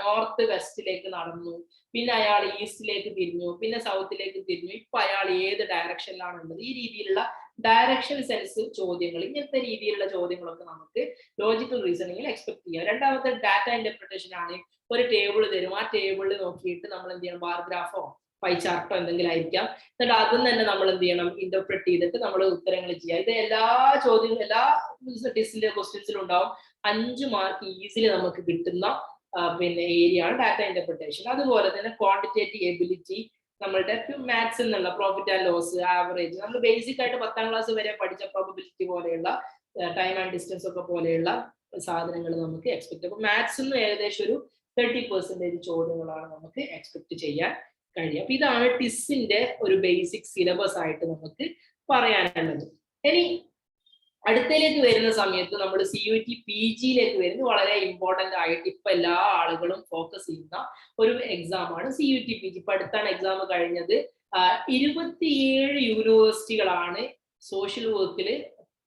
Speaker 3: നോർത്ത് വെസ്റ്റിലേക്ക് നടന്നു, പിന്നെ അയാൾ ഈസ്റ്റിലേക്ക് തിരിഞ്ഞു, പിന്നെ സൗത്തിലേക്ക് തിരിഞ്ഞു, ഇപ്പൊ അയാൾ ഏത് ഡയറക്ഷനിലാണ് ഉള്ളത്. ഈ രീതിയിലുള്ള ഡയറക്ഷൻ സെൻസ് ചോദ്യങ്ങൾ, ഇങ്ങനത്തെ രീതിയിലുള്ള ചോദ്യങ്ങളൊക്കെ നമുക്ക് ലോജിക്കൽ റീസണിങ്ങിൽ എക്സ്പെക്ട് ചെയ്യാം. രണ്ടാമത്തെ ഡാറ്റ ഇന്റർപ്രിട്ടേഷൻ ആണ്. ഒരു ടേബിൾ തരും, ആ ടേബിളിൽ നോക്കിയിട്ട് നമ്മൾ എന്ത് ചെയ്യണം, ബാർ ഗ്രാഫോ പൈ ചാർട്ടോ എന്തെങ്കിലും ആയിരിക്കാം. എന്നിട്ട് അതിൽ തന്നെ നമ്മൾ എന്ത് ചെയ്യണം, ഇന്റർപ്രറ്റ് ചെയ്തിട്ട് നമ്മൾ ഉത്തരങ്ങൾ ചെയ്യുക. ഇത് എല്ലാ ചോദ്യങ്ങളും എല്ലാ ടിസ്സിന്റെ ക്വസ്റ്റ്യൻസിലും ഉണ്ടാവും. 5 മാർക്ക് ഈസിലി നമുക്ക് കിട്ടുന്ന പിന്നെ ഏരിയ ആണ് ഡാറ്റ ഇന്റർപ്രിട്ടേഷൻ. അതുപോലെ തന്നെ ക്വാണ്ടിറ്റേറ്റീവ് എബിലിറ്റി, നമ്മളുടെ മാത്സ് എന്നുള്ള പ്രോഫിറ്റ് ആൻഡ് ലോസ്, ആവറേജ്, നമ്മൾ ബേസിക് ആയിട്ട് 10ാം ക്ലാസ് വരെ പഠിച്ച പ്രോബബിലിറ്റി പോലെയുള്ള ടൈം ആൻഡ് ഡിസ്റ്റൻസ് ഒക്കെ പോലെയുള്ള സാധനങ്ങൾ നമുക്ക് എക്സ്പെക്ട്. അപ്പൊ മാത്സ് ഏകദേശം ഒരു 30% ചോദ്യങ്ങളാണ് നമുക്ക് എക്സ്പെക്ട് ചെയ്യാൻ കഴിയും. അപ്പൊ ഇതാണ് ടിസ്സിന്റെ ഒരു ബേസിക് സിലബസ് ആയിട്ട് നമുക്ക് പറയാനുള്ളത്. ഇനി അടുത്തയിലേക്ക് വരുന്ന സമയത്ത് നമ്മൾ CUET PG വരുന്നത് വളരെ ഇമ്പോർട്ടന്റ് ആയിട്ട് ഇപ്പൊ എല്ലാ ആളുകളും ഫോക്കസ് ചെയ്യുന്ന ഒരു എക്സാം ആണ് CUET PG. ഇപ്പൊ അടുത്താണ് എക്സാം കഴിഞ്ഞത്. 27 യൂണിവേഴ്സിറ്റികളാണ് സോഷ്യൽ വർക്കിൽ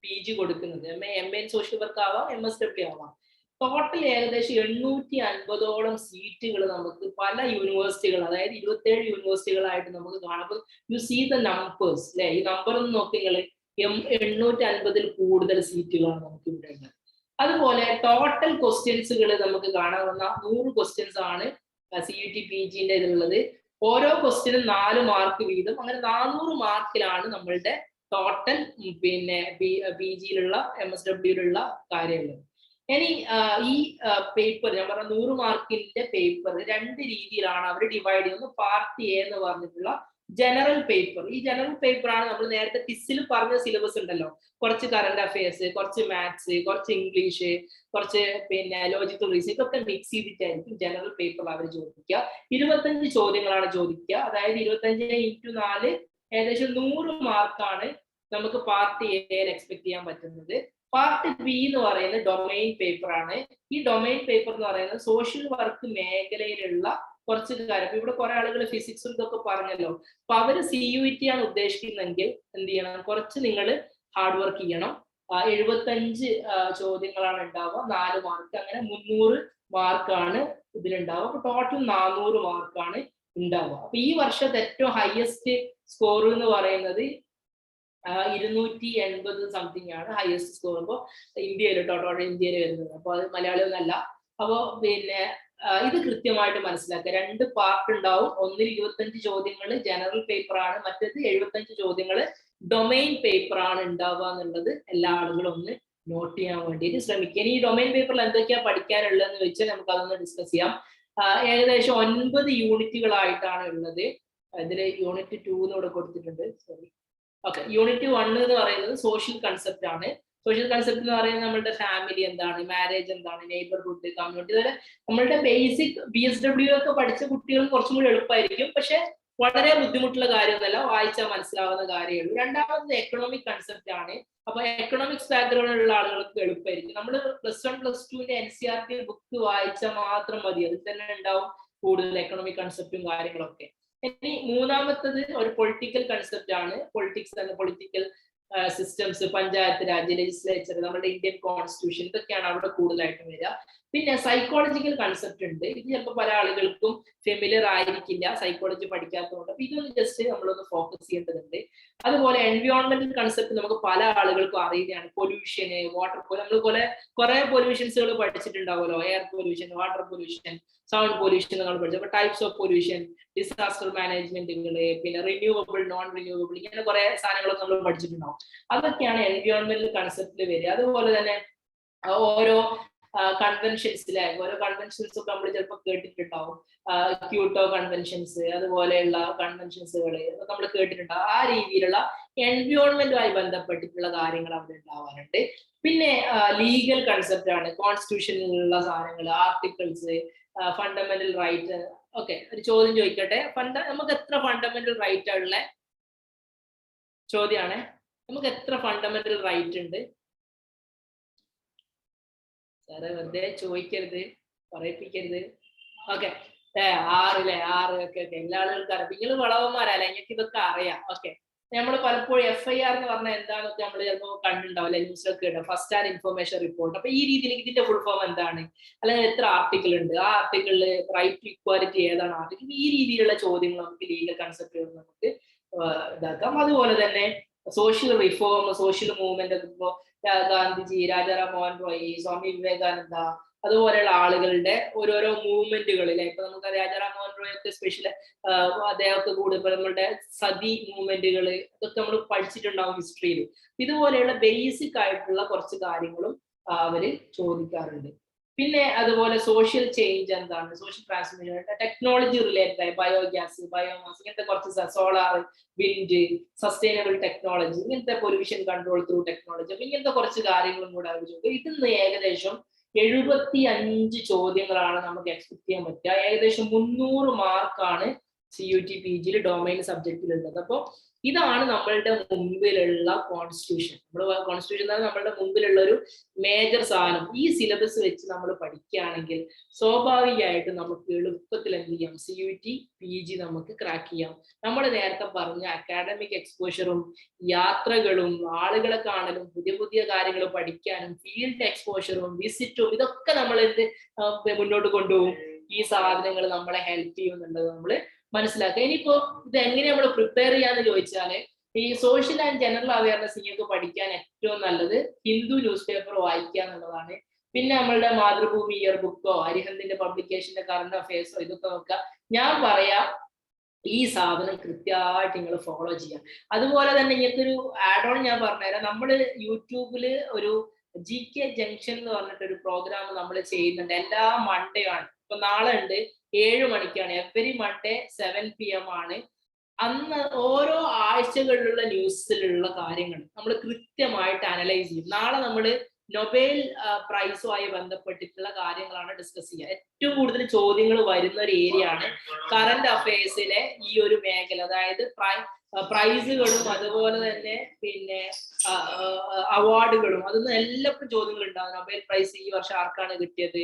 Speaker 3: PG കൊടുക്കുന്നത്. MA സോഷ്യൽ വർക്ക് ആവാം, MSW ആവാം. ടോട്ടൽ ഏകദേശം 850ഓളം സീറ്റുകൾ നമുക്ക് പല യൂണിവേഴ്സിറ്റികൾ, അതായത് 27 യൂണിവേഴ്സിറ്റികളായിട്ട് നമുക്ക് കാണുമ്പോൾ യു സീ ദ നമ്പേഴ്സ് അല്ലെ. ഈ നമ്പർ ഒന്ന് നോക്കി നിങ്ങൾ, 850 കൂടുതൽ സീറ്റുകളാണ് നമുക്ക് ഇവിടെ ഉള്ളത്. അതുപോലെ ടോട്ടൽ ക്വസ്റ്റ്യൻസുകൾ നമുക്ക് കാണാവുന്ന 100 ക്വസ്റ്റ്യൻസ് ആണ് CUET PGന്റെ ഇതിലുള്ളത്. ഓരോ ക്വസ്റ്റ്യനും 4 മാർക്ക് വീതം, അങ്ങനെ 400 മാർക്കിലാണ് നമ്മളുടെ ടോട്ടൽ പിന്നെ PGയിലുള്ള MSWയിലുള്ള കാര്യമുള്ളത്. ഇനി ഈ പേപ്പർ ഞാൻ പറഞ്ഞ 100 മാർക്കിന്റെ പേപ്പർ 2 രീതിയിലാണ് അവർ ഡിവൈഡ് ചെയ്യുന്നത്. പാർട്ട് എ എന്ന് പറഞ്ഞിട്ടുള്ള ജനറൽ പേപ്പർ. ഈ ജനറൽ പേപ്പർ ആണ് നമ്മൾ നേരത്തെ ടിസ്സിൽ പറഞ്ഞ സിലബസ് ഉണ്ടല്ലോ, കുറച്ച് കറന്റ് അഫയേഴ്സ്, കുറച്ച് മാത്സ്, കുറച്ച് ഇംഗ്ലീഷ്, കുറച്ച് പിന്നെ ലോജിക്കൽ റീസണിംഗ്, ഇതൊക്കെ മിക്സ് ചെയ്തിട്ടായിരിക്കും ജനറൽ പേപ്പർ അവർ ചോദിക്കുക. 25 ചോദ്യങ്ങളാണ് ചോദിക്കുക. അതായത് 25 × 4 ഏകദേശം 100 മാർക്കാണ് നമുക്ക് പാർട്ട് എയിൽ എക്സ്പെക്ട് ചെയ്യാൻ പറ്റുന്നത്. പാർട്ട് ബി എന്ന് പറയുന്നത് ഡൊമൈൻ പേപ്പർ ആണ്. ഈ ഡൊമൈൻ പേപ്പർ എന്ന് പറയുന്നത് സോഷ്യൽ വർക്ക് മേഖലയിലുള്ള കുറച്ച് കാര്യം. ഇവിടെ കുറെ ആളുകൾ ഫിസിക്സും ഇതൊക്കെ പറഞ്ഞല്ലോ. അപ്പൊ അവര് CUET ആണ് ഉദ്ദേശിക്കുന്നതെങ്കിൽ എന്ത് ചെയ്യണം, കുറച്ച് നിങ്ങൾ ഹാർഡ് വർക്ക് ചെയ്യണം. 75 ചോദ്യങ്ങളാണ് ഉണ്ടാവുക, 4 മാർക്ക്, അങ്ങനെ 300 മാർക്കാണ് ഇതിലുണ്ടാവുക. അപ്പൊ ടോട്ടൽ 400 മാർക്കാണ് ഉണ്ടാവുക. അപ്പൊ ഈ വർഷത്തെ ഏറ്റവും ഹയസ്റ്റ് സ്കോർ എന്ന് പറയുന്നത് 280 സംതിങ് ആണ് ഹയസ്റ്റ് സ്കോർ. അപ്പോൾ ഇന്ത്യയിൽ ടോട്ടൽ ഇന്ത്യയിൽ വരുന്നത്. അപ്പോൾ അത് മലയാളിയൊന്നല്ല. അപ്പോൾ പിന്നെ ഇത് കൃത്യമായിട്ട് മനസ്സിലാക്കുക. 2 പാർട്ട് ഉണ്ടാവും. ഒന്നിൽ 25 ചോദ്യങ്ങൾ ജനറൽ പേപ്പർ ആണ്, മറ്റേത് 75 ചോദ്യങ്ങൾ ഡൊമൈൻ പേപ്പർ ആണ് ഉണ്ടാവുക എന്നുള്ളത് എല്ലാ ആളുകളും ഒന്ന് നോട്ട് ചെയ്യാൻ വേണ്ടിയിട്ട് ശ്രമിക്കുക. ഇനി ഈ ഡൊമൈൻ പേപ്പറിൽ എന്തൊക്കെയാ പഠിക്കാനുള്ളതെന്ന് വെച്ചാൽ നമുക്ക് അതൊന്ന് ഡിസ്കസ് ചെയ്യാം. ഏകദേശം 9 യൂണിറ്റുകളായിട്ടാണ് ഉള്ളത്. ഇതിൽ യൂണിറ്റ് 2 ഇവിടെ കൊടുത്തിട്ടുണ്ട്. Sorry, okay. യൂണിറ്റ് 1 എന്ന് പറയുന്നത് സോഷ്യൽ കൺസെപ്റ്റ് ആണ്. സോഷ്യൽ കൺസെപ്റ്റ് എന്ന് പറയുന്നത് നമ്മളുടെ ഫാമിലി എന്താണ്, മാരേജ് എന്താണ്, നെയ്ബർഹുഡ്, കമ്മ്യൂണിറ്റി, അതുപോലെ നമ്മളുടെ ബേസിക് BSW ഒക്കെ പഠിച്ച കുട്ടികൾ കുറച്ചും കൂടി എളുപ്പമായിരിക്കും. പക്ഷെ വളരെ ബുദ്ധിമുട്ടുള്ള കാര്യമൊന്നുമല്ല, വായിച്ചാൽ മനസ്സിലാവുന്ന കാര്യമേ ഉള്ളൂ. രണ്ടാമത് എക്കണോമിക് കൺസെപ്റ്റ് ആണ്. അപ്പൊ എക്കണോമിക്സ് ബാക്ക്ഗ്രൗണ്ട് ഉള്ള ആളുകൾക്ക് എളുപ്പമായിരിക്കും. നമ്മൾ +1 +2 NCERT ബുക്ക് വായിച്ചാൽ മാത്രം മതി, അതിൽ തന്നെ ഉണ്ടാവും കൂടുതൽ എക്കണോമിക് കൺസെപ്റ്റും കാര്യങ്ങളൊക്കെ. ഇനി മൂന്നാമത്തത് ഒരു പൊളിറ്റിക്കൽ കൺസെപ്റ്റ് ആണ്. Politics and political systems, panchayat Raj, legislature, നമ്മുടെ ഇന്ത്യൻ കോൺസ്റ്റിറ്റ്യൂഷൻ, ഇതൊക്കെയാണ് അവിടെ കൂടുതലായിട്ട് വരിക. പിന്നെ സൈക്കോളജിക്കൽ കൺസെപ്റ്റ് ഉണ്ട്. ഇത് ചിലപ്പോൾ പല ആളുകൾക്കും ഫെമിലിയർ ആയിരിക്കില്ല, സൈക്കോളജി പഠിക്കാത്തതുകൊണ്ട്. അപ്പൊ ഇതൊന്ന് ജസ്റ്റ് നമ്മളൊന്ന് ഫോക്കസ് ചെയ്യേണ്ടതുണ്ട്. അതുപോലെ എൻവയോൺമെന്റൽ കൺസെപ്റ്റ് നമുക്ക് പല ആളുകൾക്കും അറിയുകയാണ്. പൊല്യൂഷന്, വാട്ടർ പൊല്യൂഷൻ, നമ്മൾ കുറെ പൊല്യൂഷൻസുകൾ പഠിച്ചിട്ടുണ്ടാവുമല്ലോ. Air pollution, water pollution, sound pollution നമ്മൾ പഠിച്ചു. അപ്പൊ ടൈപ്സ് ഓഫ് പൊല്യൂഷൻ, ഡിസാസ്റ്റർ മാനേജ്മെന്റുകള്, പിന്നെ റിന്യൂവബിൾ, നോൺ റിന്യൂവബിൾ, ഇങ്ങനെ കുറെ സാധനങ്ങളൊക്കെ നമ്മൾ പഠിച്ചിട്ടുണ്ടാവും. അതൊക്കെയാണ് എൻവയോൺമെന്റൽ കൺസെപ്റ്റിൽ വരിക. അതുപോലെ തന്നെ ഓരോ കൺവെൻഷൻസിലെ ഓരോ കൺവെൻഷൻസ് ഒക്കെ നമ്മൾ ചിലപ്പോൾ കേട്ടിട്ടുണ്ടാവും. ക്യൂട്ടോ കൺവെൻഷൻസ്, അതുപോലെയുള്ള കൺവെൻഷൻസുകൾ നമ്മൾ കേട്ടിട്ടുണ്ടാവും. ആ രീതിയിലുള്ള എൻവയോൺമെന്റുമായി ബന്ധപ്പെട്ടിട്ടുള്ള കാര്യങ്ങൾ അവിടെ ഉണ്ടാവാറുണ്ട്. പിന്നെ ലീഗൽ കൺസെപ്റ്റ് ആണ്. കോൺസ്റ്റിറ്റ്യൂഷനിലുള്ള സാധനങ്ങൾ, ആർട്ടിക്കിൾസ്, ഫണ്ടമെന്റൽ റൈറ്റ്. ഓക്കെ, ഒരു ചോദ്യം ചോദിക്കട്ടെ. നമുക്ക് എത്ര ഫണ്ടമെന്റൽ റൈറ്റ് ഉള്ള ചോദ്യമാണ്. നമുക്ക് എത്ര ഫണ്ടമെന്റൽ റൈറ്റ് ഉണ്ട്? സാറേ വെറുതെ ചോദിക്കരുത്, പറയിപ്പിക്കരുത്. ഓക്കെ, 6 ഒക്കെ എല്ലാ ആളുകൾക്കും അറിയാം. നിങ്ങൾ വളവന്മാരല്ല, എനിക്ക് ഇതൊക്കെ അറിയാം. ഓക്കെ, നമ്മൾ പലപ്പോഴും FIR എന്ന് പറഞ്ഞാൽ എന്താണെന്നൊക്കെ നമ്മൾ ചിലപ്പോൾ കണ്ടിട്ടുണ്ടാവില്ല, ന്യൂസിലൊക്കെ കേട്ടോ, ഫസ്റ്റ് ആൻഡ് ഇൻഫർമേഷൻ റിപ്പോർട്ട്. അപ്പൊ ഈ രീതിയിൽ ഇതിന്റെ ഫുൾ ഫോം എന്താണ്, അല്ലെങ്കിൽ എത്ര ആർട്ടിക്കിൾ ഉണ്ട്, ആ ആർട്ടിക്കിളിൽ റൈറ്റ് ടു ഇക്വാലിറ്റി ഏതാണ് ആർട്ടിക്കിൾ, ഈ രീതിയിലുള്ള ചോദ്യങ്ങൾ നമുക്ക് ലീഗൽ കൺസെപ്റ്റുകൾ നമുക്ക് ഇതാക്കാം. അതുപോലെ തന്നെ സോഷ്യൽ റിഫോം, സോഷ്യൽ മൂവ്മെന്റ്, ഇപ്പോ ഗാന്ധിജി, രാജാറാം മോഹൻ റോയ്, സ്വാമി വിവേകാനന്ദ, അതുപോലെയുള്ള ആളുകളുടെ ഓരോരോ മൂവ്മെന്റുകളിലെ, ഇപ്പൊ നമുക്ക് രാജാറാം മോഹൻ റോയ് ഒക്കെ സ്പെഷ്യൽ, അദ്ദേഹമൊക്കെ കൂടുതൽ നമ്മളുടെ സതി മൂവ്മെന്റുകൾ, ഇതൊക്കെ നമ്മൾ പഠിച്ചിട്ടുണ്ടാവും ഹിസ്റ്ററിയിൽ. ഇതുപോലെയുള്ള ബേസിക് ആയിട്ടുള്ള കുറച്ച് കാര്യങ്ങളും അവര് ചോദിക്കാറുണ്ട്. പിന്നെ അതുപോലെ സോഷ്യൽ ചേഞ്ച് എന്താണ്, സോഷ്യൽ ട്രാൻസ്മിഷൻ, ടെക്നോളജി റിലേറ്റഡ് ആയി ബയോഗ്യാസ്, ബയോമാസ്, ഇങ്ങനത്തെ കുറച്ച് സോളാർ, വിൻഡ്, സസ്റ്റൈനബിൾ ടെക്നോളജി, ഇങ്ങനത്തെ പൊല്യൂഷൻ കൺട്രോൾ ത്രൂ ടെക്നോളജി, അപ്പൊ ഇങ്ങനത്തെ കുറച്ച് കാര്യങ്ങളും കൂടെ അവർ ചോദിക്കും. ഇതിന്ന് ഏകദേശം 75 ചോദ്യങ്ങളാണ് നമുക്ക് എക്സ്പെക്ട് ചെയ്യാൻ പറ്റുക. ഏകദേശം 300 മാർക്കാണ് CUT PG ഡൊമൈൻ സബ്ജക്റ്റിൽ ഉള്ളത്. അപ്പോൾ ഇതാണ് നമ്മളുടെ മുമ്പിലുള്ള കോൺസ്റ്റിറ്റ്യൂഷൻ. കോൺസ്റ്റിറ്റ്യൂഷൻ നമ്മളുടെ മുമ്പിലുള്ള ഒരു മേജർ സാധനം. ഈ സിലബസ് വെച്ച് നമ്മൾ പഠിക്കുകയാണെങ്കിൽ സ്വാഭാവികമായിട്ട് നമുക്ക് എളുപ്പത്തിൽ എന്ത് ചെയ്യാം, CUT PG നമുക്ക് ക്രാക്ക് ചെയ്യാം. നമ്മൾ നേരത്തെ പറഞ്ഞ അക്കാഡമിക് എക്സ്പോഷറും യാത്രകളും ആളുകളെ കാണലും പുതിയ പുതിയ കാര്യങ്ങൾ പഠിക്കാനും ഫീൽഡ് എക്സ്പോഷറും വിസിറ്റും ഇതൊക്കെ നമ്മൾ മുന്നോട്ട് കൊണ്ടുപോകും. ഈ സാധനങ്ങൾ നമ്മളെ ഹെൽപ്പ് ചെയ്യുന്നുള്ളത് നമ്മൾ മനസ്സിലാക്കുക. ഇനിയിപ്പോ ഇത് എങ്ങനെ നമ്മൾ പ്രിപ്പയർ ചെയ്യാന്ന് ചോദിച്ചാല്, ഈ സോഷ്യൽ ആൻഡ് ജനറൽ അവയർനെസ് നിങ്ങൾക്ക് പഠിക്കാൻ ഏറ്റവും നല്ലത് ഹിന്ദു ന്യൂസ് പേപ്പർ വായിക്കുക എന്നുള്ളതാണ്. പിന്നെ നമ്മളുടെ മാതൃഭൂമി ഇയർ ബുക്കോ അരിഹന്തിന്റെ പബ്ലിക്കേഷന്റെ കറണ്ട് അഫയേഴ്സോ ഇതൊക്കെ നോക്കുക. ഞാൻ പറയാം ഈ സാധനം കൃത്യമായിട്ട് നിങ്ങൾ ഫോളോ ചെയ്യാം. അതുപോലെ തന്നെ ഇങ്ങനത്തൊരു ആഡ് ഓൺ ഞാൻ പറഞ്ഞുതരാം. നമ്മൾ യൂട്യൂബില് ഒരു GK ജംഗ്ഷൻ എന്ന് പറഞ്ഞിട്ടൊരു പ്രോഗ്രാം നമ്മൾ ചെയ്യുന്നുണ്ട്. എല്ലാ മൺഡേ ആണ്. ഇപ്പൊ നാളെ ഉണ്ട്, 7 മണിക്കാണ്. എവരി മൺഡേ 7 PM ആണ്. അന്ന് ഓരോ ആഴ്ചകളിലുള്ള ന്യൂസിലുള്ള കാര്യങ്ങൾ നമ്മൾ കൃത്യമായിട്ട് അനലൈസ് ചെയ്യും. നാളെ നമ്മൾ നൊബേൽ പ്രൈസുമായി ബന്ധപ്പെട്ടിട്ടുള്ള കാര്യങ്ങളാണ് ഡിസ്കസ് ചെയ്യുക. ഏറ്റവും കൂടുതൽ ചോദ്യങ്ങൾ വരുന്ന ഒരു ഏരിയ ആണ് കറന്റ് അഫയേഴ്സിലെ ഈ ഒരു മേഖല. അതായത് പ്രൈസുകളും അതുപോലെ തന്നെ പിന്നെ അവാർഡുകളും അതൊന്നും എല്ലാവർക്കും ചോദ്യങ്ങൾ ഉണ്ടാകും. നൊബേൽ പ്രൈസ് ഈ വർഷം ആർക്കാണ് കിട്ടിയത്,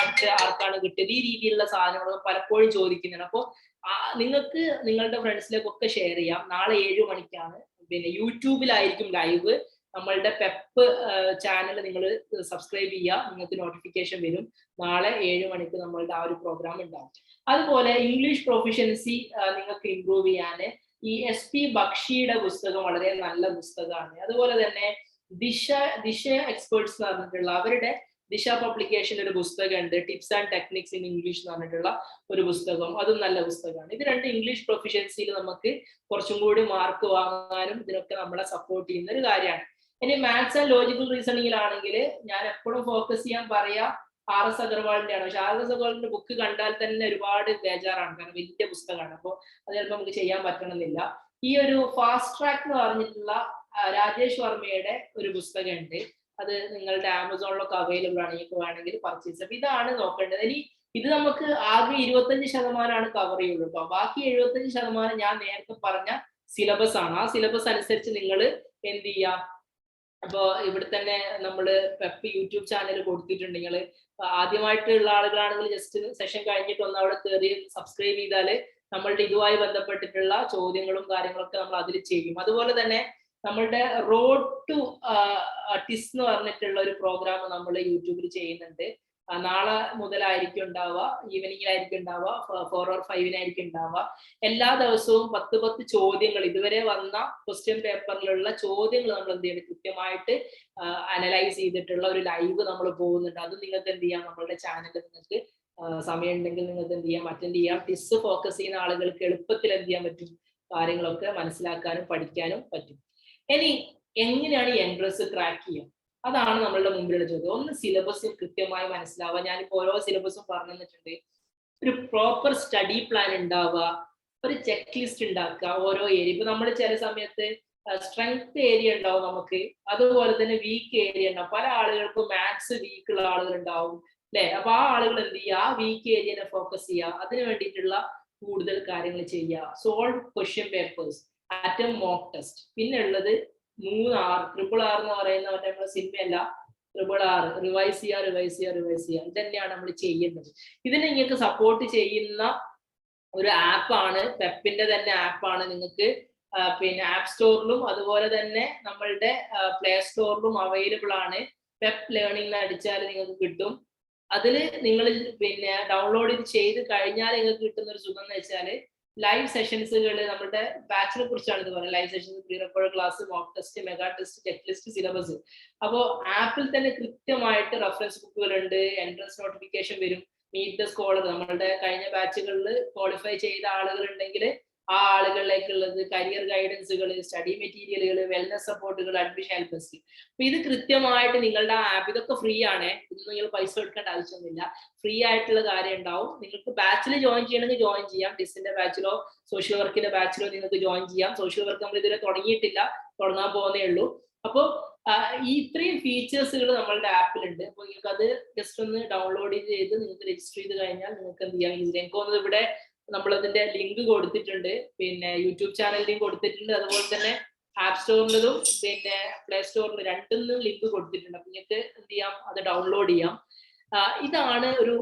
Speaker 3: അടുത്ത ആർക്കാണ് കിട്ടിയത്, ഈ രീതിയിലുള്ള സാധനങ്ങൾ പലപ്പോഴും ചോദിക്കുന്നുണ്ട്. അപ്പോൾ നിങ്ങൾക്ക് നിങ്ങളുടെ ഫ്രണ്ട്സിലേക്കൊക്കെ ഷെയർ ചെയ്യാം. നാളെ 7 മണിക്കാണ്. പിന്നെ യൂട്യൂബിലായിരിക്കും ലൈവ്. നമ്മളുടെ പെപ്പ് ചാനൽ നിങ്ങൾ സബ്സ്ക്രൈബ് ചെയ്യുക, നിങ്ങൾക്ക് നോട്ടിഫിക്കേഷൻ വരും. നാളെ 7 മണിക്ക് നമ്മളുടെ ആ ഒരു പ്രോഗ്രാം ഉണ്ടാവും. അതുപോലെ ഇംഗ്ലീഷ് പ്രൊഫിഷ്യൻസി നിങ്ങൾക്ക് ഇംപ്രൂവ് ചെയ്യാൻ ഈ SP ബക്ഷിയുടെ പുസ്തകം വളരെ നല്ല പുസ്തകമാണ്. അതുപോലെ തന്നെ ദിശ എക്സ്പേർട്സ് എന്ന് പറഞ്ഞിട്ടുള്ള അവരുടെ ദിശ പബ്ലിക്കേഷൻ ഒരു പുസ്തകമുണ്ട്, tips and techniques in English എന്ന് പറഞ്ഞിട്ടുള്ള ഒരു പുസ്തകം. അതും നല്ല പുസ്തകമാണ്. ഇത് രണ്ട് ഇംഗ്ലീഷ് പ്രൊഫിഷ്യൻസിയിൽ നമുക്ക് കുറച്ചും കൂടി മാർക്ക് വാങ്ങാനും ഇതിനൊക്കെ നമ്മളെ സപ്പോർട്ട് ചെയ്യുന്ന ഒരു കാര്യമാണ്. ഇനി മാത്സ് ആൻഡ് ലോജിക്കൽ റീസണിങ്ങിലാണെങ്കിൽ ഞാൻ എപ്പോഴും ഫോക്കസ് ചെയ്യാൻ പറയാ RS അഗർവാളിന്റെ ആണ്. പക്ഷെ RS അഗർവാളിന്റെ ബുക്ക് കണ്ടാൽ തന്നെ ഒരുപാട് ബേജാറാണ്, കാരണം വലിയ പുസ്തകമാണ്. അപ്പോൾ അത് ചിലപ്പോൾ നമുക്ക് ചെയ്യാൻ പറ്റണമെന്നില്ല. ഈ ഒരു ഫാസ്റ്റ് ട്രാക്ക് എന്ന് പറഞ്ഞിട്ടുള്ള രാജേഷ് വർമ്മയുടെ ഒരു പുസ്തകമുണ്ട്. അത് നിങ്ങളുടെ ആമസോണിലൊക്കെ അവൈലബിൾ ആണ്, നിങ്ങൾക്ക് വേണമെങ്കിൽ പർച്ചേസ്. അപ്പൊ ഇതാണ് നോക്കേണ്ടത്. ഇനി ഇത് നമുക്ക് ആകെ 25% കവർ ചെയ്യുള്ളൂ കേട്ടോ. ബാക്കി 75% ഞാൻ നേരത്തെ പറഞ്ഞ സിലബസ് ആണ്. ആ സിലബസ് അനുസരിച്ച് നിങ്ങൾ എന്ത് ചെയ്യുക. അപ്പോൾ ഇവിടെ തന്നെ നമ്മൾ പെപ്പ് യൂട്യൂബ് ചാനൽ കൊടുത്തിട്ടുണ്ട്. നിങ്ങൾ ആദ്യമായിട്ടുള്ള ആളുകളാണെങ്കിൽ ജസ്റ്റ് സെഷൻ കഴിഞ്ഞിട്ട് ഒന്ന് അവിടെ കയറി സബ്സ്ക്രൈബ് ചെയ്താൽ നമ്മളുടെ ഇതുമായി ബന്ധപ്പെട്ടിട്ടുള്ള ചോദ്യങ്ങളും കാര്യങ്ങളൊക്കെ നമ്മൾ അതിൽ ചെയ്യും. അതുപോലെ തന്നെ നമ്മളുടെ റോഡ് ടു ടിസ് എന്ന് പറഞ്ഞിട്ടുള്ള ഒരു പ്രോഗ്രാം നമ്മൾ യൂട്യൂബിൽ ചെയ്യുന്നുണ്ട്. നാളെ മുതലായിരിക്കും ഉണ്ടാവുക, ഈവനിങ്ങിലായിരിക്കും ഉണ്ടാവുക, 4 or 5 ഉണ്ടാവുക. എല്ലാ ദിവസവും 10 ചോദ്യങ്ങൾ, ഇതുവരെ വന്ന ക്വസ്റ്റ്യൻ പേപ്പറിലുള്ള ചോദ്യങ്ങൾ നമ്മൾ എന്ത് ചെയ്യണം, കൃത്യമായിട്ട് അനലൈസ് ചെയ്തിട്ടുള്ള ഒരു ലൈവ് നമ്മൾ പോകുന്നുണ്ട്. അത് നിങ്ങൾക്ക് എന്ത് ചെയ്യാം, നമ്മളുടെ ചാനലിൽ നിങ്ങൾക്ക് സമയം ഉണ്ടെങ്കിൽ നിങ്ങൾക്ക് എന്ത് ചെയ്യാം, അറ്റൻഡ് ചെയ്യാം. ടിസ് ഫോക്കസ് ചെയ്യുന്ന ആളുകൾക്ക് എളുപ്പത്തിൽ എന്ത് ചെയ്യാൻ പറ്റും, കാര്യങ്ങളൊക്കെ മനസ്സിലാക്കാനും പഠിക്കാനും പറ്റും. ഇനി എങ്ങനെയാണ് ഈ എൻട്രൻസ് ക്രാക്ക് ചെയ്യുക, അതാണ് നമ്മളുടെ മുമ്പിലുള്ള ചോദ്യം. ഒന്ന് സിലബസ് കൃത്യമായി മനസ്സിലാവുക. ഞാനിപ്പോ ഓരോ സിലബസും പറഞ്ഞു തന്നിട്ടുണ്ട്. ഒരു പ്രോപ്പർ സ്റ്റഡി പ്ലാൻ ഉണ്ടാവുക, ഒരു ചെക്ക് ലിസ്റ്റ് ഉണ്ടാക്കുക ഓരോ ഏരിയ. ഇപ്പൊ നമ്മൾ ചില സമയത്ത് സ്ട്രെങ്ത് ഏരിയ ഉണ്ടാവും നമുക്ക്, അതുപോലെ തന്നെ വീക്ക് ഏരിയ ഉണ്ടാവും. പല ആളുകൾക്കും മാത്സ് വീക്കുള്ള ആളുകൾ ഉണ്ടാവും അല്ലെ. അപ്പൊ ആ ആളുകൾ എന്ത് ചെയ്യുക, ആ വീക്ക് ഏരിയനെ ഫോക്കസ് ചെയ്യുക, അതിന് വേണ്ടിയിട്ടുള്ള കൂടുതൽ കാര്യങ്ങൾ ചെയ്യുക. Solve question papers, attempt mock test. പിന്നെ ഉള്ളത് 3R, RRR എന്ന് പറയുന്ന നമ്മുടെ സിനിമയല്ല, RRR, റിവൈസ് ചെയ്യുക. ഇതന്നെയാണ് നമ്മൾ ചെയ്യുന്നത്. ഇതിനെ നിങ്ങൾക്ക് സപ്പോർട്ട് ചെയ്യുന്ന ഒരു ആപ്പാണ്, പെപ്പിന്റെ തന്നെ ആപ്പാണ്. നിങ്ങൾക്ക് പിന്നെ ആപ്പ് സ്റ്റോറിലും അതുപോലെ തന്നെ നമ്മളുടെ പ്ലേ സ്റ്റോറിലും അവൈലബിൾ ആണ്. പെപ്പ് ലേണിംഗ് അടിച്ചാൽ നിങ്ങൾക്ക് കിട്ടും. അതിൽ നിങ്ങൾ പിന്നെ ഡൗൺലോഡ് ചെയ്ത് കഴിഞ്ഞാൽ നിങ്ങൾക്ക് കിട്ടുന്ന ഒരു സുഖം എന്ന് വെച്ചാൽ ലൈവ് സെഷൻസുകൾ, നമ്മുടെ ബാച്ചിനെ കുറിച്ചാണ് ഇത് പറയുന്നത്. Live sessions, pre record class, mock test, mega test, check list, syllabus. അപ്പോൾ ആപ്പിൽ തന്നെ കൃത്യമായിട്ട് റെഫറൻസ് ബുക്കുകൾ ഉണ്ട്. എൻട്രൻസ് നോട്ടിഫിക്കേഷൻ വരും. മീറ്റ് ദ സ്കോളർ, നമ്മളുടെ കഴിഞ്ഞ ബാച്ചുകളിൽ ക്വാളിഫൈ ചെയ്ത ആളുകൾ ഉണ്ടെങ്കിൽ ആ ആളുകളിലേക്കുള്ളത് കരിയർ ഗൈഡൻസുകൾ, സ്റ്റഡി മെറ്റീരിയലുകൾ, വെൽനസ് സപ്പോർട്ടുകൾ, അഡ്മിഷൻ ഹെൽപ്പ് ഡെസ്ക്. അപ്പൊ ഇത് കൃത്യമായിട്ട് നിങ്ങളുടെ ആപ്പ്, ഇതൊക്കെ ഫ്രീ ആണ്, ഇത് നിങ്ങൾ പൈസ കൊടുക്കേണ്ട ആവശ്യമൊന്നുമില്ല, ഫ്രീ ആയിട്ടുള്ള കാര്യം ഉണ്ടാവും. നിങ്ങൾക്ക് ബാച്ചിൽ ജോയിൻ ചെയ്യണമെങ്കിൽ ജോയിൻ ചെയ്യാം, ഡിസിന്റെ ബാച്ചിലോ സോഷ്യൽ വർക്കിന്റെ ബാച്ചിലോ നിങ്ങൾക്ക് ജോയിൻ ചെയ്യാം. സോഷ്യൽ വർക്ക് നമ്മൾ ഇതുവരെ തുടങ്ങിയിട്ടില്ല, തുടങ്ങാൻ പോകുന്നേ ഉള്ളൂ. അപ്പോൾ ഈ ഇത്രയും ഫീച്ചേഴ്സുകൾ നമ്മളുടെ ആപ്പിലുണ്ട്. അപ്പോൾ നിങ്ങൾക്ക് അത് ജസ്റ്റ് ഒന്ന് ഡൗൺലോഡ് ചെയ്ത് നിങ്ങൾക്ക് രജിസ്റ്റർ ചെയ്ത് കഴിഞ്ഞാൽ നിങ്ങൾക്ക് എന്ത് ചെയ്യാം, ഈസി. എനിക്ക് തോന്നുന്നത് ഇവിടെ നമ്മളതിന്റെ ലിങ്ക് കൊടുത്തിട്ടുണ്ട്, പിന്നെ യൂട്യൂബ് ചാനൽ ലിങ്ക് കൊടുത്തിട്ടുണ്ട്, അതുപോലെ തന്നെ ആപ്പ് സ്റ്റോറിലും പിന്നെ പ്ലേ സ്റ്റോറിലും രണ്ടിനും ലിങ്ക് കൊടുത്തിട്ടുണ്ട്. അപ്പൊ നിങ്ങൾക്ക് എന്ത് ചെയ്യാം, അത് ഡൗൺലോഡ് ചെയ്യാം. ഇതാണ് ഒരു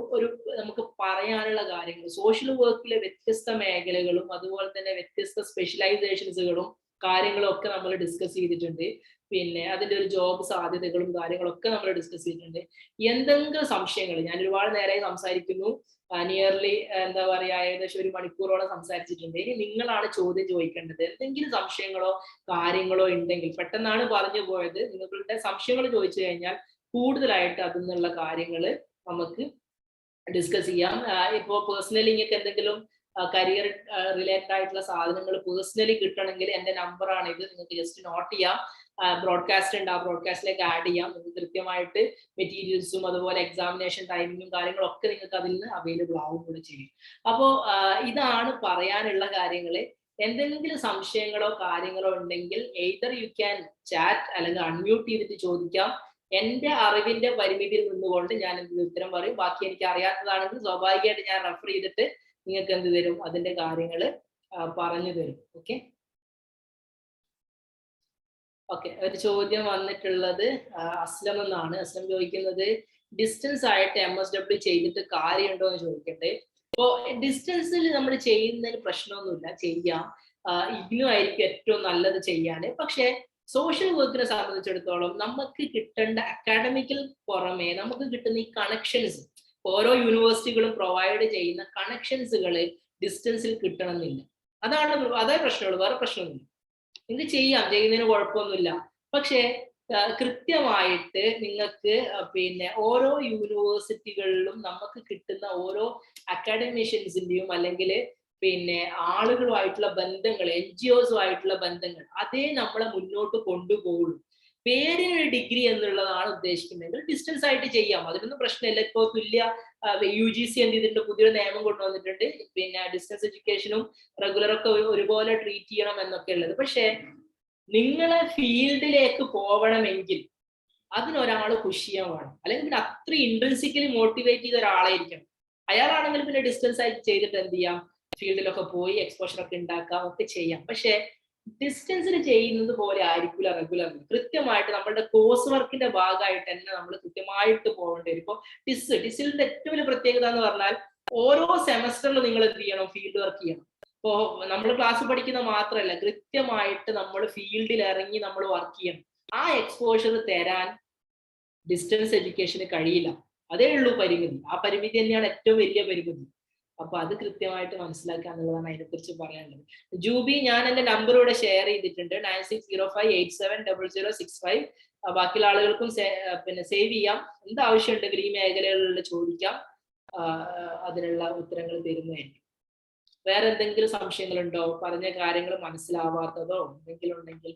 Speaker 3: നമുക്ക് പറയാനുള്ള കാര്യങ്ങൾ. സോഷ്യൽ വർക്കിലെ വ്യത്യസ്ത മേഖലകളും അതുപോലെ തന്നെ വ്യത്യസ്ത സ്പെഷ്യലൈസേഷൻസുകളും കാര്യങ്ങളും ഒക്കെ നമ്മൾ ഡിസ്കസ് ചെയ്തിട്ടുണ്ട്. പിന്നെ അതിന്റെ ഒരു ജോബ് സാധ്യതകളും കാര്യങ്ങളൊക്കെ നമ്മൾ ഡിസ്കസ് ചെയ്തിട്ടുണ്ട്. എന്തെങ്കിലും സംശയങ്ങൾ, ഞാൻ ഒരുപാട് നേരമായി സംസാരിക്കുന്നു, നിയർലി എന്താ പറയാ ഏകദേശം 1 മണിക്കൂറോളം സംസാരിച്ചിട്ടുണ്ട്. ഇനി നിങ്ങളാണ് ചോദ്യം ചോദിക്കേണ്ടത്. എന്തെങ്കിലും സംശയങ്ങളോ കാര്യങ്ങളോ ഉണ്ടെങ്കിൽ, പെട്ടെന്നാണ് പറഞ്ഞു പോയത്, നിങ്ങളുടെ സംശയങ്ങൾ ചോദിച്ചു കഴിഞ്ഞാൽ കൂടുതലായിട്ട് അതിൽ നിന്നുള്ള കാര്യങ്ങൾ നമുക്ക് ഡിസ്കസ് ചെയ്യാം. ഇപ്പോ പേഴ്സണലി നിങ്ങൾക്ക് എന്തെങ്കിലും കരിയർ റിലേറ്റഡ് ആയിട്ടുള്ള സാധനങ്ങൾ പേഴ്സണലി കിട്ടണമെങ്കിൽ എന്റെ നമ്പറാണ് ഇത്, നിങ്ങൾക്ക് ജസ്റ്റ് നോട്ട് ചെയ്യാം. ബ്രോഡ്കാസ്റ്റ് ഉണ്ട്, ആ ബ്രോഡ്കാസ്റ്റിലേക്ക് ആഡ് ചെയ്യാം. നിങ്ങൾക്ക് കൃത്യമായിട്ട് മെറ്റീരിയൽസും അതുപോലെ എക്സാമിനേഷൻ ടൈമിങ്ങും കാര്യങ്ങളൊക്കെ നിങ്ങൾക്ക് അതിൽ നിന്ന് അവൈലബിൾ ആവും കൂടെ ചെയ്യും. അപ്പോൾ ഇതാണ് പറയാനുള്ള കാര്യങ്ങൾ. എന്തെങ്കിലും സംശയങ്ങളോ കാര്യങ്ങളോ ഉണ്ടെങ്കിൽ എയ്തർ യു ക്യാൻ ചാറ്റ് അല്ലെങ്കിൽ അൺമ്യൂട്ട് ചെയ്തിട്ട് ചോദിക്കാം. എന്റെ അറിവിന്റെ പരിമിതിയിൽ നിന്നുകൊണ്ട് ഞാൻ എന്ത് ഉത്തരം പറയും. ബാക്കി എനിക്ക് അറിയാത്തതാണെങ്കിൽ സ്വാഭാവികമായിട്ട് ഞാൻ റെഫർ ചെയ്തിട്ട് നിങ്ങൾക്ക് എന്ത് തരും, അതിന്റെ കാര്യങ്ങൾ പറഞ്ഞു തരും. ഓക്കെ ഓക്കെ ഒരു ചോദ്യം വന്നിട്ടുള്ളത് അസ്ലം എന്നാണ്. അസ്ലം ചോദിക്കുന്നത് ഡിസ്റ്റൻസ് ആയിട്ട് MSW ചെയ്തിട്ട് കാര്യമുണ്ടോ എന്ന് ചോദിക്കട്ടെ. അപ്പോ ഡിസ്റ്റൻസിൽ നമ്മൾ ചെയ്യുന്നതിന് പ്രശ്നമൊന്നുമില്ല, ചെയ്യാം. ഇതിനുമായിരിക്കും ഏറ്റവും നല്ലത് ചെയ്യാൻ. പക്ഷെ സോഷ്യൽ വർക്കിനെ സംബന്ധിച്ചിടത്തോളം നമുക്ക് കിട്ടേണ്ട അക്കാഡമിക്കൽ പുറമെ നമുക്ക് കിട്ടുന്ന ഈ കണക്ഷൻസ്, ഓരോ യൂണിവേഴ്സിറ്റികളും പ്രൊവൈഡ് ചെയ്യുന്ന കണക്ഷൻസുകൾ ഡിസ്റ്റൻസിൽ കിട്ടണമെന്നില്ല. അതേ പ്രശ്നമുള്ളൂ, വേറെ പ്രശ്നമൊന്നുമില്ല. നിങ്ങൾക്ക് ചെയ്യാം, ചെയ്യുന്നതിന് കുഴപ്പമൊന്നുമില്ല. പക്ഷേ കൃത്യമായിട്ട് നിങ്ങൾക്ക് പിന്നെ ഓരോ യൂണിവേഴ്സിറ്റികളിലും നമുക്ക് കിട്ടുന്ന ഓരോ അക്കാഡമിഷ്യൻസിന്റെയും അല്ലെങ്കിൽ പിന്നെ ആളുകളുമായിട്ടുള്ള ബന്ധങ്ങൾ, NGOസുമായിട്ടുള്ള ബന്ധങ്ങൾ, അതേ നമ്മളെ മുന്നോട്ട് കൊണ്ടുപോകുള്ളൂ. പേരിനൊരു ഡിഗ്രി എന്നുള്ളതാണ് ഉദ്ദേശിക്കുന്നതെങ്കിൽ ഡിസ്റ്റൻസ് ആയിട്ട് ചെയ്യാം, അതിനൊന്നും പ്രശ്നമില്ല. ഇപ്പോൾ തുല്യ UGC എന്ത് ചെയ്തിട്ടുണ്ട്, പുതിയൊരു നിയമം കൊണ്ടുവന്നിട്ടുണ്ട്, പിന്നെ ഡിസ്റ്റൻസ് എഡ്യൂക്കേഷനും റെഗുലറൊക്കെ ഒരുപോലെ ട്രീറ്റ് ചെയ്യണം എന്നൊക്കെ ഉള്ളത്. പക്ഷെ നിങ്ങളെ ഫീൽഡിലേക്ക് പോകണമെങ്കിൽ അതിനൊരാൾ പുഷ് ചെയ്യാൻ വേണം, അല്ലെങ്കിൽ പിന്നെ അത്ര ഇൻട്രിൻസിക്കലി മോട്ടിവേറ്റ് ചെയ്ത ഒരാളായിരിക്കണം. അയാളാണെങ്കിൽ പിന്നെ ഡിസ്റ്റൻസ് ആയിട്ട് ചെയ്തിട്ട് എന്ത് ചെയ്യാം, ഫീൽഡിലൊക്കെ പോയി എക്സ്പോഷർ ഒക്കെ ഉണ്ടാക്കാം, ഒക്കെ ചെയ്യാം. പക്ഷെ ഡിസ്റ്റൻസിൽ ചെയ്യുന്നത് പോലെ ആയിരിക്കില്ല റെഗുലർലി. കൃത്യമായിട്ട് നമ്മളുടെ കോഴ്സ് വർക്കിന്റെ ഭാഗമായിട്ട് തന്നെ നമ്മൾ കൃത്യമായിട്ട് പോകേണ്ടി വരും. ഇപ്പൊ ഡിസിലിന്റെ ഏറ്റവും വലിയ പ്രത്യേകത എന്ന് പറഞ്ഞാൽ ഓരോ സെമസ്റ്ററിലും നിങ്ങൾ എന്ത് ചെയ്യണം, ഫീൽഡ് വർക്ക് ചെയ്യണം. ഇപ്പോ നമ്മൾ ക്ലാസ് പഠിക്കുന്ന മാത്രമല്ല, കൃത്യമായിട്ട് നമ്മൾ ഫീൽഡിൽ ഇറങ്ങി നമ്മൾ വർക്ക് ചെയ്യണം. ആ എക്സ്പോഷർ തരാൻ ഡിസ്റ്റൻസ് എഡ്യൂക്കേഷന് കഴിയില്ല. അതേ ഉള്ളൂ പരിമിതി. ആ പരിമിതി തന്നെയാണ് ഏറ്റവും വലിയ പരിമിതി. അപ്പൊ അത് കൃത്യമായിട്ട് മനസ്സിലാക്കുക എന്നുള്ളതാണ് അതിനെക്കുറിച്ച് പറയാനുള്ളത്. ജൂബി, ഞാൻ എന്റെ നമ്പർ ഇവിടെ ഷെയർ ചെയ്തിട്ടുണ്ട്, 9605870065. ബാക്കിയുള്ള ആളുകൾക്കും പിന്നെ സേവ് ചെയ്യാം. എന്താവശ്യം ഉണ്ടെങ്കിൽ ഈ മേഖലകളിൽ ചോദിക്കാം, അതിനുള്ള ഉത്തരങ്ങൾ തരുന്നതായിരിക്കും. വേറെ എന്തെങ്കിലും സംശയങ്ങളുണ്ടോ, പറഞ്ഞ കാര്യങ്ങൾ മനസ്സിലാവാത്തതോ എന്തെങ്കിലും ഉണ്ടെങ്കിൽ?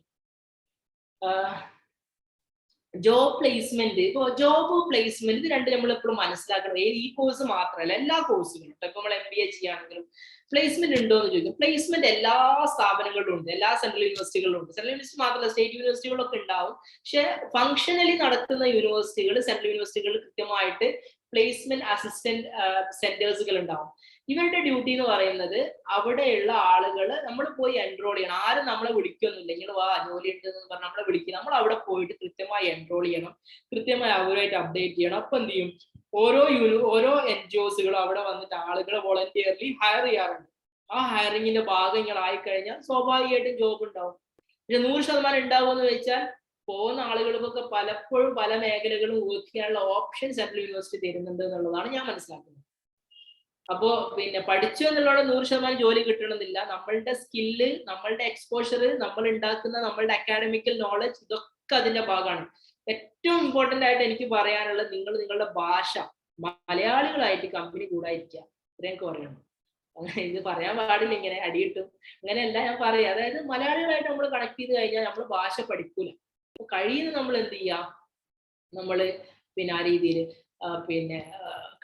Speaker 3: ജോബ് പ്ലേസ്മെന്റ്, ഇപ്പൊ ജോബ് പ്ലേസ്മെന്റ് ഇത് രണ്ടും നമ്മൾ എപ്പോഴും മനസ്സിലാക്കണം. ഈ കോഴ്സ് മാത്രമല്ല, എല്ലാ കോഴ്സുകളും. ഇപ്പൊ നമ്മൾ MBA ചെയ്യുകയാണെങ്കിലും പ്ലേസ്മെന്റ് ഉണ്ടോ എന്ന് ചോദിക്കും. പ്ലേസ്മെന്റ് എല്ലാ സ്ഥാപനങ്ങളിലും ഉണ്ട്, എല്ലാ സെൻട്രൽ യൂണിവേഴ്സിറ്റികളിലും ഉണ്ട്. സെൻട്രൽ യൂണിവേഴ്സിറ്റി മാത്രമല്ല, സ്റ്റേറ്റ് യൂണിവേഴ്സിറ്റികളൊക്കെ ഉണ്ടാവും. പക്ഷെ ഫംഗ്ഷനലി നടത്തുന്ന യൂണിവേഴ്സിറ്റികൾ, സെൻട്രൽ യൂണിവേഴ്സിറ്റികൾ കൃത്യമായിട്ട് പ്ലേസ്മെന്റ് അസിസ്റ്റന്റ് സെന്റേഴ്സുകൾ ഉണ്ടാവും. ഇവരുടെ ഡ്യൂട്ടി എന്ന് പറയുന്നത് അവിടെയുള്ള ആളുകൾ നമ്മൾ പോയി എൻറോൾ ചെയ്യണം. ആരും നമ്മളെ വിളിക്കൊന്നുമില്ല, ഇങ്ങനെ വാ ജോലി ഉണ്ട് എന്ന് പറഞ്ഞാൽ നമ്മളെ വിളിക്കുക. നമ്മൾ അവിടെ പോയിട്ട് കൃത്യമായി എൻറോൾ ചെയ്യണം, കൃത്യമായി അവരുമായിട്ട് അപ്ഡേറ്റ് ചെയ്യണം. അപ്പൊ എന്ത് ചെയ്യും, ഓരോ NGOസുകളും അവിടെ വന്നിട്ട് ആളുകളെ വോളണ്ടിയർലി ഹയർ ചെയ്യാറുണ്ട്. ആ ഹയറിങ്ങിന്റെ ഭാഗങ്ങളായി കഴിഞ്ഞാൽ സ്വാഭാവികമായിട്ടും ജോബ് ഉണ്ടാവും. പക്ഷെ 100% ഉണ്ടാവും എന്ന് വെച്ചാൽ പോകുന്ന ആളുകൾക്കൊക്കെ പലപ്പോഴും പല മേഖലകളും വർക്ക് ചെയ്യാനുള്ള ഓപ്ഷൻ സെൻട്രൽ യൂണിവേഴ്സിറ്റി തരുന്നുണ്ട് എന്നുള്ളതാണ് ഞാൻ മനസ്സിലാക്കുന്നത്. അപ്പോ പിന്നെ പഠിച്ചു എന്നുള്ളത് 100% ജോലി കിട്ടണമെന്നില്ല. നമ്മളുടെ സ്കില്ല്, നമ്മളുടെ എക്സ്പോഷർ, നമ്മൾ ഉണ്ടാക്കുന്ന നമ്മളുടെ അക്കാഡമിക്കൽ നോളജ്, ഇതൊക്കെ അതിന്റെ ഭാഗമാണ്. ഏറ്റവും ഇമ്പോർട്ടന്റ് ആയിട്ട് എനിക്ക് പറയാനുള്ളത്, നിങ്ങൾ നിങ്ങളുടെ ഭാഷ, മലയാളികളായിട്ട് കമ്പനി കൂടാതിരിക്കുക. ഇത്രയൊക്കെ പറയണം. ഇത് പറയാൻ പാടില്ല, ഇങ്ങനെ അടി കിട്ടും. അങ്ങനെയല്ല ഞാൻ പറയാം. അതായത് മലയാളികളായിട്ട് നമ്മൾ കണക്ട് ചെയ്ത് കഴിഞ്ഞാൽ നമ്മൾ ഭാഷ പഠിക്കൂല. അപ്പൊ കഴിയുന്ന നമ്മൾ എന്ത് ചെയ്യാം, നമ്മള് പിന്നെ ആ രീതിയിൽ പിന്നെ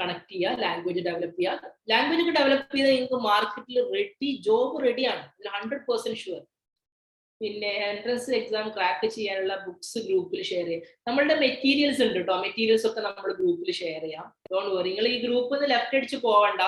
Speaker 3: കണക്ട് ചെയ്യുക, ലാംഗ്വേജ് ഡെവലപ്പ് ചെയ്യുക. ലാംഗ്വേജ് ഒക്കെ ഡെവലപ്പ് ചെയ്താൽ നിങ്ങൾക്ക് മാർക്കറ്റിൽ ജോബ് റെഡിയാണ്, 100% ഷുവർ. പിന്നെ എൻട്രൻസ് എക്സാം ക്രാക്ക് ചെയ്യാനുള്ള ബുക്സ് ഗ്രൂപ്പിൽ ഷെയർ ചെയ്യാം. നമ്മളുടെ മെറ്റീരിയൽസ് ഉണ്ട് കേട്ടോ, മെറ്റീരിയൽസ് ഒക്കെ നമ്മൾ ഗ്രൂപ്പിൽ ഷെയർ ചെയ്യാം. ഡോണ്ട് വറി, നിങ്ങൾ ഈ ഗ്രൂപ്പിൽ നിന്ന് ലെഫ്റ്റ് അടിച്ച് പോവണ്ട.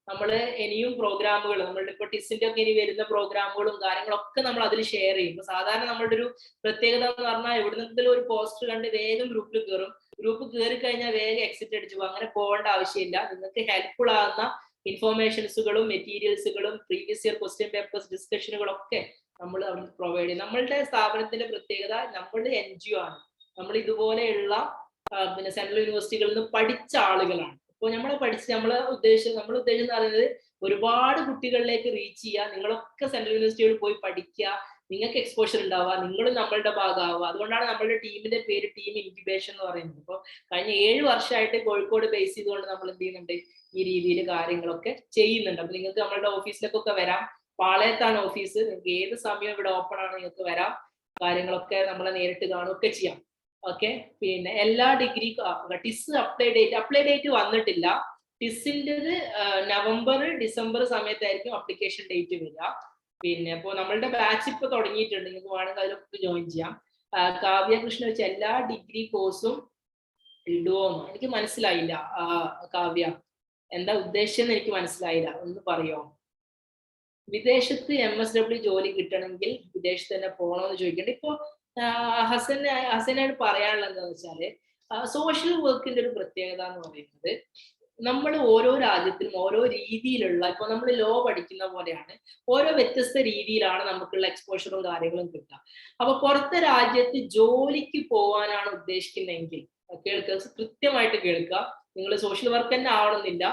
Speaker 3: നമ്മൾ ഇനിയും പ്രോഗ്രാമുകൾ, നമ്മളുടെ ഇപ്പോൾ ടിസിന്റെ ഒക്കെ ഇനി വരുന്ന പ്രോഗ്രാമുകളും കാര്യങ്ങളൊക്കെ നമ്മൾ അതിൽ ഷെയർ ചെയ്യും. ഇപ്പൊ സാധാരണ നമ്മളുടെ ഒരു പ്രത്യേകത എന്ന് പറഞ്ഞാൽ എവിടുന്നെങ്കിലും ഒരു പോസ്റ്റർ കണ്ട് വേഗം ഗ്രൂപ്പിൽ കയറും. ഗ്രൂപ്പ് കയറി കഴിഞ്ഞാൽ വേഗം എക്സിറ്റ് അടിച്ചു പോകും. അങ്ങനെ പോകേണ്ട ആവശ്യമില്ല. നിങ്ങൾക്ക് ഹെൽപ്ഫുൾ ആകുന്ന ഇൻഫോർമേഷൻസുകളും മെറ്റീരിയൽസുകളും പ്രീവിയസ് ഇയർ ക്വസ്റ്റ്യൻ പേപ്പേഴ്സ് ഡിസ്കഷനുകളൊക്കെ നമ്മൾ അവിടെ പ്രൊവൈഡ് ചെയ്യും. നമ്മളുടെ സ്ഥാപനത്തിന്റെ പ്രത്യേകത, നമ്മളുടെ NGO ആണ്. നമ്മൾ ഇതുപോലെയുള്ള പിന്നെ സെൻട്രൽ യൂണിവേഴ്സിറ്റികളിൽ നിന്ന് പഠിച്ച ആളുകളാണ്. അപ്പോൾ നമ്മളെ ഉദ്ദേശം എന്ന് പറയുന്നത് ഒരുപാട് കുട്ടികളിലേക്ക് റീച്ച് ചെയ്യുക. നിങ്ങളൊക്കെ സെൻട്രൽ യൂണിവേഴ്സിറ്റികളിൽ പോയി പഠിക്കുക, നിങ്ങൾക്ക് എക്സ്പോഷർ ഉണ്ടാവുക, നിങ്ങളും നമ്മളുടെ ഭാഗമാവുക. അതുകൊണ്ടാണ് നമ്മളുടെ ടീമിന്റെ പേര് ടീം ഇൻക്യുബേഷൻ എന്ന് പറയുന്നത്. ഇപ്പോൾ കഴിഞ്ഞ 7 വർഷമായിട്ട് കോഴിക്കോട് ബേസ് ചെയ്തുകൊണ്ട് നമ്മൾ എന്ത് ചെയ്യുന്നുണ്ട്, ഈ രീതിയിൽ കാര്യങ്ങളൊക്കെ ചെയ്യുന്നുണ്ട്. അപ്പൊ നിങ്ങൾക്ക് നമ്മളുടെ ഓഫീസിലേക്കൊക്കെ വരാം. പാളയത്താണ് ഓഫീസ്. നിങ്ങൾക്ക് ഏത് സമയം ഇവിടെ ഓപ്പൺ ആണ്, നിങ്ങൾക്ക് വരാം. കാര്യങ്ങളൊക്കെ നമ്മളെ നേരിട്ട് കാണുകയൊക്കെ ചെയ്യാം. ഓക്കെ. പിന്നെ എല്ലാ ഡിഗ്രി ടിസ് അപ്ലൈ ഡേറ്റ് വന്നിട്ടില്ല. ടിസിൻ്റെത് നവംബർ ഡിസംബർ സമയത്തായിരിക്കും അപ്ലിക്കേഷൻ ഡേറ്റ് വരിക. പിന്നെ അപ്പോൾ നമ്മളുടെ ബാച്ച് ഇപ്പൊ തുടങ്ങിയിട്ടുണ്ട്. നിങ്ങൾക്ക് വേണമെങ്കിൽ അതിലൊക്കെ ജോയിൻ ചെയ്യാം. കാവ്യ കൃഷ്ണ വെച്ച് എല്ലാ ഡിഗ്രി കോഴ്സും ഇടുവോന്ന് എനിക്ക് മനസ്സിലായില്ല. കാവ്യ എന്താ ഉദ്ദേശം എനിക്ക് മനസ്സിലായില്ല, ഒന്ന് പറയോ? വിദേശത്ത് MSW ജോലി കിട്ടണമെങ്കിൽ വിദേശത്ത് തന്നെ പോകണമെന്ന് ചോദിക്കേണ്ട. ഇപ്പോ ഹസനായിട്ട് പറയാനുള്ളത് എന്താണെന്ന് വെച്ചാല്, സോഷ്യൽ വർക്കിന്റെ ഒരു പ്രത്യേകത എന്ന് പറയുന്നത്, നമ്മൾ ഓരോ രാജ്യത്തിലും ഓരോ രീതിയിലുള്ള, ഇപ്പൊ നമ്മൾ ലോ പഠിക്കുന്ന പോലെയാണ്, ഓരോ വ്യത്യസ്ത രീതിയിലാണ് നമുക്കുള്ള എക്സ്പോഷറും കാര്യങ്ങളും കിട്ടുക. അപ്പൊ പുറത്തെ രാജ്യത്ത് ജോലിക്ക് പോകാനാണ് ഉദ്ദേശിക്കുന്നതെങ്കിൽ കേൾക്കുക, കൃത്യമായിട്ട് കേൾക്കുക. നിങ്ങൾ സോഷ്യൽ വർക്ക് തന്നെ ആവണമെന്നില്ല,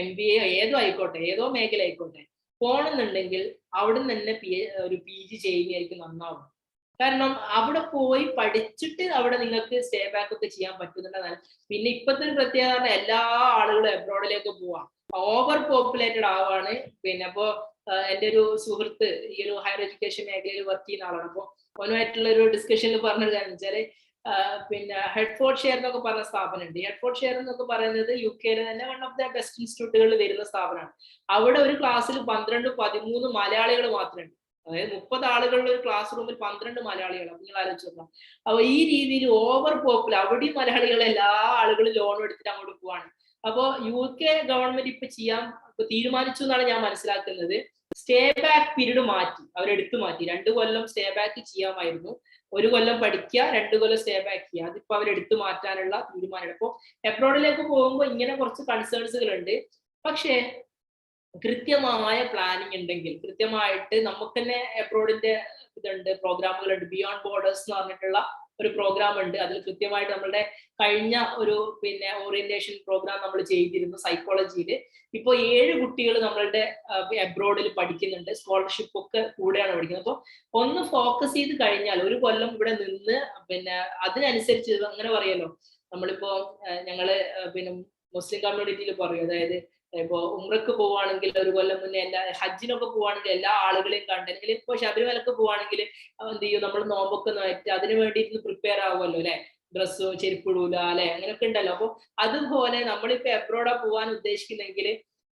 Speaker 3: MBA ഏതോ ആയിക്കോട്ടെ, ഏതോ മേഖല ആയിക്കോട്ടെ, പോകണമെന്നുണ്ടെങ്കിൽ അവിടെ നിന്ന് തന്നെ ഒരു PG ചെയ്യുന്നതായിരിക്കും നന്നാവും. കാരണം അവിടെ പോയി പഠിച്ചിട്ട് അവിടെ നിങ്ങൾക്ക് സ്റ്റേ ബാക്ക് ഒക്കെ ചെയ്യാൻ പറ്റുന്നുണ്ടെന്നാണ്. പിന്നെ ഇപ്പോഴത്തെ ഒരു പ്രത്യേകത, എല്ലാ ആളുകളും എബ്രോഡിലേക്ക് പോവാം, ഓവർ പോപ്പുലേറ്റഡ് ആവാണ്. പിന്നെ അപ്പോ എൻ്റെ ഒരു സുഹൃത്ത് ഈ ഒരു ഹയർ എഡ്യൂക്കേഷൻ മേഖലയിൽ വർക്ക് ചെയ്യുന്ന ആളാണ്. അപ്പോൾ അവനുമായിട്ടുള്ള ഒരു ഡിസ്കഷനിൽ പറഞ്ഞത് എന്താണെന്ന് വെച്ചാല്, പിന്നെ ഹെഡ്ഫോർഡ്ഷെയർ എന്നൊക്കെ പറഞ്ഞ സ്ഥാപനമുണ്ട്. ഹെഡ്ഫോർഡ്ഷെയർ എന്നൊക്കെ പറയുന്നത് UK തന്നെ വൺ ഓഫ് ദ ബെസ്റ്റ് ഇൻസ്റ്റിറ്റ്യൂട്ടുകളിൽ വരുന്ന സ്ഥാപനമാണ്. അവിടെ ഒരു ക്ലാസ്സിൽ 12-13 മലയാളികൾ മാത്രമേ. അതായത് 30 ആളുകളുടെ ഒരു ക്ലാസ് റൂമിൽ 12 മലയാളികൾ. അപ്പൊ നിങ്ങൾ ആലോചിച്ച് നോക്കാം. അപ്പൊ ഈ രീതിയിൽ ഓവർ പോപ്പുലർ, അവിടെയും മലയാളികൾ എല്ലാ ആളുകളും ലോൺ എടുത്തിട്ട് അങ്ങോട്ട് പോവാണ്. അപ്പൊ UK ഗവൺമെന്റ് ഇപ്പൊ തീരുമാനിച്ചു എന്നാണ് ഞാൻ മനസ്സിലാക്കുന്നത്. സ്റ്റേ ബാക്ക് പീരീഡ് മാറ്റി, അവരെടുത്തു മാറ്റി. 2 കൊല്ലം സ്റ്റേ ബാക്ക് ചെയ്യാമായിരുന്നു. 1 കൊല്ലം പഠിക്കുക, 2 കൊല്ലം സ്റ്റേ ബാക്ക് ചെയ്യുക. അതിപ്പോ അവരെടുത്തു മാറ്റാനുള്ള തീരുമാനമാണ്. അപ്പോൾ എബ്രോഡിലേക്ക് പോകുമ്പോൾ ഇങ്ങനെ കുറച്ച് കൺസേൺസുകൾ ഉണ്ട്. പക്ഷേ കൃത്യമായ പ്ലാനിങ് ഉണ്ടെങ്കിൽ, കൃത്യമായിട്ട് നമുക്ക് തന്നെ എബ്രോഡിന്റെ ഇതുണ്ട്, പ്രോഗ്രാമുകളുണ്ട്. ബിയോണ്ട് ബോർഡേഴ്സ് എന്ന് പറഞ്ഞിട്ടുള്ള ഒരു പ്രോഗ്രാം ഉണ്ട്. അതിൽ കൃത്യമായിട്ട് നമ്മളുടെ കഴിഞ്ഞ ഒരു പിന്നെ ഓറിയന്റേഷൻ പ്രോഗ്രാം നമ്മൾ ചെയ്തിരുന്നു സൈക്കോളജിയിൽ. ഇപ്പോൾ 7 കുട്ടികൾ നമ്മളുടെ എബ്രോഡിൽ പഠിക്കുന്നുണ്ട്. സ്കോളർഷിപ്പ് ഒക്കെ കൂടെയാണ് പഠിക്കുന്നത്. അപ്പോൾ ഒന്ന് ഫോക്കസ് ചെയ്ത് കഴിഞ്ഞാൽ 1 കൊല്ലം ഇവിടെ നിന്ന്, പിന്നെ അതിനനുസരിച്ച് അങ്ങനെ പറയല്ലോ, നമ്മളിപ്പോ ഞങ്ങള് പിന്നെ മുസ്ലിം കമ്മ്യൂണിറ്റിയിൽ പറയും, അതായത് ഇപ്പൊ ഉംറക്ക് പോവാണെങ്കിൽ 1 കൊല്ലം മുന്നേ ഹജ്ജിനൊക്കെ പോവാണെങ്കിൽ എല്ലാ ആളുകളെയും കണ്ടെങ്കിൽ, ഇപ്പൊ ശബരിമലക്ക് പോവാണെങ്കിൽ എന്ത് ചെയ്യും, നമ്മൾ നോമ്പൊക്കെ നോറ്റ് അതിന് വേണ്ടിയിട്ട് പ്രിപ്പയർ ആവുമല്ലോ അല്ലെ, ഡ്രസ്സോ ചെരുപ്പിടൂല അല്ലെ, അങ്ങനെയൊക്കെ ഉണ്ടല്ലോ. അപ്പൊ അതുപോലെ നമ്മളിപ്പോ എബ്രോഡാ പോവാൻ ഉദ്ദേശിക്കുന്നെങ്കിൽ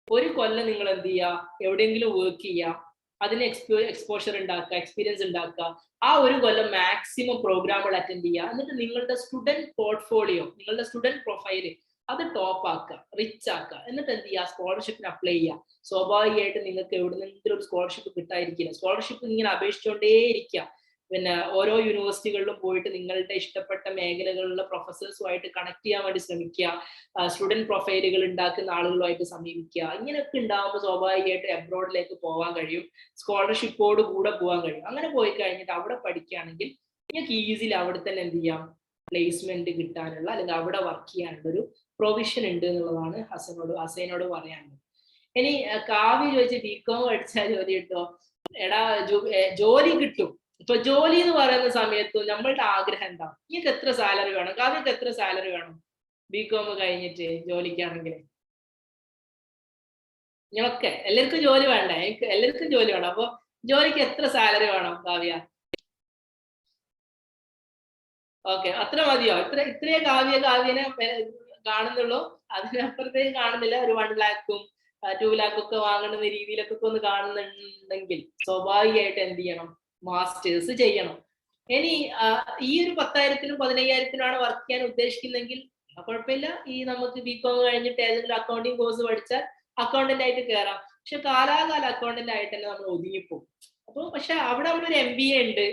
Speaker 3: 1 കൊല്ലം നിങ്ങൾ എന്ത് ചെയ്യുക, എവിടെയെങ്കിലും വർക്ക് ചെയ്യുക, അതിന് എക്സ്പോഷർ ഉണ്ടാക്കുക, എക്സ്പീരിയൻസ് ഉണ്ടാക്കുക. ആ 1 കൊല്ലം മാക്സിമം പ്രോഗ്രാമുകൾ അറ്റൻഡ് ചെയ്യുക. എന്നിട്ട് നിങ്ങളുടെ സ്റ്റുഡന്റ് പോർട്ട്ഫോളിയോ, നിങ്ങളുടെ സ്റ്റുഡന്റ് പ്രൊഫൈല് അത് ടോപ്പ് ആക്കുക, റിച്ച് ആക്കുക. എന്നിട്ട് എന്ത് ചെയ്യുക, സ്കോളർഷിപ്പിന് അപ്ലൈ ചെയ്യുക. സ്വാഭാവികമായിട്ട് നിങ്ങൾക്ക് എവിടെന്നെങ്കിലും ഒരു സ്കോളർഷിപ്പ് കിട്ടാതിരിക്കില്ല. സ്കോളർഷിപ്പ് ഇങ്ങനെ അപേക്ഷിച്ചുകൊണ്ടേയിരിക്കുക. പിന്നെ ഓരോ യൂണിവേഴ്സിറ്റികളിലും പോയിട്ട് നിങ്ങളുടെ ഇഷ്ടപ്പെട്ട മേഖലകളിലുള്ള പ്രൊഫസേഴ്സുമായിട്ട് കണക്ട് ചെയ്യാൻ വേണ്ടി ശ്രമിക്കുക. സ്റ്റുഡന്റ് പ്രൊഫൈലുകൾ ഉണ്ടാക്കുന്ന ആളുകളുമായിട്ട് സമീപിക്കുക. ഇങ്ങനെയൊക്കെ ഉണ്ടാകുമ്പോൾ സ്വാഭാവികമായിട്ട് എബ്രോഡിലേക്ക് പോകാൻ കഴിയും, സ്കോളർഷിപ്പോട് കൂടെ പോകാൻ കഴിയും. അങ്ങനെ പോയി കഴിഞ്ഞിട്ട് അവിടെ പഠിക്കുകയാണെങ്കിൽ നിങ്ങൾക്ക് ഈസിലി അവിടെ തന്നെ എന്ത് ചെയ്യാം, പ്ലേസ്മെന്റ് കിട്ടാനുള്ള, അല്ലെങ്കിൽ അവിടെ വർക്ക് ചെയ്യാനുള്ള ഒരു പ്രൊവിഷൻ ഉണ്ട് എന്നുള്ളതാണ് ഹസനോട് പറയാനുള്ളത്. ഇനി കാവ്യ ചോദിച്ച ബികോം പഠിച്ചാൽ ജോലി കിട്ടുമോ? എടാ, ജോലി കിട്ടും. ഇപ്പൊ ജോലി എന്ന് പറയുന്ന സമയത്ത് നമ്മളുടെ ആഗ്രഹം എന്താ? നിങ്ങൾക്ക് എത്ര സാലറി വേണം? കാവ്യക്ക് എത്ര സാലറി വേണം ബികോം കഴിഞ്ഞിട്ട് ജോലിക്കാണെങ്കിൽ? നിങ്ങളൊക്കെ എല്ലാവർക്കും ജോലി വേണ്ടേ? എനിക്ക് എല്ലാവർക്കും ജോലി വേണം. അപ്പൊ ജോലിക്ക് എത്ര സാലറി വേണം കാവ്യ? ഓക്കെ, അത്ര മതിയോ? ഇത്രയേ കാവ്യനെ കാണുന്നുള്ളൂ, അതിനപ്പുറത്തേക്ക് കാണുന്നില്ല. ഒരു 1 lakhും 2 lakh ഒക്കെ വാങ്ങുന്ന രീതിയിലൊക്കെ ഒന്ന് കാണുന്നുണ്ടെങ്കിൽ സ്വാഭാവികമായിട്ട് എന്ത് ചെയ്യണം? മാസ്റ്റേഴ്സ് ചെയ്യണം. ഇനി ഈ ഒരു 10,000-നും 15,000-ത്തിനാണ് വർക്ക് ചെയ്യാൻ ഉദ്ദേശിക്കുന്നെങ്കിൽ കുഴപ്പമില്ല. ഈ നമുക്ക് ബികോം കഴിഞ്ഞിട്ട് ഏതെങ്കിലും അക്കൗണ്ടിങ് കോഴ്സ് പഠിച്ചാൽ അക്കൗണ്ടന്റ് ആയിട്ട് കയറാം. പക്ഷെ കാലാകാല അക്കൗണ്ടന്റ് ആയിട്ട് തന്നെ നമ്മൾ ഒതുങ്ങിപ്പോകും. അപ്പോൾ പക്ഷെ അവിടെ നമ്മളൊരു MBA ഉണ്ട്,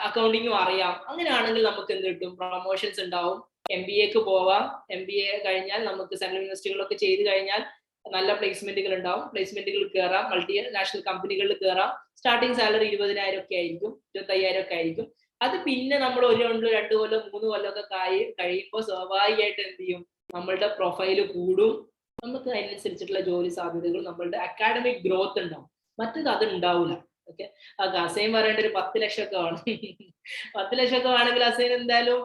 Speaker 3: അക്കൗണ്ടിങ്ങും അറിയാം. അങ്ങനെയാണെങ്കിൽ നമുക്ക് എന്ത് കിട്ടും? പ്രൊമോഷൻസ് ഉണ്ടാവും. MBAക്ക് പോവാം. MBA കഴിഞ്ഞാൽ നമുക്ക് സെൻട്രൽ യൂണിവേഴ്സിറ്റികളൊക്കെ ചെയ്ത് കഴിഞ്ഞാൽ നല്ല പ്ലേസ്മെന്റുകൾ ഉണ്ടാവും. പ്ലേസ്മെന്റുകൾ കയറാം, മൾട്ടിനാഷണൽ കമ്പനികളിൽ കയറാം. സ്റ്റാർട്ടിംഗ് സാലറി 20,000 ഒക്കെ ആയിരിക്കും, 25,000 ഒക്കെ ആയിരിക്കും. അത് പിന്നെ നമ്മൾ 1 കൊല്ലം 2 കൊല്ലം 3 കൊല്ലം ഒക്കെ കഴിയുമ്പോൾ സ്വാഭാവികമായിട്ട് എന്ത് ചെയ്യും? നമ്മളുടെ പ്രൊഫൈല് കൂടും. നമുക്ക് അതിനനുസരിച്ചിട്ടുള്ള ജോലി സാധ്യതകൾ, നമ്മളുടെ അക്കാഡമിക് ഗ്രോത്ത് ഉണ്ടാവും. മറ്റത് അത് ഉണ്ടാവില്ല. ഓക്കെ, അസൈൻ പറയേണ്ട ഒരു 10 ലക്ഷം ഒക്കെ വേണം. 10 ലക്ഷം ഒക്കെ വേണമെങ്കിൽ അസൈൻ എന്തായാലും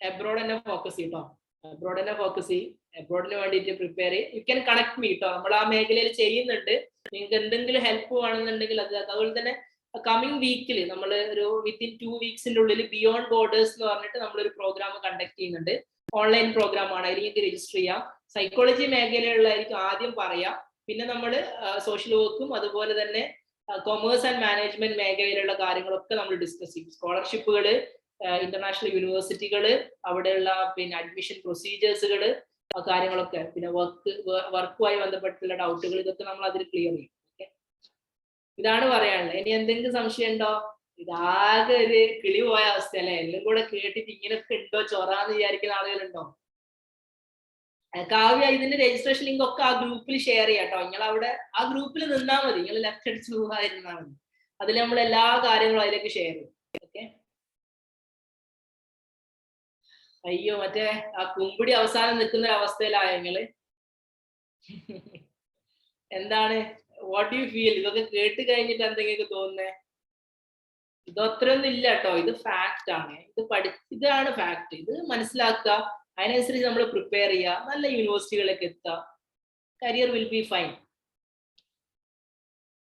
Speaker 3: എബ്രോഡ് തന്നെ ഫോക്കസ് ചെയ്യും കേട്ടോ. എബ്രോഡ് തന്നെ ഫോക്കസ് ചെയ്യും. എബ്രോഡിന് വേണ്ടിയിട്ട് പ്രിപ്പയർ ചെയ്യും. യു ക്യാൻ കണക്ട് മീ കേട്ടോ. നമ്മൾ ആ മേഖലയിൽ ചെയ്യുന്നുണ്ട്. നിങ്ങൾക്ക് എന്തെങ്കിലും ഹെൽപ്പ് വേണമെന്നുണ്ടെങ്കിൽ അത്. അതുപോലെ തന്നെ കമ്മിങ് വീക്കിൽ നമ്മൾ ഒരു വിത്തിൻ 2 വീക്സിന്റെ ഉള്ളിൽ ബിയോണ്ട് ബോർഡേഴ്സ് എന്ന് പറഞ്ഞിട്ട് നമ്മളൊരു പ്രോഗ്രാം കണ്ടക്ട് ചെയ്യുന്നുണ്ട്. ഓൺലൈൻ പ്രോഗ്രാം ആണ്. അതിൽ നിങ്ങൾക്ക് രജിസ്റ്റർ ചെയ്യാം. സൈക്കോളജി മേഖലയിലുള്ളതായിരിക്കും ആദ്യം പറയാം. പിന്നെ നമ്മൾ സോഷ്യൽ വർക്കും അതുപോലെ തന്നെ കൊമേഴ്സ് ആൻഡ് മാനേജ്മെന്റ് മേഖലയിലുള്ള കാര്യങ്ങളൊക്കെ നമ്മൾ ഡിസ്കസ് ചെയ്യും. സ്കോളർഷിപ്പുകൾ, ഇന്റർനാഷണൽ യൂണിവേഴ്സിറ്റികൾ, അവിടെയുള്ള പിന്നെ അഡ്മിഷൻ പ്രൊസീജിയേഴ്സുകൾ, കാര്യങ്ങളൊക്കെ, പിന്നെ വർക്കുമായി ബന്ധപ്പെട്ടുള്ള ഡൗട്ടുകൾ, ഇതൊക്കെ നമ്മൾ അതിൽ ക്ലിയർ ചെയ്യും. ഓക്കെ, ഇതാണ് പറയാനുള്ളത്. ഇനി എന്തെങ്കിലും സംശയം ഉണ്ടോ? ഇതാകെ ഒരു കിളി പോയ അവസ്ഥയല്ലേ? എല്ലാം കൂടെ കേട്ടിട്ട് ഇങ്ങനെയൊക്കെ ഉണ്ടോ ചൊറാന്ന് വിചാരിക്കുന്ന ആളുകളുണ്ടോ? കാവ്യ, ഇതിന്റെ രജിസ്ട്രേഷൻ ലിങ്ക് ഒക്കെ ആ ഗ്രൂപ്പിൽ ഷെയർ ചെയ്യാം കേട്ടോ. നിങ്ങൾ അവിടെ ആ ഗ്രൂപ്പിൽ നിന്നാൽ മതി. നിങ്ങൾ ലെഫ്റ്റ് അടിച്ച് പോകാതിരുന്നാൽ മതി. അതിൽ നമ്മൾ എല്ലാ കാര്യങ്ങളും അതിലേക്ക് ഷെയർ ചെയ്യും. ഓക്കെ, അയ്യോ, മറ്റേ ആ കുമ്പിടി അവസാനം നിൽക്കുന്ന ഒരു അവസ്ഥയിലായ നിങ്ങള്. എന്താണ്, വാട്ട് യു ഫീൽ? ഇതൊക്കെ കേട്ട് കഴിഞ്ഞിട്ട് എന്തെങ്കിലും തോന്നുന്നേ? ഇത് അത്രയൊന്നും ഇല്ല കേട്ടോ. ഇത് ഫാക്ട് ആണ്. ഇതാണ് ഫാക്ട്. ഇത് മനസ്സിലാക്കുക. അതിനനുസരിച്ച് നമ്മൾ പ്രിപ്പയർ ചെയ്യുക. നല്ല യൂണിവേഴ്സിറ്റികളിലേക്ക് എത്തുക. Career will be fine.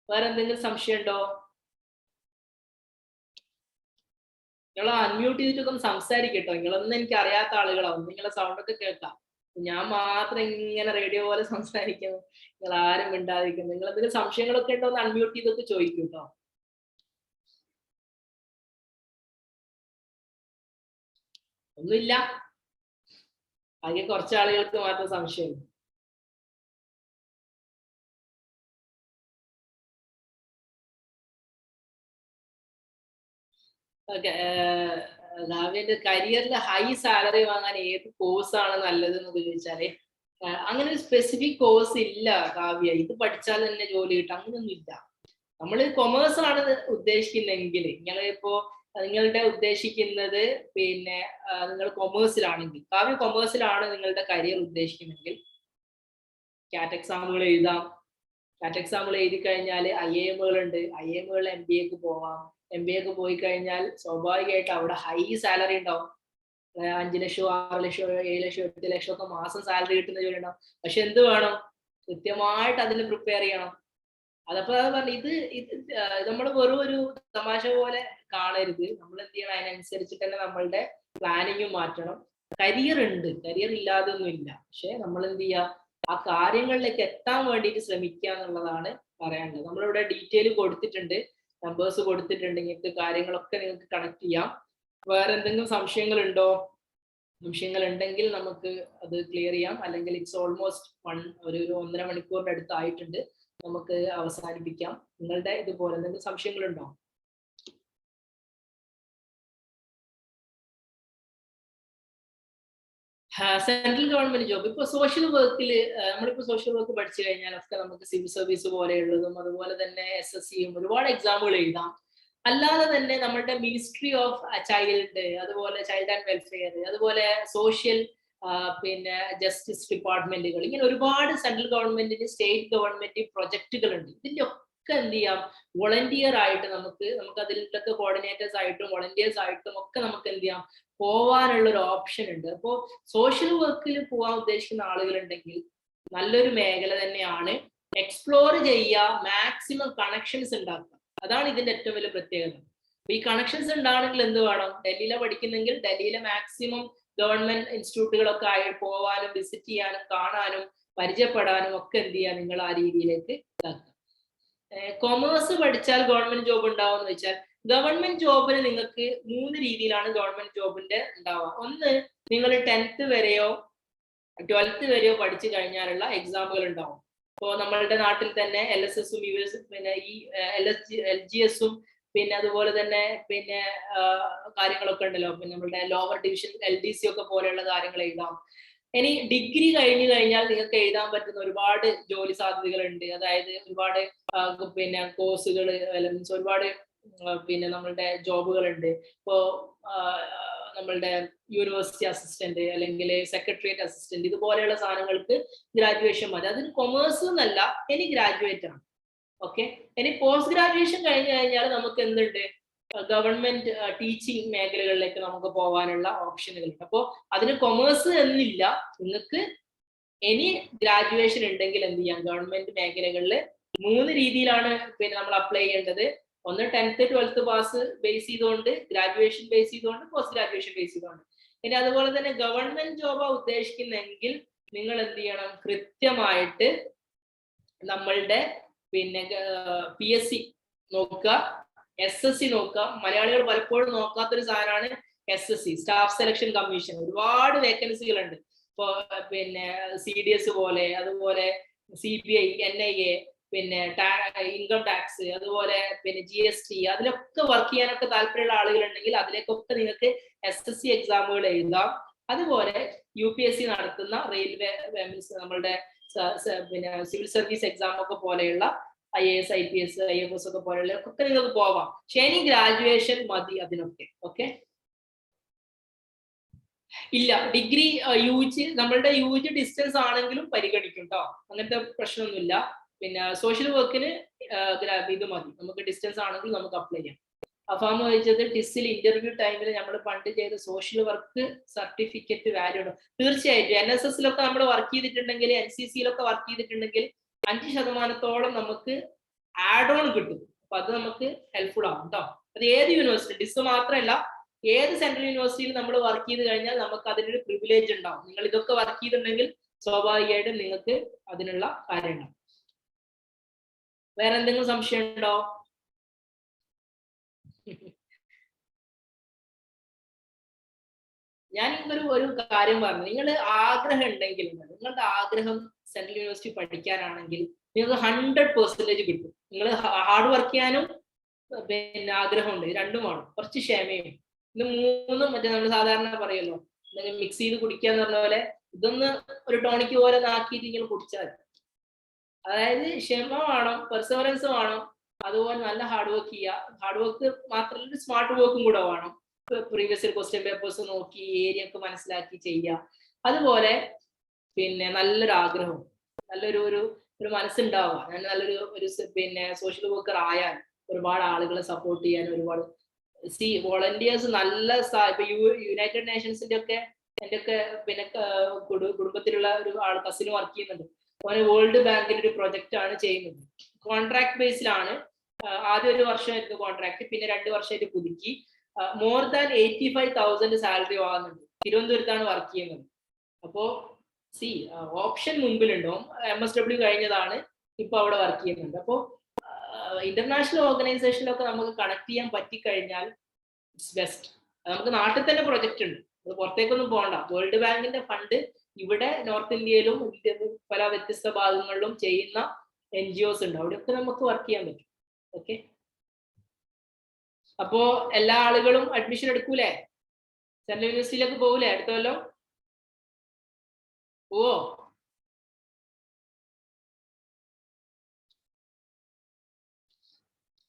Speaker 3: വേറെ എന്തെങ്കിലും സംശയം ഉണ്ടോ? നിങ്ങൾ അൺമ്യൂട്ട് ചെയ്തിട്ടൊക്കെ ഒന്ന് സംസാരിക്കട്ടോ. നിങ്ങളൊന്നും എനിക്ക് അറിയാത്ത ആളുകളാവും. നിങ്ങളെ സൗണ്ട് ഒക്കെ കേൾക്കാം. ഞാൻ മാത്രം ഇങ്ങനെ റേഡിയോ പോലെ സംസാരിക്കുന്നു. നിങ്ങൾ ആരും മിണ്ടാതിരിക്കുന്നു. നിങ്ങൾ എന്തെങ്കിലും സംശയങ്ങളൊക്കെ ഉണ്ടോ? ഒന്ന് അൺമ്യൂട്ട് ചെയ്തൊക്കെ ചോദിക്കും കേട്ടോ. ഒന്നുമില്ല. ആകെ കുറച്ച് ആളുകൾക്ക് മാത്രം സംശയം. ഓക്കെ, കാവ്യന്റെ കരിയറിൽ ഹൈ സാലറി വാങ്ങാൻ ഏത് കോഴ്സ് ആണ് നല്ലത് എന്ന് ചോദിച്ചാല്, അങ്ങനെ ഒരു സ്പെസിഫിക് കോഴ്സ് ഇല്ല കാവ്യ. ഇത് പഠിച്ചാൽ തന്നെ ജോലി കിട്ടും, അങ്ങനെയൊന്നും ഇല്ല. നമ്മൾ കൊമേഴ്സ് ആണ് ഉദ്ദേശിക്കുന്നെങ്കിൽ, നിങ്ങളുടെ ഉദ്ദേശിക്കുന്നത് പിന്നെ നിങ്ങൾ കൊമേഴ്സിലാണെങ്കിൽ, കാവ്യ കൊമേഴ്സിലാണ് നിങ്ങളുടെ കരിയർ ഉദ്ദേശിക്കുന്നെങ്കിൽ കാറ്റ് എക്സാമുകൾ എഴുതാം. കാറ്റ് എക്സാമുകൾ എഴുതി കഴിഞ്ഞാൽ IIMകൾ ഉണ്ട്. IIMകളിൽ MBAക്ക് പോവാം. MBAക്ക് പോയി കഴിഞ്ഞാൽ സ്വാഭാവികമായിട്ട് അവിടെ ഹൈ സാലറി ഉണ്ടാവും. 5 ലക്ഷം 6 ലക്ഷം 7 ലക്ഷം 8 ലക്ഷം ഒക്കെ മാസം സാലറി കിട്ടുന്ന ജോലി ഉണ്ടാവും. പക്ഷെ എന്ത് വേണം? കൃത്യമായിട്ട് അതിന് പ്രിപ്പയർ ചെയ്യണം. അതപ്പോ പറഞ്ഞു, ഇത് നമ്മൾ വെറും ഒരു തമാശ പോലെ കാണരുത്. നമ്മൾ എന്ത് ചെയ്യണം? അതിനനുസരിച്ചിട്ട് തന്നെ നമ്മളുടെ പ്ലാനിങ്ങും മാറ്റണം. കരിയർ ഉണ്ട്, കരിയർ ഇല്ലാതെ ഒന്നും ഇല്ല. പക്ഷെ നമ്മൾ എന്ത് ചെയ്യുക? ആ കാര്യങ്ങളിലേക്ക് എത്താൻ വേണ്ടിയിട്ട് ശ്രമിക്കുക എന്നുള്ളതാണ് പറയാനുള്ളത്. നമ്മളിവിടെ ഡീറ്റെയിൽ കൊടുത്തിട്ടുണ്ട്, നമ്പേഴ്സ് കൊടുത്തിട്ടുണ്ട്. നിങ്ങൾക്ക് കാര്യങ്ങളൊക്കെ നിങ്ങൾക്ക് കണക്ട് ചെയ്യാം. വേറെ എന്തെങ്കിലും സംശയങ്ങൾ ഉണ്ടോ? സംശയങ്ങൾ ഉണ്ടെങ്കിൽ നമുക്ക് അത് ക്ലിയർ ചെയ്യാം. അല്ലെങ്കിൽ ഇറ്റ്സ് ഓൾമോസ്റ്റ് ഒരു 1.5 മണിക്കൂറിന്റെ അടുത്തായിട്ടുണ്ട്. നമുക്ക് അവസാനിപ്പിക്കാം. നിങ്ങളുടെ ഇതുപോലെ എന്തെങ്കിലും സംശയങ്ങളുണ്ടോ? സെൻട്രൽ ഗവൺമെന്റ് ജോബ്, ഇപ്പൊ സോഷ്യൽ വർക്കിൽ നമ്മളിപ്പോ സോഷ്യൽ വർക്ക് പഠിച്ചു കഴിഞ്ഞാൽ ഒക്കെ നമുക്ക് സിവിൽ സർവീസ് പോലെയുള്ളതും അതുപോലെ തന്നെ SSCയും ഒരുപാട് എക്സാമുകൾ എഴുതാം. അല്ലാതെ തന്നെ നമ്മുടെ മിനിസ്ട്രി ഓഫ് ചൈൽഡ്, അതുപോലെ ചൈൽഡ് ആൻഡ് വെൽഫെയർ, അതുപോലെ സോഷ്യൽ പിന്നെ ജസ്റ്റിസ് ഡിപ്പാർട്ട്മെന്റുകൾ, ഇങ്ങനെ ഒരുപാട് സെൻട്രൽ ഗവൺമെന്റിന് സ്റ്റേറ്റ് ഗവൺമെന്റ് പ്രൊജക്ടുകൾ ഉണ്ട്. ഇതിന്റെ ഒക്കെ എന്ത് ചെയ്യാം? വോളണ്ടിയർ ആയിട്ട് നമുക്ക് അതിലൊക്കെ കോർഡിനേറ്റേഴ്സ് ആയിട്ടും വോളണ്ടിയേഴ്സ് ആയിട്ടും ഒക്കെ നമുക്ക് എന്ത് ചെയ്യാം? പോവാനുള്ള ഒരു ഓപ്ഷൻ ഉണ്ട്. അപ്പോ സോഷ്യൽ വർക്കിൽ പോകാൻ ഉദ്ദേശിക്കുന്ന ആളുകൾ ഉണ്ടെങ്കിൽ നല്ലൊരു മേഖല തന്നെയാണ്. എക്സ്പ്ലോർ ചെയ്യുക, മാക്സിമം കണക്ഷൻസ് ഉണ്ടാക്കുക. അതാണ് ഇതിന്റെ ഏറ്റവും വലിയ പ്രത്യേകത. അപ്പൊ ഈ കണക്ഷൻസ് ഉണ്ടാവണമെങ്കിൽ എന്ത് വേണം? ഡൽഹിയിലെ പഠിക്കുന്നെങ്കിൽ ഡൽഹിയിലെ മാക്സിമം ഗവൺമെന്റ് ഇൻസ്റ്റിറ്റ്യൂട്ടുകളൊക്കെ ആയി പോവാനും വിസിറ്റ് ചെയ്യാനും കാണാനും പരിചയപ്പെടാനും ഒക്കെ എന്ത് ചെയ്യുക, നിങ്ങൾ ആ രീതിയിലേക്ക് ഇതാക്കുക. കൊമേഴ്സ് പഠിച്ചാൽ ഗവൺമെന്റ് ജോബ് ഉണ്ടാവും എന്ന് വെച്ചാൽ, ഗവൺമെന്റ് ജോബിന് നിങ്ങൾക്ക് 3 രീതിയിലാണ് ഗവൺമെന്റ് ജോബിന്റെ ഉണ്ടാവുക. ഒന്ന്, നിങ്ങൾ 10th വരെയോ 12th വരെയോ പഠിച്ചു കഴിഞ്ഞാലുള്ള എക്സാമുകൾ ഉണ്ടാവും. ഇപ്പോൾ നമ്മളുടെ നാട്ടിൽ തന്നെ LSS-ഉം US പിന്നെ ഈ LGS-ഉം പിന്നെ അതുപോലെ തന്നെ പിന്നെ കാര്യങ്ങളൊക്കെ ഉണ്ടല്ലോ, പിന്നെ നമ്മളുടെ ലോവർ ഡിവിഷൻ LDC ഒക്കെ പോലെയുള്ള കാര്യങ്ങൾ എഴുതാം. ഇനി ഡിഗ്രി കഴിഞ്ഞു കഴിഞ്ഞാൽ നിങ്ങൾക്ക് എഴുതാൻ പറ്റുന്ന ഒരുപാട് ജോലി സാധ്യതകളുണ്ട്. അതായത് ഒരുപാട് പിന്നെ കോഴ്സുകൾ, മീൻസ് ഒരുപാട് പിന്നെ നമ്മളുടെ ജോബുകളുണ്ട്. ഇപ്പോ നമ്മളുടെ യൂണിവേഴ്സിറ്റി അസിസ്റ്റന്റ് അല്ലെങ്കിൽ സെക്രട്ടേറിയറ്റ് അസിസ്റ്റന്റ് ഇതുപോലെയുള്ള സാധനങ്ങൾക്ക് ഗ്രാജുവേഷൻ മതി. അതിന് കൊമേഴ്സ് എന്നല്ല, ഇനി ഗ്രാജുവേറ്റ് ആണ്. ഓക്കെ. ഇനി പോസ്റ്റ് ഗ്രാജുവേഷൻ കഴിഞ്ഞു കഴിഞ്ഞാൽ നമുക്ക് എന്തുണ്ട്, ഗവൺമെന്റ് ടീച്ചിങ് മേഖലകളിലേക്ക് നമുക്ക് പോകാനുള്ള ഓപ്ഷനുകളുണ്ട്. അപ്പോൾ അതിന് കൊമേഴ്സ് എന്നില്ല, നിങ്ങൾക്ക് ഇനി ഗ്രാജുവേഷൻ ഉണ്ടെങ്കിൽ എന്ത് ചെയ്യാം, ഗവൺമെന്റ് മേഖലകളിൽ 3 രീതിയിലാണ് പിന്നെ നമ്മൾ അപ്ലൈ ചെയ്യേണ്ടത്. ഒന്ന് 10th 12th പാസ് ബേസ് ചെയ്തുകൊണ്ട്, ഗ്രാജുവേഷൻ ബേസ് ചെയ്തുകൊണ്ട്, പോസ്റ്റ് ഗ്രാജുവേഷൻ ബേസ് ചെയ്തുകൊണ്ട്. ഇനി അതുപോലെ തന്നെ ഗവൺമെന്റ് ജോബാ ഉദ്ദേശിക്കുന്നെങ്കിൽ നിങ്ങൾ എന്ത് ചെയ്യണം, കൃത്യമായിട്ട് നമ്മളുടെ പിന്നെ PSC നോക്കുക, SSC നോക്കുക. മലയാളികൾ പലപ്പോഴും നോക്കാത്തൊരു സാധനമാണ് SSC, സ്റ്റാഫ് സെലക്ഷൻ കമ്മീഷൻ. ഒരുപാട് വേക്കൻസികളുണ്ട്. ഇപ്പൊ പിന്നെ CDS പോലെ, അതുപോലെ CBI, NIA, പിന്നെ ഇൻകം ടാക്സ്, അതുപോലെ പിന്നെ GST, അതിലൊക്കെ വർക്ക് ചെയ്യാനൊക്കെ താല്പര്യമുള്ള ആളുകളുണ്ടെങ്കിൽ അതിലേക്കൊക്കെ നിങ്ങൾക്ക് SSC എക്സാമുകൾ എഴുതാം. അതുപോലെ UPSC നടത്തുന്ന റെയിൽവേ മീൻസ് നമ്മളുടെ പിന്നെ സിവിൽ സർവീസ് എക്സാം ഒക്കെ പോലെയുള്ള IAS, IPS, IFS ഒക്കെ പോലെയുള്ള ഒക്കെ നിങ്ങൾക്ക് പോവാം. പക്ഷേ ഇനി ഗ്രാജുവേഷൻ മതി അതിനൊക്കെ. ഓക്കെ. ഇല്ല, ഡിഗ്രി UG നമ്മളുടെ UG ഡിസ്റ്റൻസ് ആണെങ്കിലും പരിഗണിക്കും കേട്ടോ, അങ്ങനത്തെ പ്രശ്നമൊന്നുമില്ല. പിന്നെ സോഷ്യൽ വർക്കിന് ഇത് മതി, നമുക്ക് ഡിസ്റ്റൻസ് ആണെങ്കിൽ നമുക്ക് അപ്ലൈ ചെയ്യാം. അഫാമ ചോദിച്ചത് ടിസ്സിൽ ഇന്റർവ്യൂ ടൈമിൽ നമ്മൾ പണ്ട് ചെയ്ത സോഷ്യൽ വർക്ക് സർട്ടിഫിക്കറ്റ് വാല്യൂ ഉണ്ടോ? തീർച്ചയായിട്ടും. NSS-ലൊക്കെ നമ്മൾ വർക്ക് ചെയ്തിട്ടുണ്ടെങ്കിൽ, NCC-ലൊക്കെ വർക്ക് ചെയ്തിട്ടുണ്ടെങ്കിൽ 5% നമുക്ക് ആഡ് ഓൺ കിട്ടും. അപ്പൊ അത് നമുക്ക് ഹെൽപ്ഫുൾ ആവും കേട്ടോ. അത് ഏത് യൂണിവേഴ്സിറ്റി, ഡിസ് മാത്രമല്ല, ഏത് സെൻട്രൽ യൂണിവേഴ്സിറ്റിയിൽ നമ്മൾ വർക്ക് ചെയ്ത് കഴിഞ്ഞാൽ നമുക്ക് അതിനൊരു പ്രിവിലേജ് ഉണ്ടാവും. നിങ്ങൾ ഇതൊക്കെ വർക്ക് ചെയ്തിട്ടുണ്ടെങ്കിൽ സ്വാഭാവികമായിട്ടും നിങ്ങൾക്ക് അതിനുള്ള കാര്യം ഉണ്ടാവും. വേറെ എന്തെങ്കിലും സംശയം ഉണ്ടോ? ഞാൻ ഒരു കാര്യം പറഞ്ഞു, നിങ്ങൾ ആഗ്രഹം ഉണ്ടെങ്കിൽ, നിങ്ങളുടെ ആഗ്രഹം സെൻട്രൽ യൂണിവേഴ്സിറ്റി പഠിക്കാനാണെങ്കിൽ നിങ്ങൾക്ക് 100% കിട്ടും. നിങ്ങൾ ഹാർഡ് വർക്ക് ചെയ്യാനും പിന്നെ ആഗ്രഹമുണ്ട്, രണ്ടുമാണ്. കുറച്ച് ക്ഷമയും. ഇത് 3 മറ്റേ നമ്മൾ സാധാരണ പറയുമല്ലോ, മിക്സ് ചെയ്ത് കുടിക്കാന്ന് പറഞ്ഞ പോലെ ഇതൊന്ന് ഒരു ടോണിക്ക് പോലെ ആക്കിയിട്ട് നിങ്ങൾ കുടിച്ചാൽ. അതായത് ക്ഷമ വേണം, പെർസവറൻസ് വേണം, അതുപോലെ നല്ല ഹാർഡ് വർക്ക് ചെയ്യുക. ഹാർഡ് വർക്ക് മാത്രമല്ല, സ്മാർട്ട് വർക്കും കൂടെ വേണം. പ്രീവിയസ് ക്വസ്റ്റ്യൻ പേപ്പേഴ്സ് നോക്കി ഏരിയ ഒക്കെ മനസ്സിലാക്കി ചെയ്യുക. അതുപോലെ പിന്നെ നല്ലൊരു ആഗ്രഹം, നല്ലൊരു ഒരു മനസ്സുണ്ടാവുക. ഞാൻ നല്ലൊരു പിന്നെ സോഷ്യൽ വർക്കർ ആയാൽ ഒരുപാട് ആളുകളെ സപ്പോർട്ട് ചെയ്യാൻ ഒരുപാട് വോളണ്ടിയേഴ്സ് നല്ല ഇപ്പൊ യുണൈറ്റഡ് നേഷൻസിന്റെ ഒക്കെ എൻ്റെ ഒക്കെ പിന്നെ കുടുംബത്തിലുള്ള ഒരു ആൾ കസിന് വർക്ക് ചെയ്യുന്നുണ്ട്. അവന് വേൾഡ് ബാങ്കിന്റെ ഒരു പ്രൊജക്റ്റ് ആണ് ചെയ്യുന്നത്. കോൺട്രാക്ട് ബേസിലാണ്. ആദ്യം 1 വർഷമായിരുന്നു കോൺട്രാക്ട്, പിന്നെ 2 വർഷമായിട്ട് പുതുക്കി. മോർ ദാൻ 85,000 സാലറി വാങ്ങുന്നുണ്ട്. തിരുവനന്തപുരത്താണ് വർക്ക് ചെയ്യുന്നത്. അപ്പോ ഓപ്ഷൻ മുമ്പിലുണ്ടോ. MSW കഴിഞ്ഞതാണ്, ഇപ്പൊ അവിടെ വർക്ക് ചെയ്യുന്നുണ്ട്. അപ്പോ ഇന്റർനാഷണൽ ഓർഗനൈസേഷനിലൊക്കെ നമുക്ക് കണക്ട് ചെയ്യാൻ പറ്റിക്കഴിഞ്ഞാൽ ഇറ്റ്സ് ബെസ്റ്റ്. നമുക്ക് നാട്ടിൽ തന്നെ പ്രൊജക്ട് ഉണ്ട്, അത് പുറത്തേക്കൊന്നും പോകണ്ട. വേൾഡ് ബാങ്കിന്റെ ഫണ്ട് ഇവിടെ നോർത്ത് ഇന്ത്യയിലും പല വ്യത്യസ്ത ഭാഗങ്ങളിലും ചെയ്യുന്ന NGOs ഉണ്ട്, അവിടെയൊക്കെ നമുക്ക് വർക്ക് ചെയ്യാൻ പറ്റും. ഓക്കെ. അപ്പോ എല്ലാ ആളുകളും അഡ്മിഷൻ എടുക്കൂലേ? സെൻട്രൽ യൂണിവേഴ്സിറ്റിയിലേക്ക് പോകൂലേ അടുത്ത കൊല്ലം? Oh,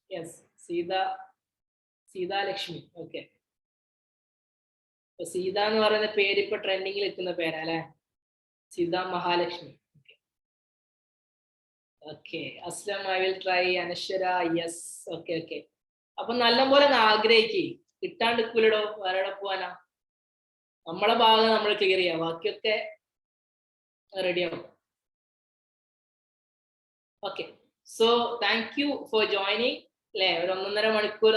Speaker 3: yes. Seethalakshmi. Okay. Seetha എന്ന് പറയുന്ന പേര് ഇപ്പൊ ട്രെൻഡിങ്ങിൽ എത്തുന്ന പേരാ അല്ലെ? Seetha Mahalakshmi. Okay. Aslam, I will try. Anaswara, yes. Okay. Okay. അപ്പൊ നല്ലപോലെ ആഗ്രഹിക്കേ, കിട്ടാണ്ടിരിക്കൂലടോ, വേറെ പോവാനാ. നമ്മളെ ഭാഗം നമ്മൾ ക്ലിയർ ചെയ്യാം, ബാക്കിയൊക്കെ റെഡിയാവും. Okay, so thank you for joining. അല്ലെ, ഒരു 1.5 മണിക്കൂർ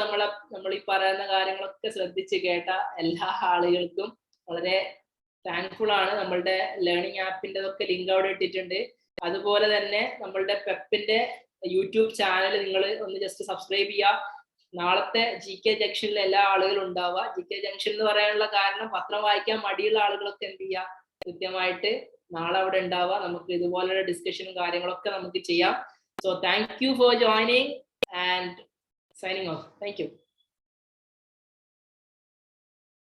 Speaker 3: നമ്മൾ ഈ പറയുന്ന കാര്യങ്ങളൊക്കെ ശ്രദ്ധിച്ച് കേട്ട എല്ലാ ആളുകൾക്കും വളരെ താങ്ക്ഫുൾ ആണ്. നമ്മളുടെ ലേണിംഗ് ആപ്പിൻ്റെതൊക്കെ ലിങ്ക് അവിടെ ഇട്ടിട്ടുണ്ട്. അതുപോലെ തന്നെ നമ്മളുടെ പെപ്പിന്റെ യൂട്യൂബ് ചാനൽ നിങ്ങൾ ഒന്ന് ജസ്റ്റ് സബ്സ്ക്രൈബ് ചെയ്യുക. നാളത്തെ GK ജംഗ്ഷനിൽ എല്ലാ ആളുകളും ഉണ്ടാവുക. GK ജംഗ്ഷൻ എന്ന് പറയാനുള്ള കാരണം പത്രം വായിക്കാൻ മടിയുള്ള ആളുകളൊക്കെ എന്ത് ചെയ്യുക, കൃത്യമായിട്ട് നാളെ അവിടെ ഉണ്ടാവുക. നമുക്ക് ഇതുപോലുള്ള ഡിസ്കഷനും കാര്യങ്ങളൊക്കെ നമുക്ക് ചെയ്യാം. So thank you for joining and signing off. Thank you.